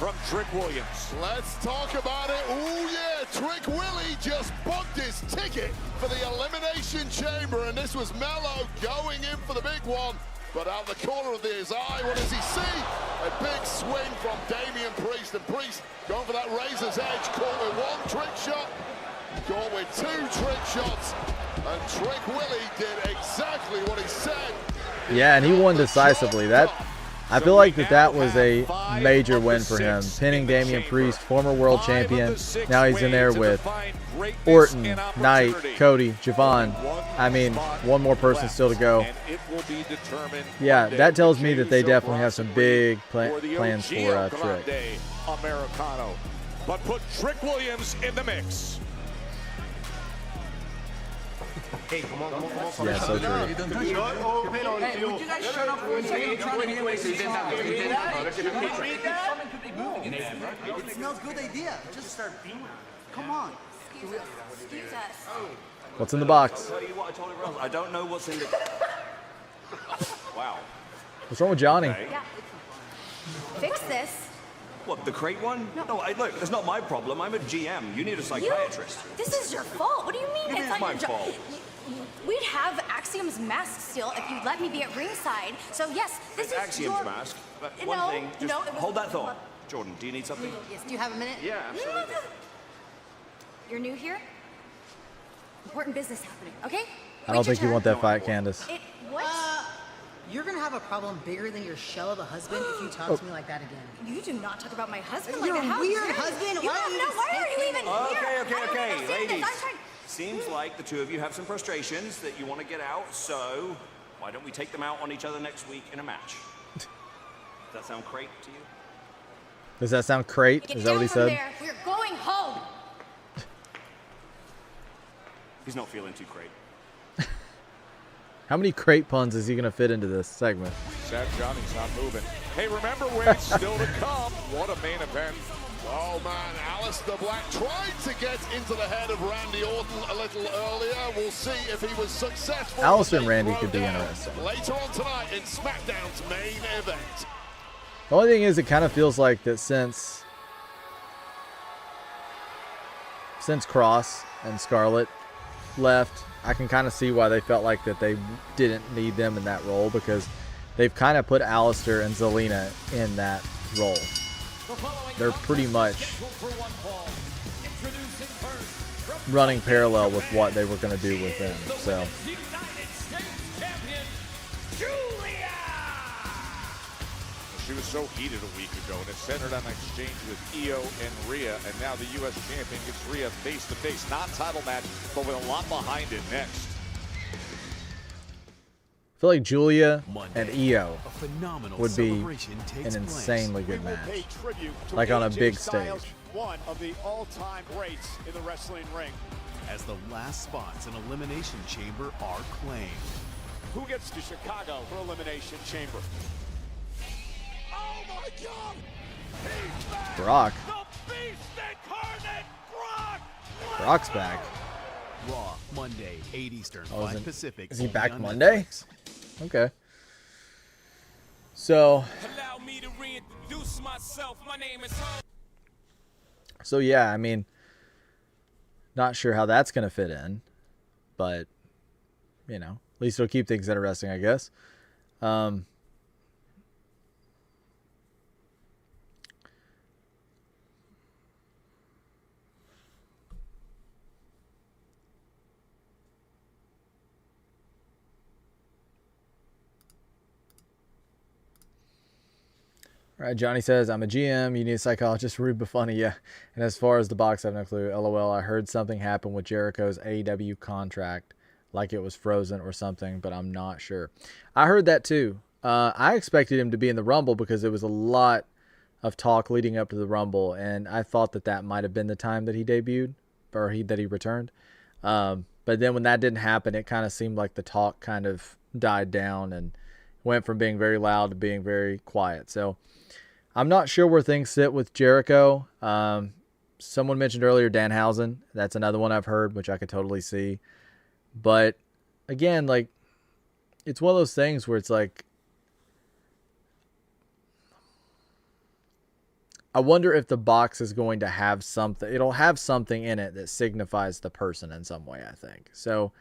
from Trick Williams. Let's talk about it. Ooh, yeah, Trick Willie just booked his ticket for the Elimination Chamber, and this was Mello going in for the big one. But out the corner of his eye, what does he see? A big swing from Damian Priest, and Priest going for that razor's edge, caught with one trick shot, caught with two trick shots, and Trick Willie did exactly what he said. Yeah, and he won decisively. I feel like that was a major win for him. Pinning Damian Priest, former world champion. Now he's in there with Orton, Knight, Cody, Javon. I mean, one more person still to go. Yeah, that tells me that they definitely have some big plans for Trick. Americano. But put Trick Williams in the mix. Hey, come on. Yeah, so true. Hey, would you guys shut up for a second? I'm trying to hear what you're saying. It smells good idea. Just start being. Come on. Excuse us. What's in the box? Tell you what I told everyone. I don't know what's in the. Wow. What's wrong with Johnny? Yeah. Fix this. What, the crate one? No, look, it's not my problem. I'm a GM. You need a psychiatrist. This is your fault. What do you mean? It is my fault. We'd have Axiom's mask still if you'd let me be at ringside. So yes, this is Axiom's your... mask. But No, one thing, just no, it was- hold that thought. Jordan, do you need something? Yes, do you have a minute? Yeah, absolutely. You're new here? Important business happening, okay? I don't think you want that fight, Candace. What? You're gonna have a problem bigger than your shell of a husband if you talk to me like that again. You do not talk about my husband You're like that. a How weird dare you? husband. You Why don't are you know. even Why are you even here? I don't Okay, understand ladies. this. I'm trying- Seems like the two of you have some frustrations that you want to get out, so why don't we take them out on each other next week in a match? Does that sound great to you? Does that sound great? Get Is that what down he from said? there. We're going home. He's not feeling too great. How many crate puns is he going to fit into this segment? Sad Johnny's not moving. Hey, remember when still to come? What a main event. Oh man, Aleister Black tried to get into the head of Randy Orton a little earlier. We'll see if he was successful. Aleister and Randy could be interesting. Later on tonight in SmackDown's main event. The only thing is, it kind of feels like that since Cross and Scarlett left, I can kind of see why they felt like that they didn't need them in that role, because they've kind of put Aleister and Zelina in that role. They're pretty much running parallel with what they were going to do with them. So She was so heated a week ago, and it centered on an exchange with Io and Rhea, and now the U.S. champion gets Rhea face-to-face. Not title match, but with a lot behind it next. I feel like Julia and Io A phenomenal would be celebration takes an place. insanely good We will match. pay tribute to Like on a AJ big Styles, stage. one of the all-time greats in the wrestling ring. As the last spots in Elimination Chamber are claimed. Who gets to Chicago for Elimination Chamber? Oh my God! He's back! Brock. The Beast Incarnate, Brock! Brock's back. Raw, Monday, 8 Eastern, Oh, 5 Pacific. is he only back on Monday? Netflix. Okay. So Allow me to reintroduce myself. My name is So yeah, I mean, not sure how that's going to fit in, but you know, at least it'll keep things interesting, I guess. All right, Johnny says, I'm a GM. You need a psychologist. Rude but funny. Yeah. And as far as the box, I have no clue. LOL. I heard something happened with Jericho's AEW contract, like it was frozen or something, but I'm not sure. I heard that too. I expected him to be in the Rumble because there was a lot of talk leading up to the Rumble, and I thought that that might have been the time that he debuted or that he returned. But then when that didn't happen, it kind of seemed like the talk kind of died down and went from being very loud to being very quiet. So I'm not sure where things sit with Jericho. Someone mentioned earlier Danhausen. That's another one I've heard, which I could totally see. But again, like, it's one of those things where it's like, I wonder if the box is going to have something. It'll have something in it that signifies the person in some way, I think. So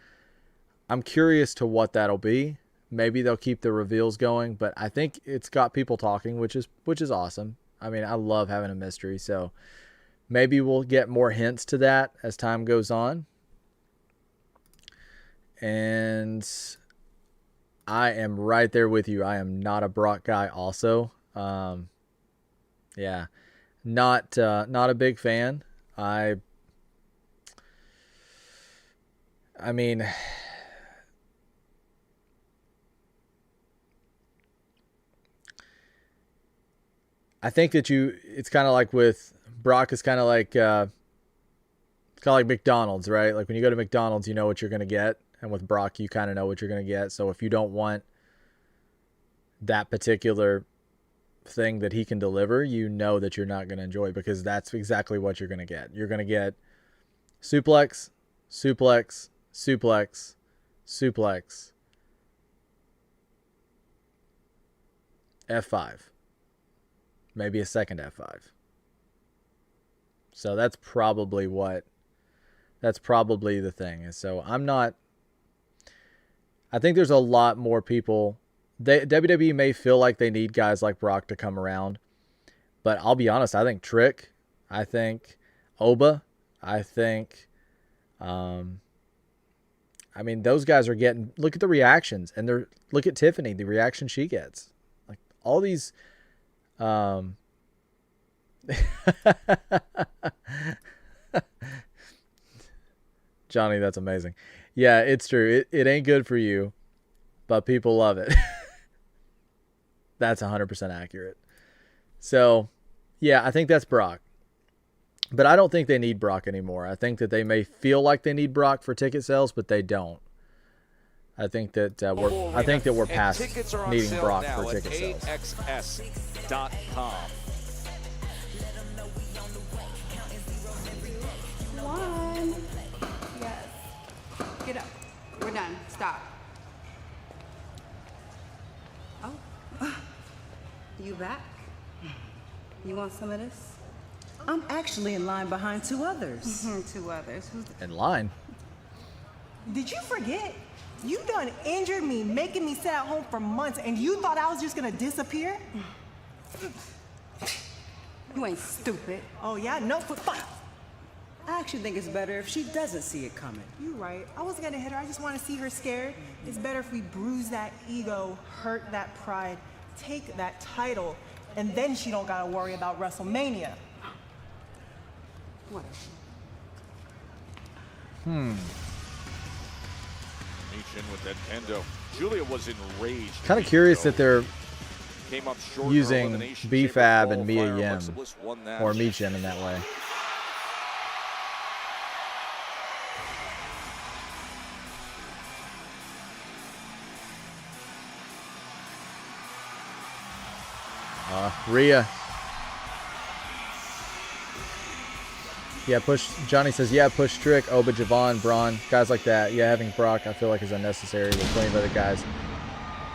I'm curious to what that'll be. Maybe they'll keep the reveals going, but I think it's got people talking, which is awesome. I mean, I love having a mystery, so maybe we'll get more hints to that as time goes on. And I am right there with you. I am not a Brock guy also. Yeah. Not a big fan. I mean, I think that it's kind of like with Brock is kind of like, it's kind of like McDonald's, right? Like when you go to McDonald's, you know what you're going to get. And with Brock, you kind of know what you're going to get. So if you don't want that particular thing that he can deliver, you know that you're not going to enjoy, because that's exactly what you're going to get. You're going to get suplex, suplex, suplex, suplex, F5. Maybe a second F5. So that's probably the thing. And so I think there's a lot more people. WWE may feel like they need guys like Brock to come around, but I'll be honest, I think Trick, I think Oba, I think, I mean, those guys are getting, look at the reactions, and look at Tiffany, the reaction she gets. Like all these, Johnny, that's amazing. Yeah, it's true. It ain't good for you, but people love it. That's 100% accurate. So, yeah, I think that's Brock. But I don't think they need Brock anymore. I think that they may feel like they need Brock for ticket sales, but they don't. I think that we're past needing Brock for ticket sales. AXS.com. One. Yes. Get up. We're done. Stop. Oh. You back? You want some of this? I'm actually in line behind two others. Two others. Who's In line? Did you forget? You done injured me, making me sit at home for months, and you thought I was just gonna disappear? You ain't stupid. Oh yeah, no, fuck. I actually think it's better if she doesn't see it coming. You're right. I wasn't gonna hit her. I just want to see her scared. It's better if we bruise that ego, hurt that pride, take that title, and then she don't gotta worry about WrestleMania. Whatever. Nation with that kendo. Julia was enraged. Kind of curious that they're Came up short in her using elimination B-Fab chamber and Mia qualifier. Yim, Alexa Bliss won that. or Michin in that way. Rhea. Yeah, Johnny says, yeah, push Trick, Oba, Javon, Braun, guys like that. Yeah, having Brock, I feel like is unnecessary. There's plenty of other guys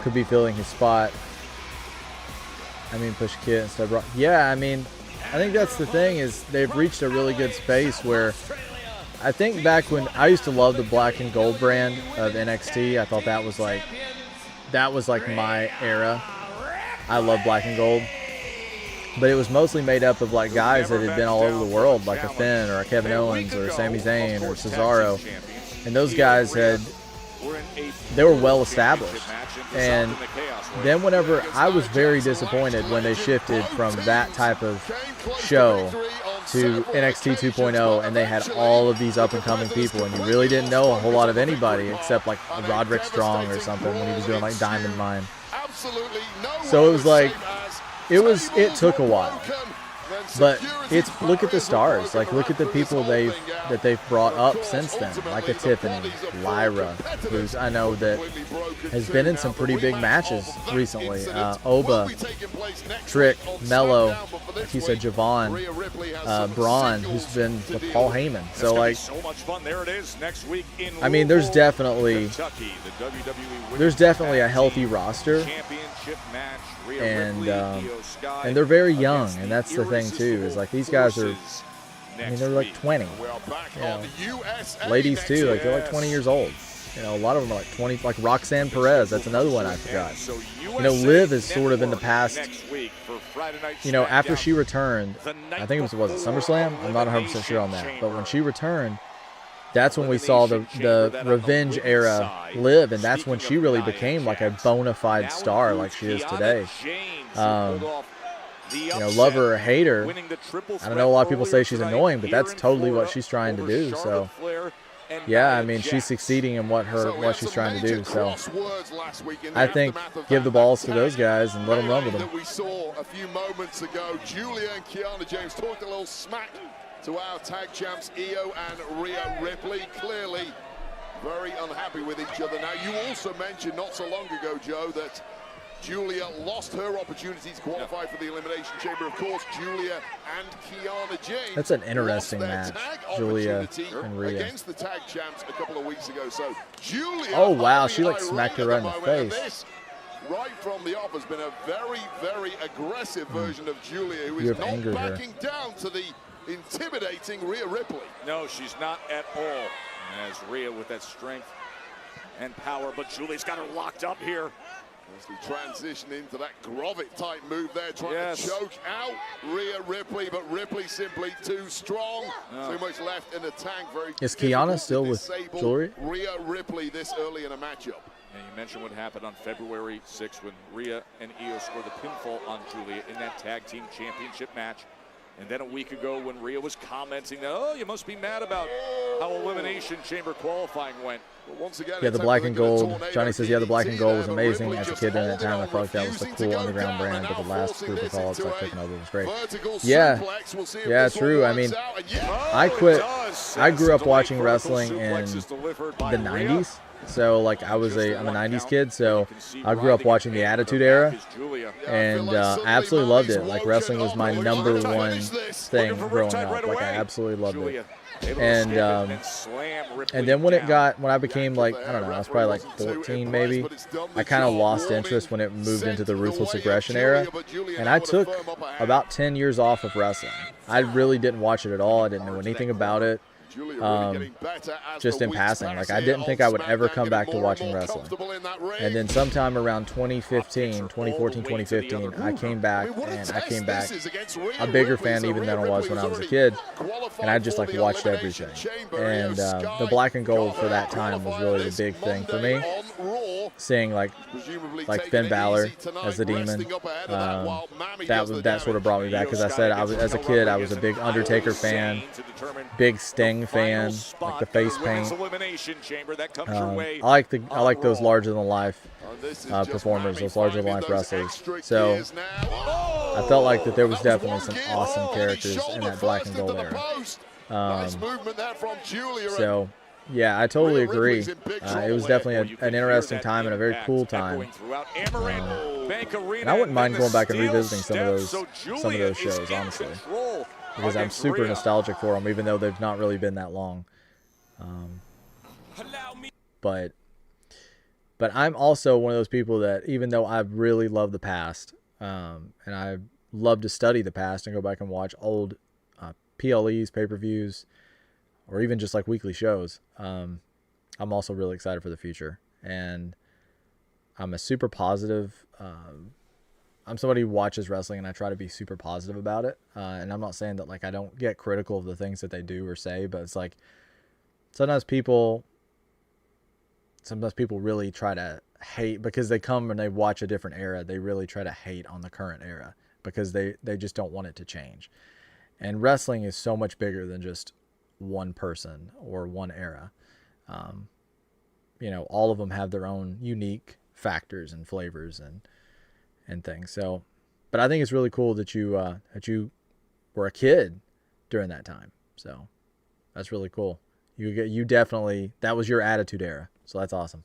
could be filling his spot. I mean, push Kit instead of Brock. Yeah, I mean, I think that's the thing, is they've reached a really good space where I think back when I used to love the black and gold brand of NXT, I thought that was like my era. I love black and gold. But it was mostly made up of like guys that had been all over the world, like a Finn or a Kevin Owens or a Sami Zayn or Cesaro. And those guys they were well established. And then whenever I was very disappointed when they shifted from that type of show to NXT 2.0 and they had all of these up and coming people and you really didn't know a whole lot of anybody except like Roderick Strong or something when he was doing like Diamond Mine. So it was like, it took a while, but look at the stars, like look at the people that they've brought up since then, like a Tiffany, Lyra, who's I know that has been in some pretty big matches recently, Oba, Trick, Mello, like he said, Javon, Braun, who's been with Paul Heyman. So like, so much fun. There it is next week in I mean, there's Louisville, definitely Kentucky, the WWE there's definitely a healthy roster, Championship match. Rhea and Ripley, Io Sky and they're very young, and that's the thing too. Is like these guys are, I mean, they're like 20. You know, ladies too, like they're like 20 years old. You know, a lot of them are like 20, like Roxanne Perez. That's another one I forgot. You know, Liv is sort of in the past. You know, after she returned, I think it was SummerSlam? I'm not 100% sure on that. But when she returned, that's when we saw the revenge era Liv, and that's when she really became like a bona fide star like she is today. You know, love her or hate her, I don't know, a lot of people say she's annoying, but that's totally what she's trying to do. So yeah, I mean, she's succeeding in what she's trying to do. So I think give the balls to those guys and let them run with them. We saw a few moments ago, Julia and Kiana James talked a little smack to our tag champs Io and Rhea Ripley. Clearly very unhappy with each other. Now, you also mentioned not so long ago, Joe, that Julia lost her opportunity to qualify for the Elimination Chamber. Of course, Julia and Kiana James. That's an interesting match, Julia and Rhea. Against the tag champs a couple of weeks ago. So Julia. Oh wow, she like smacked her right in the face. Right from the off has been a very, very aggressive version of Julia, who is not backing down to the intimidating Rhea Ripley. No, she's not at all. As Rhea with that strength and power, but Julia's got her locked up here. As we transition into that Grovit-type move there, trying to choke out Rhea Ripley, but Ripley simply too strong. Too much left in the tank. Very is Kiana still with Jewelry? Rhea Ripley this early in a matchup. And you mentioned what happened on February 6th when Rhea and Io scored the pinfall on Julia in that tag team championship match. And then a week ago when Rhea was commenting that, oh, you must be mad about how Elimination Chamber qualifying went. Well, once again, yeah, the black and gold. Johnny says, yeah, the black and gold was amazing. As a kid during that time, I felt like that was the cool underground brand, but the last group of calls like taking over was great. Yeah, true. I mean, I grew up watching wrestling in the 90s. So like I'm a 90s kid, so I grew up watching the Attitude Era and absolutely loved it. Like wrestling was my #1 thing growing up. Like I absolutely loved it. And then when I became like, I don't know, I was probably like 14 maybe, I kind of lost interest when it moved into the Ruthless Aggression era, and I took about 10 years off of wrestling. I really didn't watch it at all. I didn't know anything about it. Just in passing, like I didn't think I would ever come back to watching wrestling. And then sometime around 2014, 2015, I came back a bigger fan even than I was when I was a kid, and I just like watched everything. And the black and gold for that time was really the big thing for me. Seeing like Finn Balor as the Demon, that sort of brought me back, because I said as a kid I was a big Undertaker fan, big Sting fan, like the face paint. I like those larger than life performers, those larger than life wrestlers. So I felt like that there was definitely some awesome characters in that black and gold era. So yeah, I totally agree. It was definitely an interesting time and a very cool time. And I wouldn't mind going back and revisiting some of those shows, honestly, because I'm super nostalgic for them, even though they've not really been that long. But I'm also one of those people that, even though I really love the past, and I love to study the past and go back and watch old PLEs, pay-per-views, or even just like weekly shows, I'm also really excited for the future. And I'm a super positive, I'm somebody who watches wrestling, and I try to be super positive about it. And I'm not saying that like I don't get critical of the things that they do or say, but it's like sometimes people really try to hate because they come and they watch a different era. They really try to hate on the current era because they just don't want it to change. And wrestling is so much bigger than just one person or one era. All of them have their own unique factors and flavors and things. So, but I think it's really cool that you were a kid during that time. So that's really cool. You definitely, that was your Attitude Era. So that's awesome.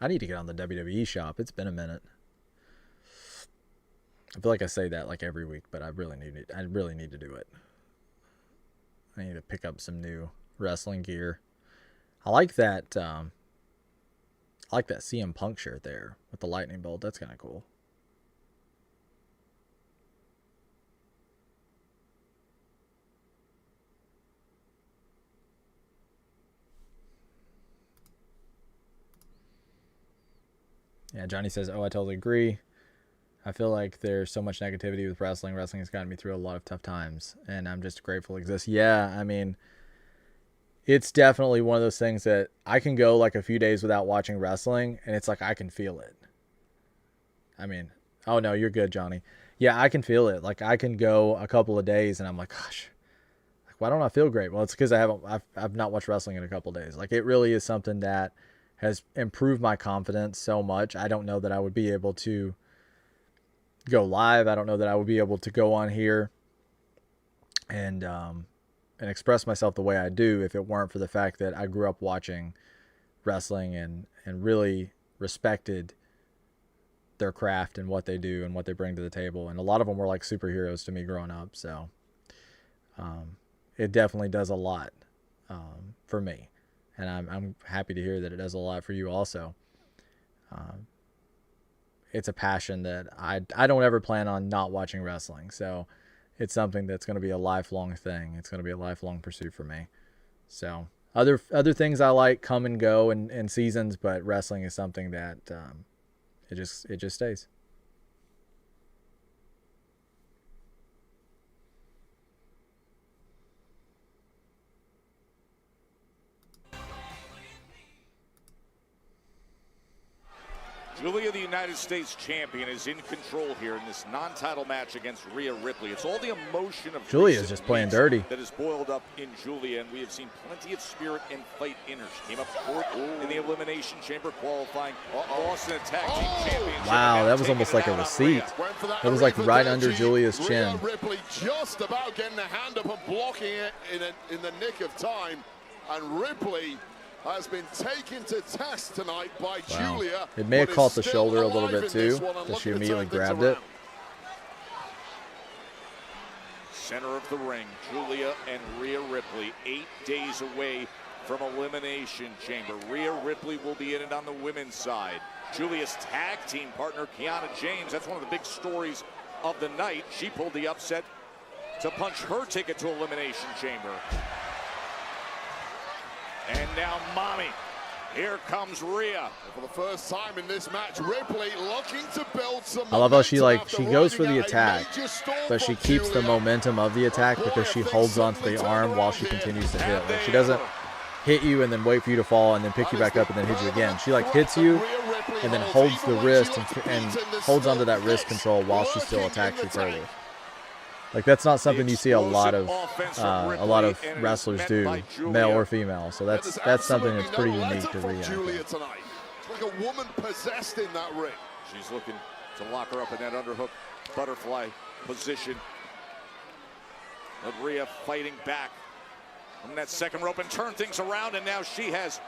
I need to get on the WWE shop. It's been a minute. I feel like I say that like every week, but I really need it. I really need to do it. I need to pick up some new wrestling gear. I like that. I like that CM Punk shirt there with the lightning bolt. That's kind of cool. Yeah, Johnny says, "Oh, I totally agree. I feel like there's so much negativity with wrestling. Wrestling has gotten me through a lot of tough times, and I'm just grateful it exists." Yeah, I mean, it's definitely one of those things that I can go like a few days without watching wrestling, and it's like I can feel it. I mean, oh no, you're good, Johnny. Yeah, I can feel it. Like I can go a couple of days, and I'm like, gosh, like, why don't I feel great? Well, it's because I've not watched wrestling in a couple of days. Like it really is something that has improved my confidence so much. I don't know that I would be able to go live. I don't know that I would be able to go on here and express myself the way I do if it weren't for the fact that I grew up watching wrestling and really respected their craft and what they do and what they bring to the table. And a lot of them were like superheroes to me growing up. So it definitely does a lot for me. And I'm happy to hear that it does a lot for you also. It's a passion that I don't ever plan on not watching wrestling. So it's something that's going to be a lifelong thing. It's going to be a lifelong pursuit for me. So other things I like come and go in seasons, but wrestling is something that it just stays. Julia, the United States champion, is in control here in this non-title match against Rhea Ripley. It's all the emotion of Julia's just playing dirty. That is boiled up in Julia, and we have seen plenty of spirit and fight in her. She came up short in the Elimination Chamber qualifying, lost in a tag team championship. Wow, that was almost like a receipt. That was like right under Julia's chin. Rhea Ripley just about getting a hand up and blocking it in the nick of time, and Ripley has been taken to task tonight by Julia. It may have caught the shoulder a little bit too, but she immediately grabbed it. Center of the ring, Julia and Rhea Ripley, 8 days away from Elimination Chamber. Rhea Ripley will be in it on the women's side. Julia's tag team partner, Kiana James, that's one of the big stories of the night. She pulled the upset to punch her ticket to Elimination Chamber. And now Mommy. Here comes Rhea. For the first time in this match, Ripley looking to build some. I love how she goes for the attack, but she keeps the momentum of the attack because she holds onto the arm while she continues to hit. Like she doesn't hit you and then wait for you to fall and then pick you back up and then hit you again. She like hits you and then holds the wrist and holds onto that wrist control while she still attacks you further. Like that's not something you see a lot of wrestlers do, male or female. So that's something that's pretty unique to Rhea. Julia tonight. It's like a woman possessed in that ring. She's looking to lock her up in that underhook butterfly position. But Rhea fighting back from that second rope and turn things around, and now she has.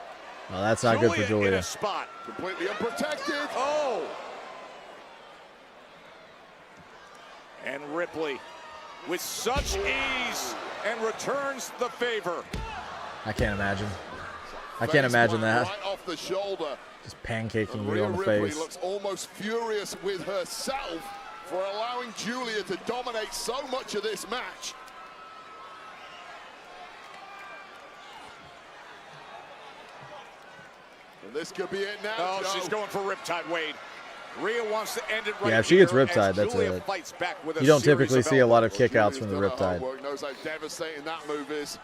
Well, that's not good for Julia. In a spot, completely unprotected. Oh. And Ripley with such ease and returns the favor. I can't imagine. I can't imagine that. Right off the shoulder. Just pancaking you Rhea on the Ripley face. looks almost furious with herself for allowing Julia to dominate so much of this match. And this could be it now. Oh, Joe. she's going for Riptide, Wade. Rhea wants to end it right. Yeah, if she gets Riptide, that's it. You don't typically see a lot of kickouts from the Riptide. Knows how devastating that move is.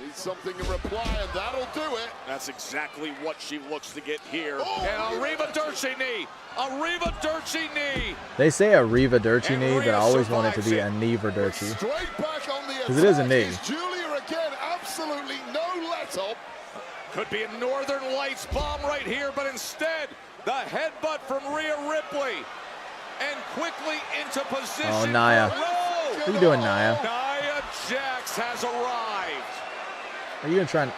Needs something in reply, and that'll do it. That's exactly what she looks to get here. And a Riva Dirty knee. A Riva Dirty knee. They say a Riva Dirty knee, but I always want it to be a Neva Dirty. Because it is a knee. Julia again, absolutely no let up. Could be a Northern Lights bomb right here, but instead, the headbutt from Rhea Ripley. And quickly into position. Oh, Nia. What are you doing, Nia? Nia Jax has arrived. Are you going to try and...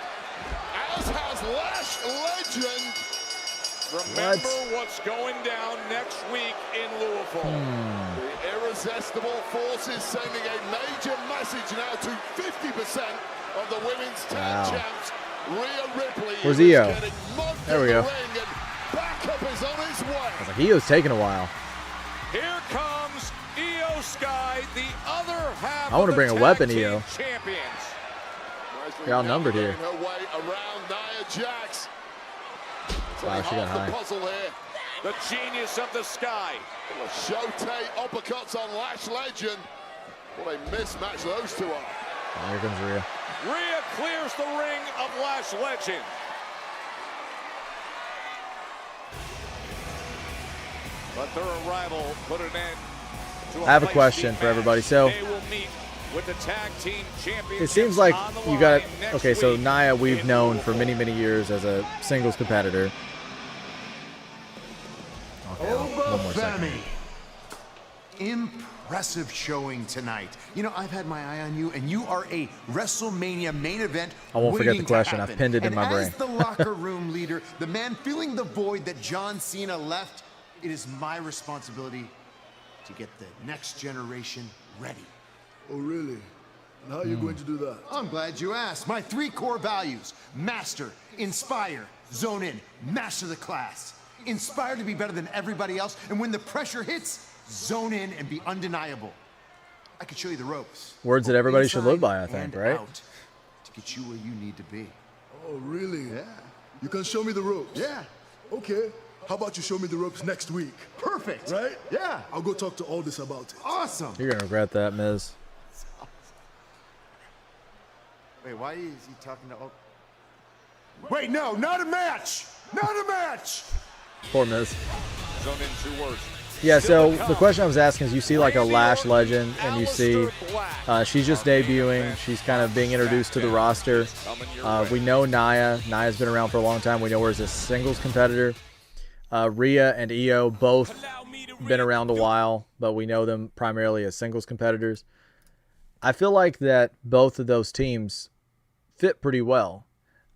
As has Lash legend Remember what's going down next week in Louisville. The irresistible forces sending a major message now to 50% of the women's tag champs. Rhea Ripley. Where's Io? There we go. Backup is on his way. I was like, Io's taking a while. Here comes Io Sky, the other half I want to of bring the a weapon, tag team Io. champions. You're outnumbered here. Her way around Nia Jax. Wow, she got high. Puzzle here. The genius of the Sky. Shote uppercuts on Lash Legend. What a mismatch those two are. Oh, here comes Rhea. Rhea clears the ring of Lash Legend. But their arrival put an end to I have a question for everybody. So they will meet with the tag team champions. it seems like you got okay. So Nia, we've known for many, many years as a singles competitor. Okay, one more second. Impressive showing tonight. You know, I've had my eye on you, and you are a WrestleMania main event. I won't forget the waiting to question. I've happen. pinned it in And my brain. As the locker room leader, the man filling the void that John Cena left, it is my responsibility to get the next generation ready. Oh, really? And how are you going to do that? I'm glad you asked. My 3 core values: master, inspire, zone in, master the class. Inspire to be better than everybody else, and when the pressure hits, zone in and be undeniable. I could show you the ropes. Words that everybody should live by, I think, and right? out to get you where you need to be. Oh, really? Yeah. You can show me the ropes? Yeah. Okay. How about you show me the ropes next week? Perfect. Right? Yeah. I'll go talk to Aldis about it. Awesome. You're gonna regret that, Miz. Wait, why is he talking to... Wait, no, not a match! Not a match! Poor Miz. Zone in 2 words. Yeah, so the question I was asking is, you see like a Lash Legend, and you see she's just debuting. She's kind of being introduced to the roster. We know Nia. Nia's been around for a long time. We know her as a singles competitor. Rhea and Io both been around a while, but we know them primarily as singles competitors. I feel like that both of those teams fit pretty well.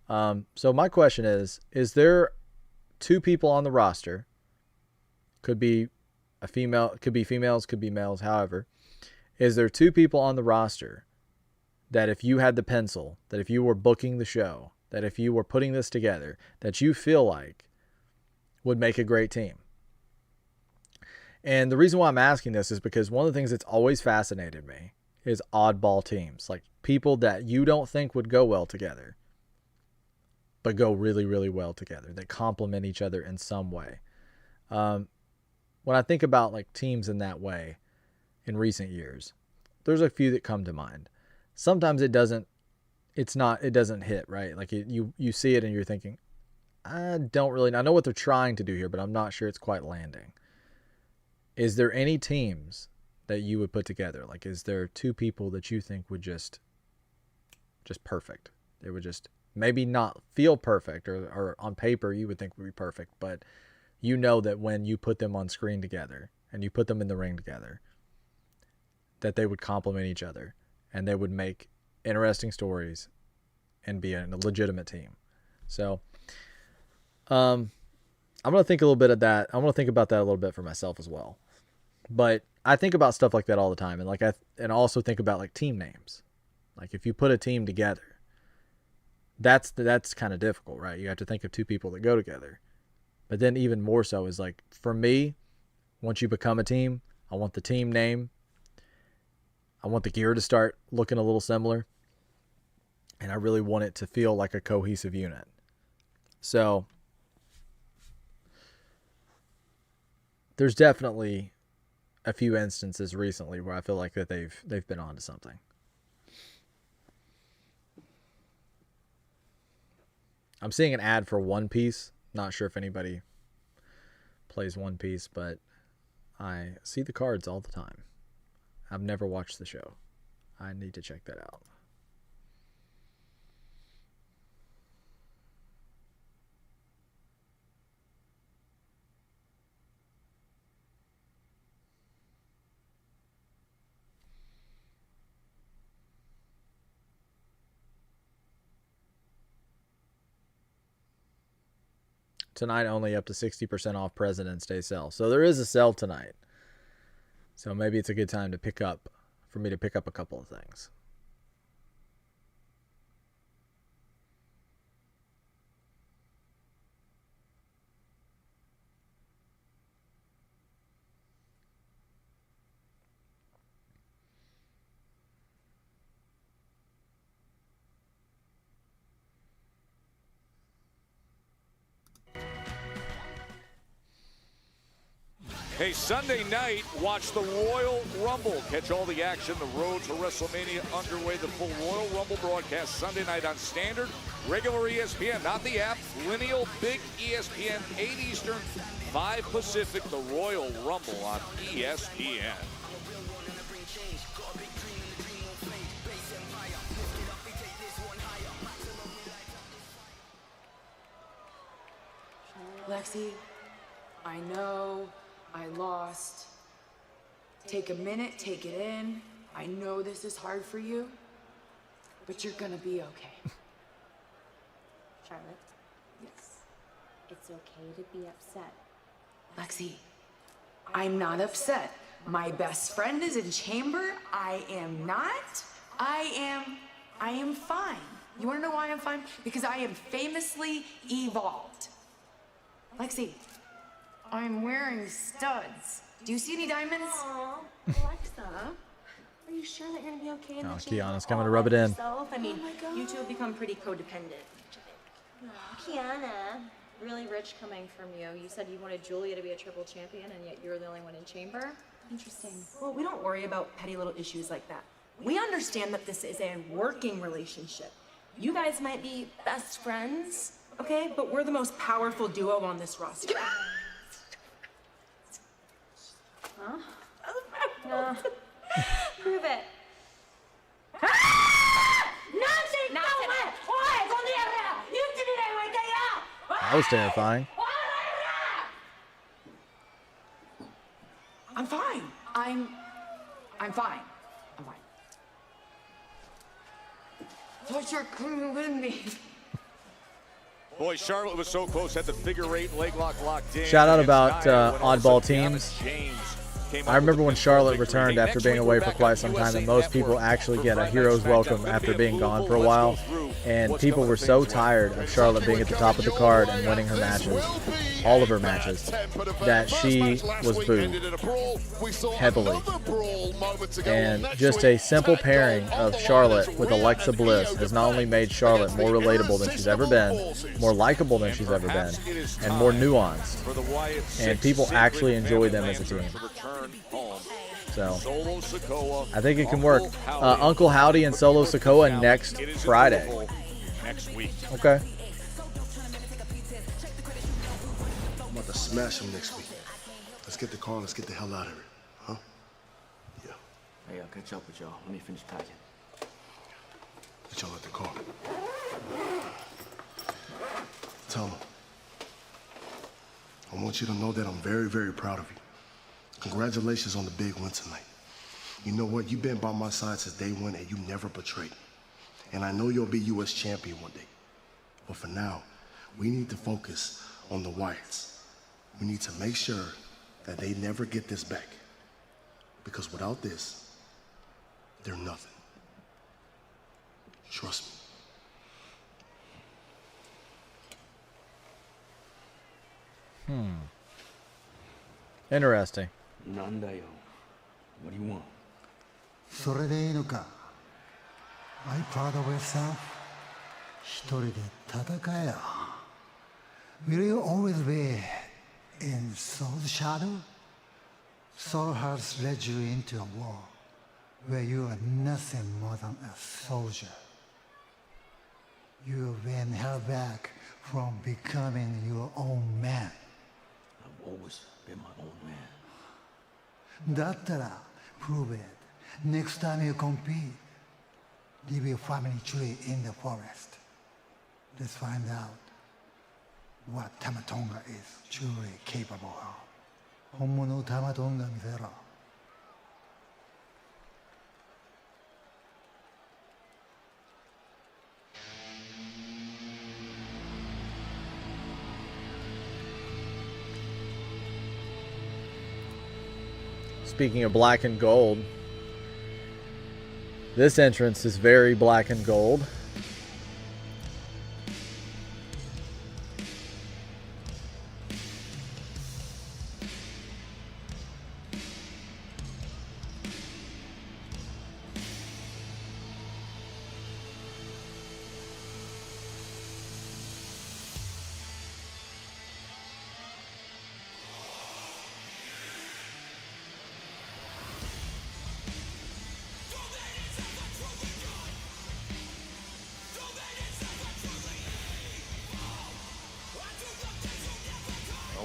So my question is there 2 people on the roster, could be a female, could be females, could be males, however, is there 2 people on the roster that if you had the pencil, that if you were booking the show, that if you were putting this together, that you feel like would make a great team? And the reason why I'm asking this is because one of the things that's always fascinated me is oddball teams, like people that you don't think would go well together, but go really, really well together, that complement each other in some way. When I think about like teams in that way in recent years, there's a few that come to mind. Sometimes it doesn't hit, right? Like you see it and you're thinking, I know what they're trying to do here, but I'm not sure it's quite landing. Is there any teams that you would put together? Like, is there 2 people that you think would just perfect? They would just maybe not feel perfect, or on paper you would think would be perfect, but you know that when you put them on screen together and you put them in the ring together, that they would complement each other and they would make interesting stories and be a legitimate team. So I'm going to think a little bit of that. I'm going to think about that a little bit for myself as well. But I think about stuff like that all the time. And and also think about like team names. Like if you put a team together, that's kind of difficult, right? You have to think of 2 people that go together. But then even more so is like, for me, once you become a team, I want the team name. I want the gear to start looking a little similar. And I really want it to feel like a cohesive unit. So there's definitely a few instances recently where I feel like that they've been onto something. I'm seeing an ad for One Piece. Not sure if anybody plays One Piece, but I see the cards all the time. I've never watched the show. I need to check that out. Tonight only up to 60% off President's Day sale. So there is a sale tonight. So maybe it's a good time to for me to pick up a couple of things. Hey, Sunday night, watch the Royal Rumble. Catch all the action. The road to WrestleMania underway. The full Royal Rumble broadcast Sunday night on standard, regular ESPN, not the app. Lineal, big ESPN, 8 Eastern, 5 Pacific. The Royal Rumble on ESPN. Lexi, I know I lost. Take a minute, take it in. I know this is hard for you, but you're gonna be okay. Charlotte? Yes. It's okay to be upset. Lexi, I'm not upset. My best friend is in chamber. I am not. I am fine. You wanna know why I'm fine? Because I am famously evolved. Lexi, I'm wearing studs. Do you see any diamonds? Aww, Alexa, are you sure that you're gonna be okay in the Kiana's coming to rub it in. yourself? I mean, you two have become pretty codependent. Kiana, really rich coming from you. You said you wanted Julia to be a triple champion, and yet you're the only one in chamber. Interesting. Well, we don't worry about petty little issues like that. We understand that this is a working relationship. You guys might be best friends, okay? But we're the most powerful duo on this roster. Huh? No. Prove it. That was terrifying. I'm fine. I'm fine. I'm fine. Thought you were coming with me. Boy, Charlotte was so close, had the figure 8 leg lock locked in. Shout out Against about Nia, when all of a oddball sudden teams. James came I up remember with when the Charlotte victory. returned after Next being week, away we're for back quite on some time, USA and most people Network actually for get a Friday hero's Night welcome SmackDown. after Gonna be being a gone little for a let's while. go through And what's people coming were to so things tired of Charlotte being at the top of the card and winning her matches, all of her matches, that she was booed heavily. And just a simple pairing of Charlotte with Alexa Bliss has not only made Charlotte more relatable than she's ever been, more likable than she's ever been, and more nuanced. And people actually enjoy them as a team. So I think it can work. Uncle Howdy and Solo Sikoa next Friday. Next week. Okay. I'm about to smash him next week. Let's get the car, let's get the hell out of here. Huh? Yeah. Hey, I'll catch up with y'all. Let me finish packing. Get y'all at the car. Tell him. I want you to know that I'm very, very proud of you. Congratulations on the big win tonight. You know what? You've been by my side since day one, and you never betrayed me. And I know you'll be U.S. champion one day. But for now, we need to focus on the Wyatts. We need to make sure that they never get this back. Because without this, they're nothing. Trust me. Interesting. Nandayo. What do you want? それでいいのか Are you proud of yourself? 一人で戦えよ Will you always be in Soul's shadow? Soul has led you into a war where you are nothing more than a soldier. You've been held back from becoming your own man. I've always been my own man. だったら prove it. Next time you compete, leave your family tree in the forest. Let's find out what Tamatonga is truly capable of. 本物のタマトンガ見せろ。Speaking of black and gold, this entrance is very black and gold.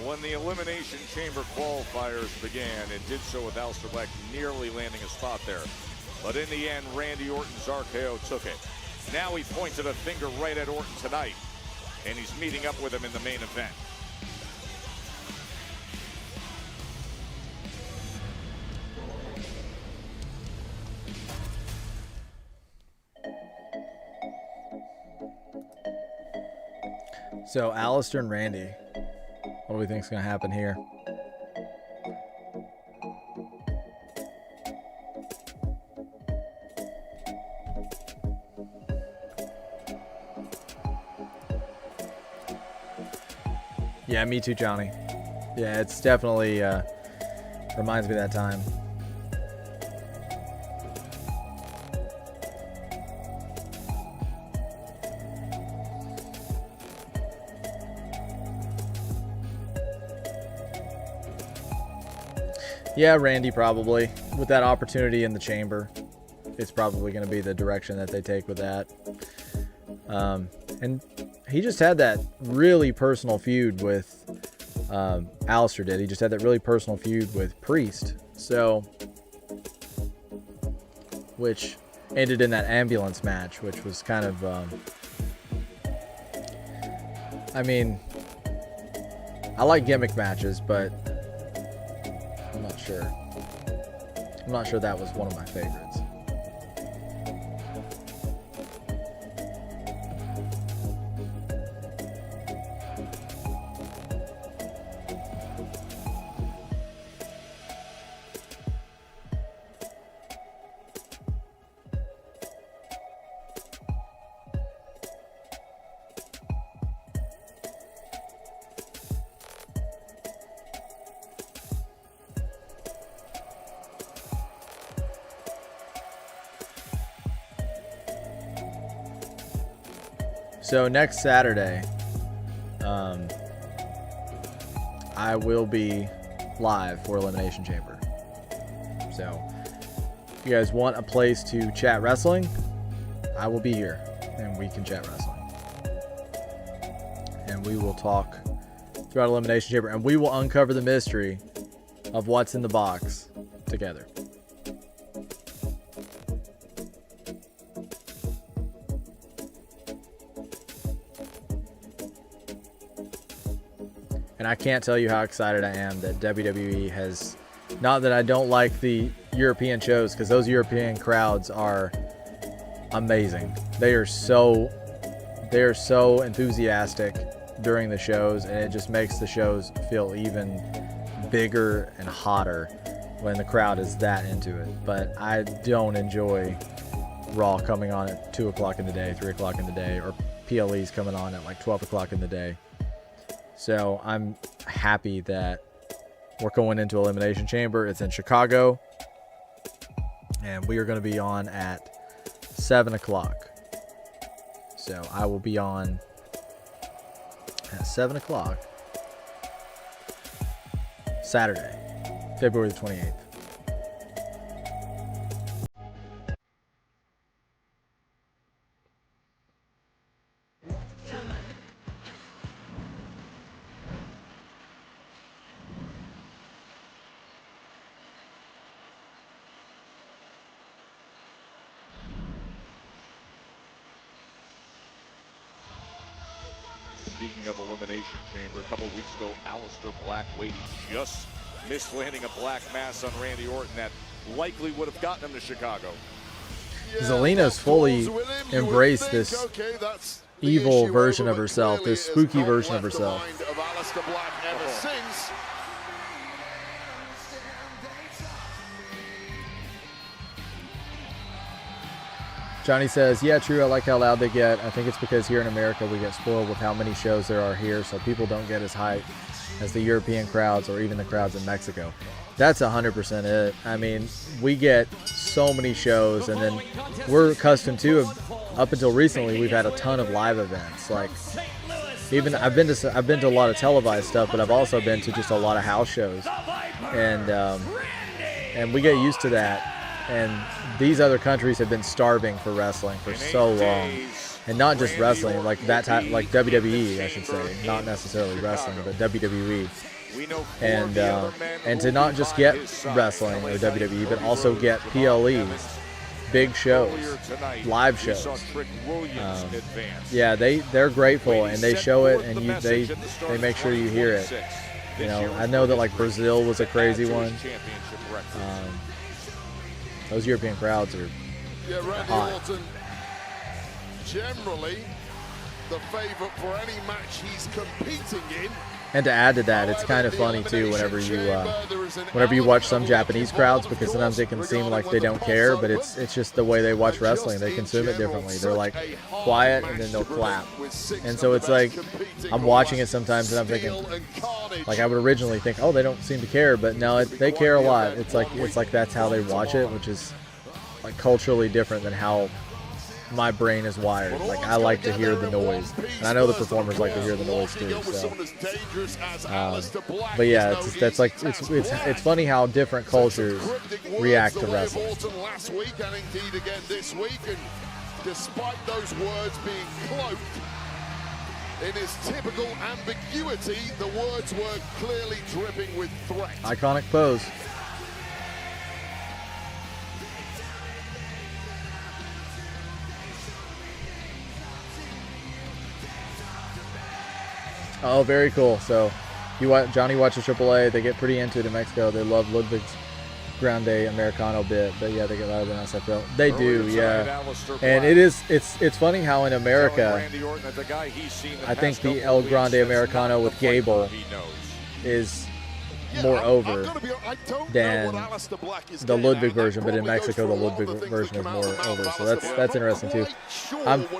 When the Elimination Chamber qualifiers began, it did so with Aleister Black nearly landing a spot there. But in the end, Randy Orton's RKO took it. Now he pointed a finger right at Orton tonight, and he's meeting up with him in the main event. So Aleister and Randy, what do we think is going to happen here? Yeah, me too, Johnny. Yeah, it's definitely reminds me of that time. Yeah, Randy probably. With that opportunity in the chamber, it's probably going to be the direction that they take with that. And he just had that really personal feud with Aleister did. He just had that really personal feud with Priest. So, which ended in that ambulance match, which was kind of, I mean, I like gimmick matches, but I'm not sure. I'm not sure that was one of my favorites. So next Saturday, I will be live for Elimination Chamber. So if you guys want a place to chat wrestling, I will be here and we can chat wrestling. And we will talk throughout Elimination Chamber and we will uncover the mystery of what's in the box together. And I can't tell you how excited I am that WWE has, not that I don't like the European shows, because those European crowds are amazing. They are so enthusiastic during the shows, and it just makes the shows feel even bigger and hotter when the crowd is that into it. But I don't enjoy Raw coming on at 2 o'clock in the day, 3 o'clock in the day, or PLEs coming on at like 12 o'clock in the day. So I'm happy that we're going into Elimination Chamber. It's in Chicago. And we are going to be on at 7 o'clock. So I will be on at 7 o'clock Saturday, February the 28th. Speaking of Elimination Chamber, a couple of weeks ago, Aleister Black waiting just missed landing a black mass on Randy Orton that likely would have gotten him to Chicago. Zelina's fully embraced this evil version of herself, this spooky version of herself. Johnny says, yeah, true, I like how loud they get. I think it's because here in America we get spoiled with how many shows there are here, so people don't get as hyped as the European crowds or even the crowds in Mexico. That's 100% it. I mean, we get so many shows, and then we're accustomed to, up until recently, we've had a ton of live events. Like, even I've been to a lot of televised stuff, but I've also been to just a lot of house shows, and we get used to that. And these other countries have been starving for wrestling for so long, and not just wrestling, like that type, like WWE, I should say, not necessarily wrestling, but WWE. And to not just get wrestling or WWE, but also get PLEs, big shows, live shows. Yeah, they're grateful, and they show it, and they make sure you hear it. You know, I know that like Brazil was a crazy one. Those European crowds are hot. Orton, generally the favorite for any match he's competing in. And to add to that, it's kind of funny too whenever you watch some Japanese crowds, because sometimes they can seem like they don't care, but it's just the way they watch wrestling. They consume it differently. They're like quiet and then they'll clap. And so it's like I'm watching it sometimes and I'm thinking, like I would originally think, oh, they don't seem to care, but no, they care a lot. It's like that's how they watch it, which is like culturally different than how my brain is wired. Like I like to hear the noise, and I know the performers like to hear the noise too. So, but yeah, it's funny how different cultures react to wrestling. Last week and indeed again this week, and despite those words being cloaked in his typical ambiguity, the words were clearly dripping with threat. Iconic pose. Oh, very cool. So, Johnny watches AAA. They get pretty into it in Mexico. They love Ludwig's Grande Americano bit, but yeah, they get louder than us. I feel they do, yeah. And it's funny how in America, I think the El Grande Americano with Gable is more over than the Ludwig version, but in Mexico the Ludwig version is more over. So that's interesting too.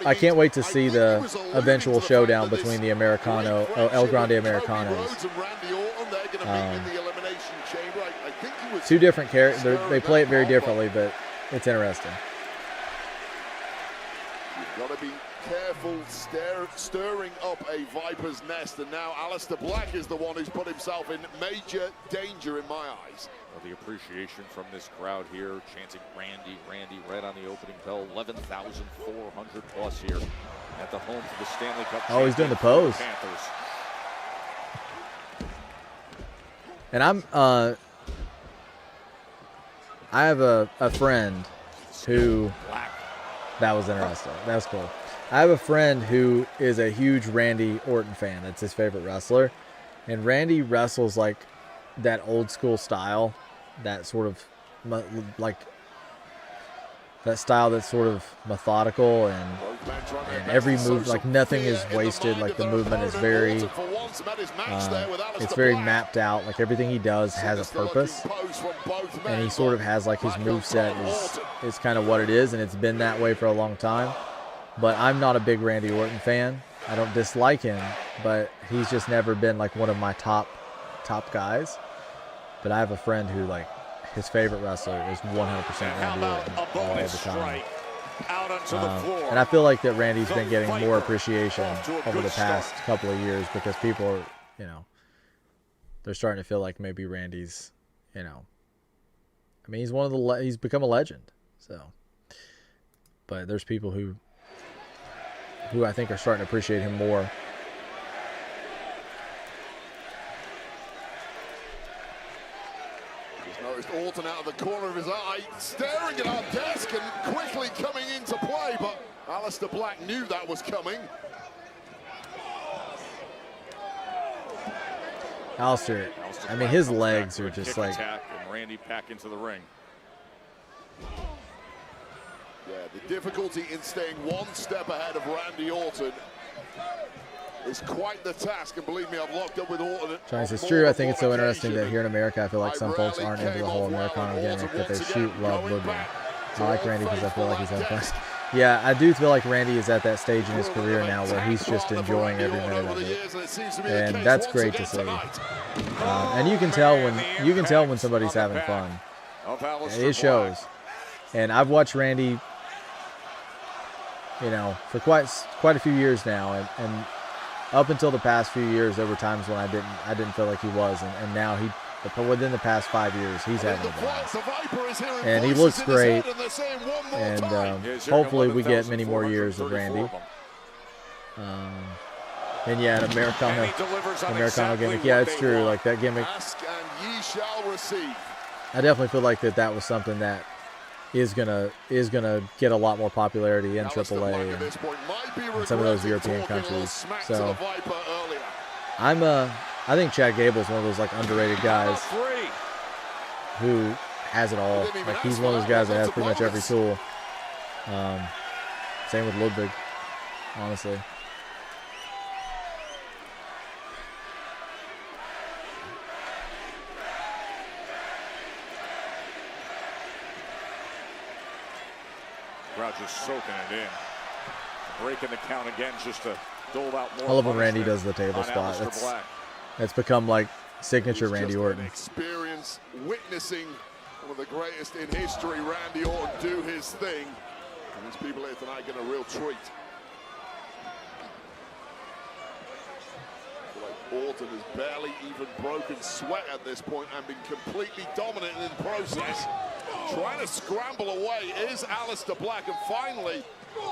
I can't wait to see the eventual showdown between the El Grande Americanos. Two different characters. They play it very differently, but it's interesting. You've got to be careful stirring up a viper's nest, and now Aleister Black is the one who's put himself in major danger in my eyes. Well, the appreciation from this crowd here, chanting Randy, Randy, right on the opening bell. 11,400 plus here at the home for the Stanley Cup. Oh, he's doing the pose. Panthers. And I have a friend who, that was interesting. That was cool. I have a friend who is a huge Randy Orton fan. That's his favorite wrestler. And Randy wrestles like that old school style, that sort of like that style that's sort of methodical, and every move, like nothing is wasted. Like the movement is very, it's very mapped out. Like everything he does has a purpose, and he sort of has like his moveset is kind of what it is, and it's been that way for a long time. But I'm not a big Randy Orton fan. I don't dislike him, but he's just never been like one of my top guys. But I have a friend who, like, his favorite wrestler is 100% Randy Orton all the time. And I feel like that Randy's been getting more appreciation over the past couple of years, because people are, they're starting to feel like maybe Randy's, I mean, he's become a legend. So, but there's people who I think are starting to appreciate him more. Just noticed Orton out of the corner of his eye, staring at our desk and quickly coming into play, but Aleister Black knew that was coming. Aleister, I mean, his legs are just like... And Randy back into the ring. Yeah, the difficulty in staying one step ahead of Randy Orton is quite the task, and believe me, I've locked up with Orton. Johnny says, it's true. I think it's so interesting that here in America, I feel like some folks aren't into the whole Americano gimmick, but they love Ludwig. I like Randy because I feel like he's had fun. Yeah, I do feel like Randy is at that stage in his career now where he's just enjoying every minute of it, and that's great to see. And you can tell when somebody's having fun. It shows. And I've watched Randy, you know, for quite a few years now, and up until the past few years, there were times when I didn't feel like he was, and now within the past 5 years, he's having a blast. And he looks great, and hopefully we get many more years of Randy. And yeah, an Americano gimmick. Yeah, it's true. Like that gimmick. I definitely feel like that was something that is gonna get a lot more popularity in AAA and some of those European countries. So I think Chad Gable's one of those like underrated guys who has it all. Like he's one of those guys that has pretty much every tool. Same with Ludwig, honestly. Crowd just soaking it in. Breaking the count again just to dole out more. I love when Randy does the table spot. It's become like signature Randy Orton. Experience witnessing one of the greatest in history, Randy Orton, do his thing. And these people here tonight get a real treat. Orton has barely even broken sweat at this point and been completely dominant in the process. Trying to scramble away is Aleister Black, and finally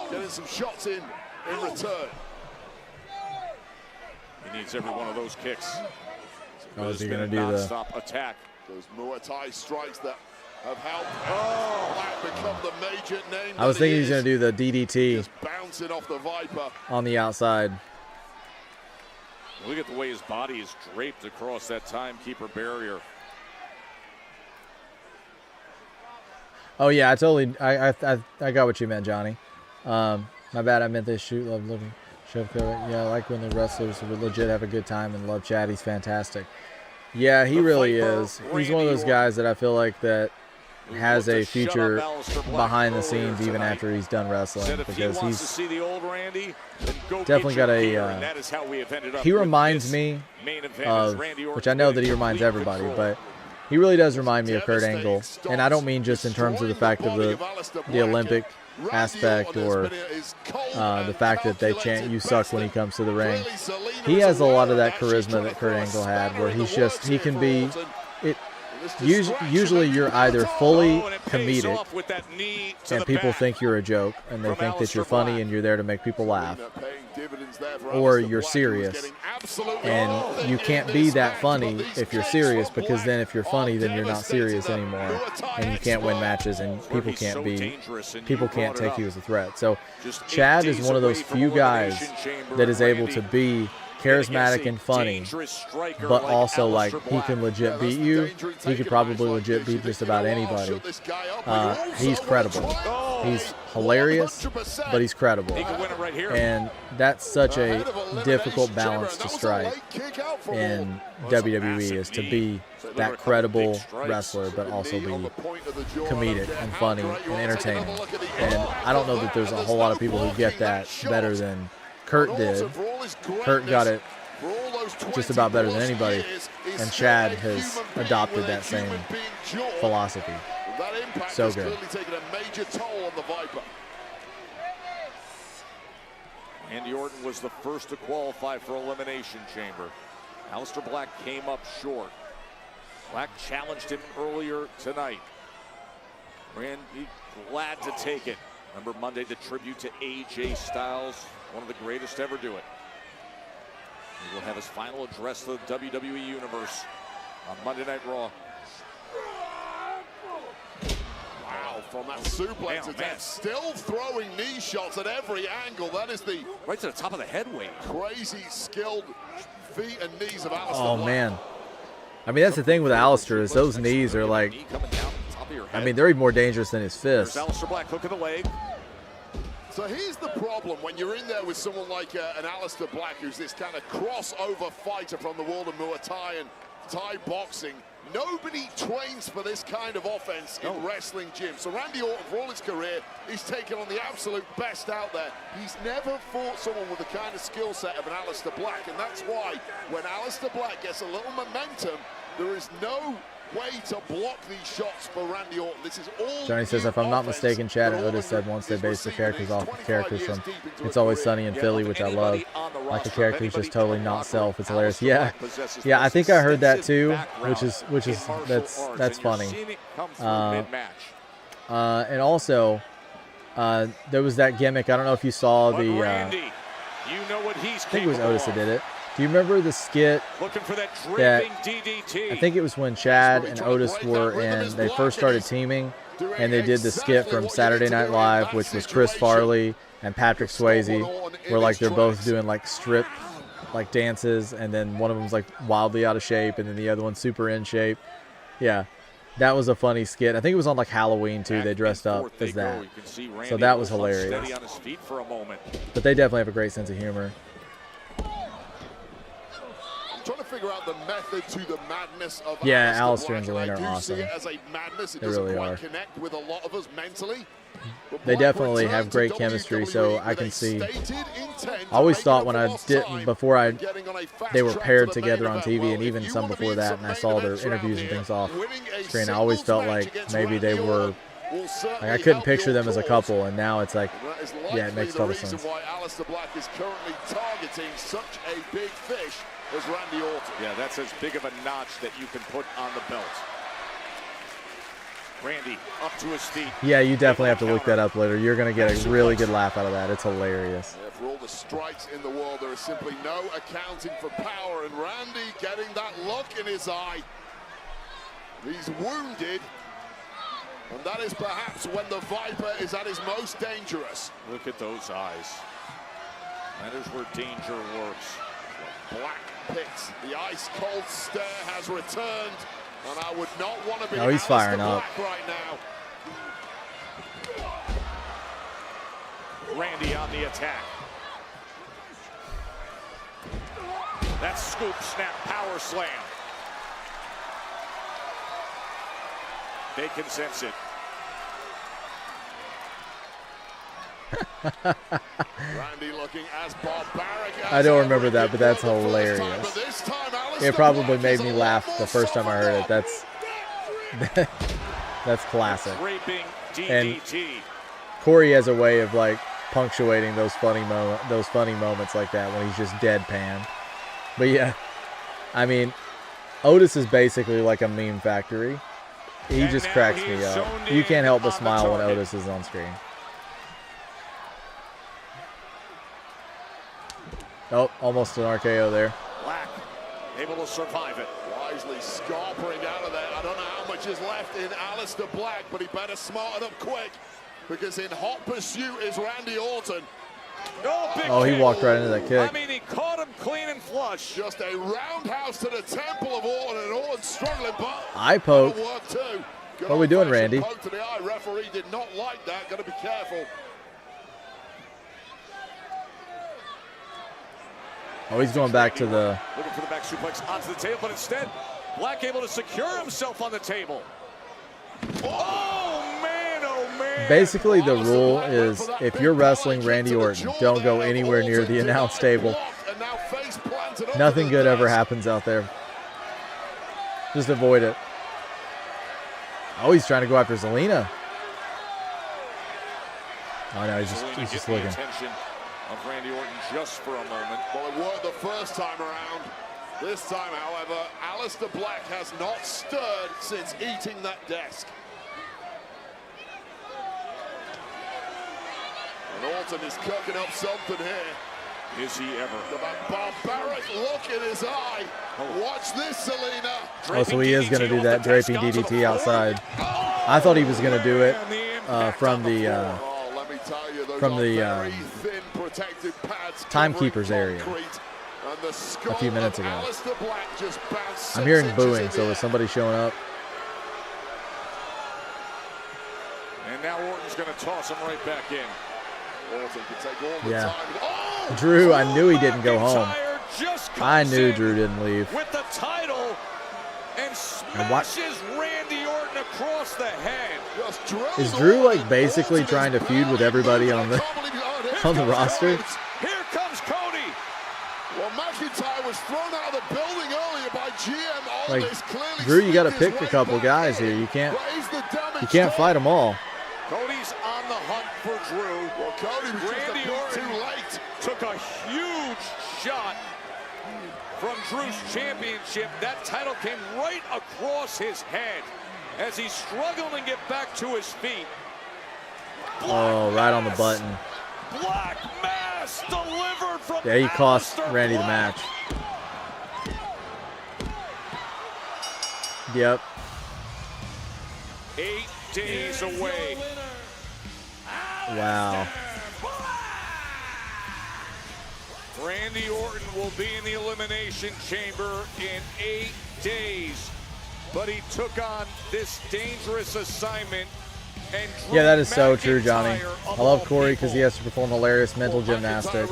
getting some shots in return. He needs every one of those kicks. Oh, is he going to do the non-stop attack? Those Muay Thai strikes that have helped Black become the major name. I was thinking he's going to do the DDT. Just bouncing off the Viper on the outside. Look at the way his body is draped across that timekeeper barrier. Oh yeah, I got what you meant, Johnny. My bad, I meant this. Shoot, love looking. Yeah, I like when the wrestlers would legit have a good time, and love Chad. He's fantastic. Yeah, he really is. He's one of those guys that I feel like that has a future behind the scenes even after he's done wrestling, because he's definitely got a he reminds me of, which I know that he reminds everybody, but he really does remind me of Kurt Angle. And I don't mean just in terms of the fact of the Olympic aspect or the fact that they chant "you suck" when he comes to the ring. He has a lot of that charisma that Kurt Angle had, where he can be usually you're either fully comedic and people think you're a joke and they think that you're funny and you're there to make people laugh, or you're serious and you can't be that funny if you're serious, because then if you're funny then you're not serious anymore and you can't win matches and people can't take you as a threat. So Chad is one of those few guys that is able to be charismatic and funny, but also like he can legit beat you. He could probably legit beat just about anybody. He's credible. He's hilarious, but he's credible. And that's such a difficult balance to strike in WWE, is to be that credible wrestler, but also be comedic and funny and entertaining. And I don't know that there's a whole lot of people who get that better than Kurt did. Kurt got it just about better than anybody, and Chad has adopted that same philosophy. So good. Randy Orton was the first to qualify for Elimination Chamber. Aleister Black came up short. Black challenged him earlier tonight. Randy glad to take it. Remember Monday, the tribute to AJ Styles, one of the greatest to ever do it. He will have his final address to the WWE Universe on Monday Night Raw. Wow, from that suplex attack, still throwing knee shots at every angle. That is the right to the top of the head weight. Crazy skilled feet and knees of Aleister Oh Black. man, I mean that's the thing with Aleister, is those knees are like, I mean they're even more dangerous than his fists. Aleister Black, hook of the leg. So here's the problem when you're in there with someone like an Aleister Black, who's this kind of crossover fighter from the world of Muay Thai and Thai boxing. Nobody trains for this kind of offense in wrestling gyms. So Randy Orton, for all his career, he's taken on the absolute best out there. He's never fought someone with the kind of skill set of an Aleister Black, and that's why when Aleister Black gets a little momentum, there is no way to block these shots for Randy Orton. This is all Johnny says, if I'm not mistaken, Chad and Otis said once they based the characters off of characters from It's Always Sunny in Philly, which I love. Like the character's just totally not self. It's hilarious. Yeah, I think I heard that too, which is that's funny. And also, there was that gimmick. I don't know if you saw the. I think it was Otis that did it. Do you remember the skit that I think it was when Chad and Otis were in, they first started teaming, and they did the skit from Saturday Night Live, which was Chris Farley and Patrick Swayze, where like they're both doing like strip like dances, and then one of them's like wildly out of shape, and then the other one's super in shape. Yeah, that was a funny skit. I think it was on like Halloween too. They dressed up as that, so that was hilarious. But they definitely have a great sense of humor. Trying to figure out the method to the madness of yeah, Aleister Aleister and Zelina are awesome. They really are. Connect with a lot of us mentally. They definitely have great chemistry, so I can see. I always thought when I did before they were paired together on TV, and even some before that, and I saw their interviews and things off screen, I always felt like maybe they were. Like I couldn't picture them as a couple, and now it's like, yeah, it makes total sense. Why Aleister Black is currently targeting such a big fish as Randy Orton. Yeah, that's as big of a notch that you can put on the belt. Randy up to his feet. Yeah, you definitely have to look that up later. You're going to get a really good laugh out of that. It's hilarious. Yeah, for all the strikes in the world, there is simply no accounting for power, and Randy getting that look in his eye. He's wounded, and that is perhaps when the Viper is at his most dangerous. Look at those eyes. That is where danger lurks. Black picks. The ice-cold stare has returned, and I would not want to be he's firing up right now. Randy on the attack. That scoop, snap, power slam. They can sense it. Randy looking as barbaric as I don't remember that, but that's hilarious. It probably made me laugh the first time I heard it. That's classic. And Corey has a way of like punctuating those funny moments like that when he's just deadpan. But yeah, I mean, Otis is basically like a meme factory. He just cracks me up. You can't help but smile when Otis is on screen. Oh, almost an RKO there. Black able to survive it. Wisely scarpering out of there. I don't know how much is left in Aleister Black, but he better smarten up quick, because in hot pursuit is Randy Orton. Oh, he walked right into that kick. I mean, he caught him clean and flush. Just a roundhouse to the temple of Orton, and Orton struggling, but eye poke. What are we doing, Randy? Poke to the eye. Referee did not like that. Got to be careful. Oh, he's going back to the... Looking for the back suplex onto the table, but instead, Black able to secure himself on the table. Oh, man. Basically, the rule is if you're wrestling Randy Orton, don't go anywhere near the announce table. Nothing good ever happens out there. Just avoid it. Oh, he's trying to go after Zelina. Oh, no, he's just looking. Of Randy Orton just for a moment. Well, it worked the first time around. This time, however, Aleister Black has not stirred since eating that desk. And Orton is cooking up something here. Is he ever? The barbaric look in his eye. Watch this, Zelina. Oh, so he is going to do that draping DDT outside. I thought he was going to do it from the timekeeper's area a few minutes ago. I'm hearing booing, so is somebody showing up? And now Orton's going to toss him right back in. Orton can take all the Yeah. time. Oh! Drew, I knew he didn't go home. I knew Drew didn't leave. With the title, and smashes Randy Orton across the head. Is Drew like basically trying to feud with everybody on the roster? Here comes Cody. Well, McIntyre was thrown out of the building earlier by GM. Like, Drew, you got to pick a couple guys here. You can't fight them all. Cody's on the hunt for Drew. Well, Cody was Randy just Orton too late. took a huge shot from Drew's championship. That title came right across his head as he's struggling to get back to his feet. Oh, right on the button. Black Mass delivered from Yeah, he cost Aleister Randy the Black. match. Yep. 8 days away. Wow. Randy Orton will be in the Elimination Chamber in 8 days. But he took on this dangerous assignment. And Yeah, that is so true, Johnny. I love Corey because he has to perform hilarious mental gymnastics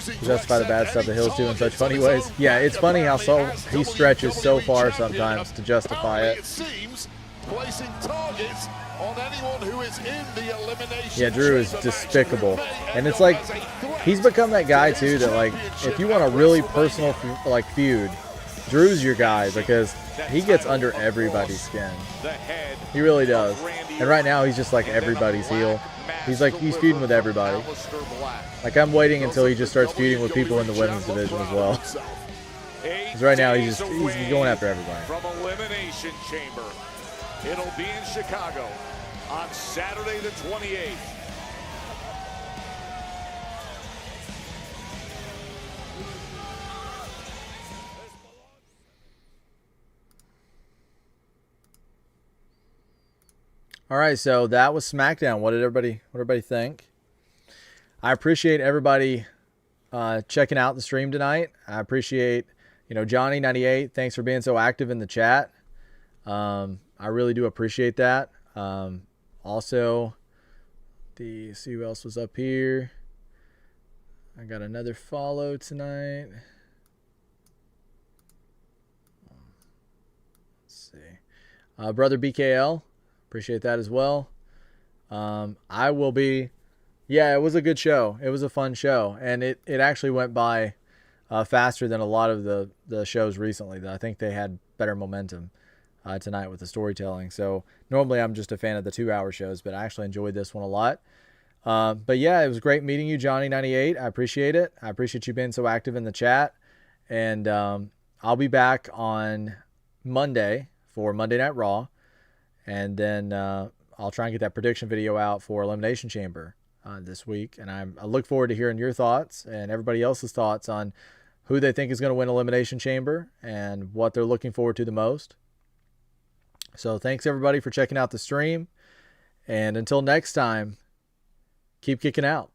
to justify the bad stuff that Hill's do in such funny ways. Yeah, it's funny how he stretches so far sometimes to justify it. Placing targets on anyone who is in the elimination. Yeah, Drew is despicable. And it's like, he's become that guy too that like, if you want a really personal feud, Drew's your guy because he gets under everybody's skin. He really does. And right now he's just like everybody's heel. He's feuding with everybody. Like, I'm waiting until he just starts feuding with people in the women's division as well. Because right now he's going after everybody. From Elimination Chamber. It'll be in Chicago on Saturday the 28th. All right, so that was SmackDown. What did everybody think? I appreciate everybody checking out the stream tonight. I appreciate, Johnny98. Thanks for being so active in the chat. I really do appreciate that. Also, see who else was up here. I got another follow tonight. Let's see. Brother BKL. Appreciate that as well. I will be... Yeah, it was a good show. It was a fun show. And it actually went by faster than a lot of the shows recently. I think they had better momentum tonight with the storytelling. So normally I'm just a fan of the 2-hour shows, but I actually enjoyed this one a lot. But yeah, it was great meeting you, Johnny98. I appreciate it. I appreciate you being so active in the chat. And I'll be back on Monday for Monday Night Raw. And then I'll try and get that prediction video out for Elimination Chamber this week. And I look forward to hearing your thoughts and everybody else's thoughts on who they think is going to win Elimination Chamber and what they're looking forward to the most. So thanks everybody for checking out the stream. And until next time, keep kicking out.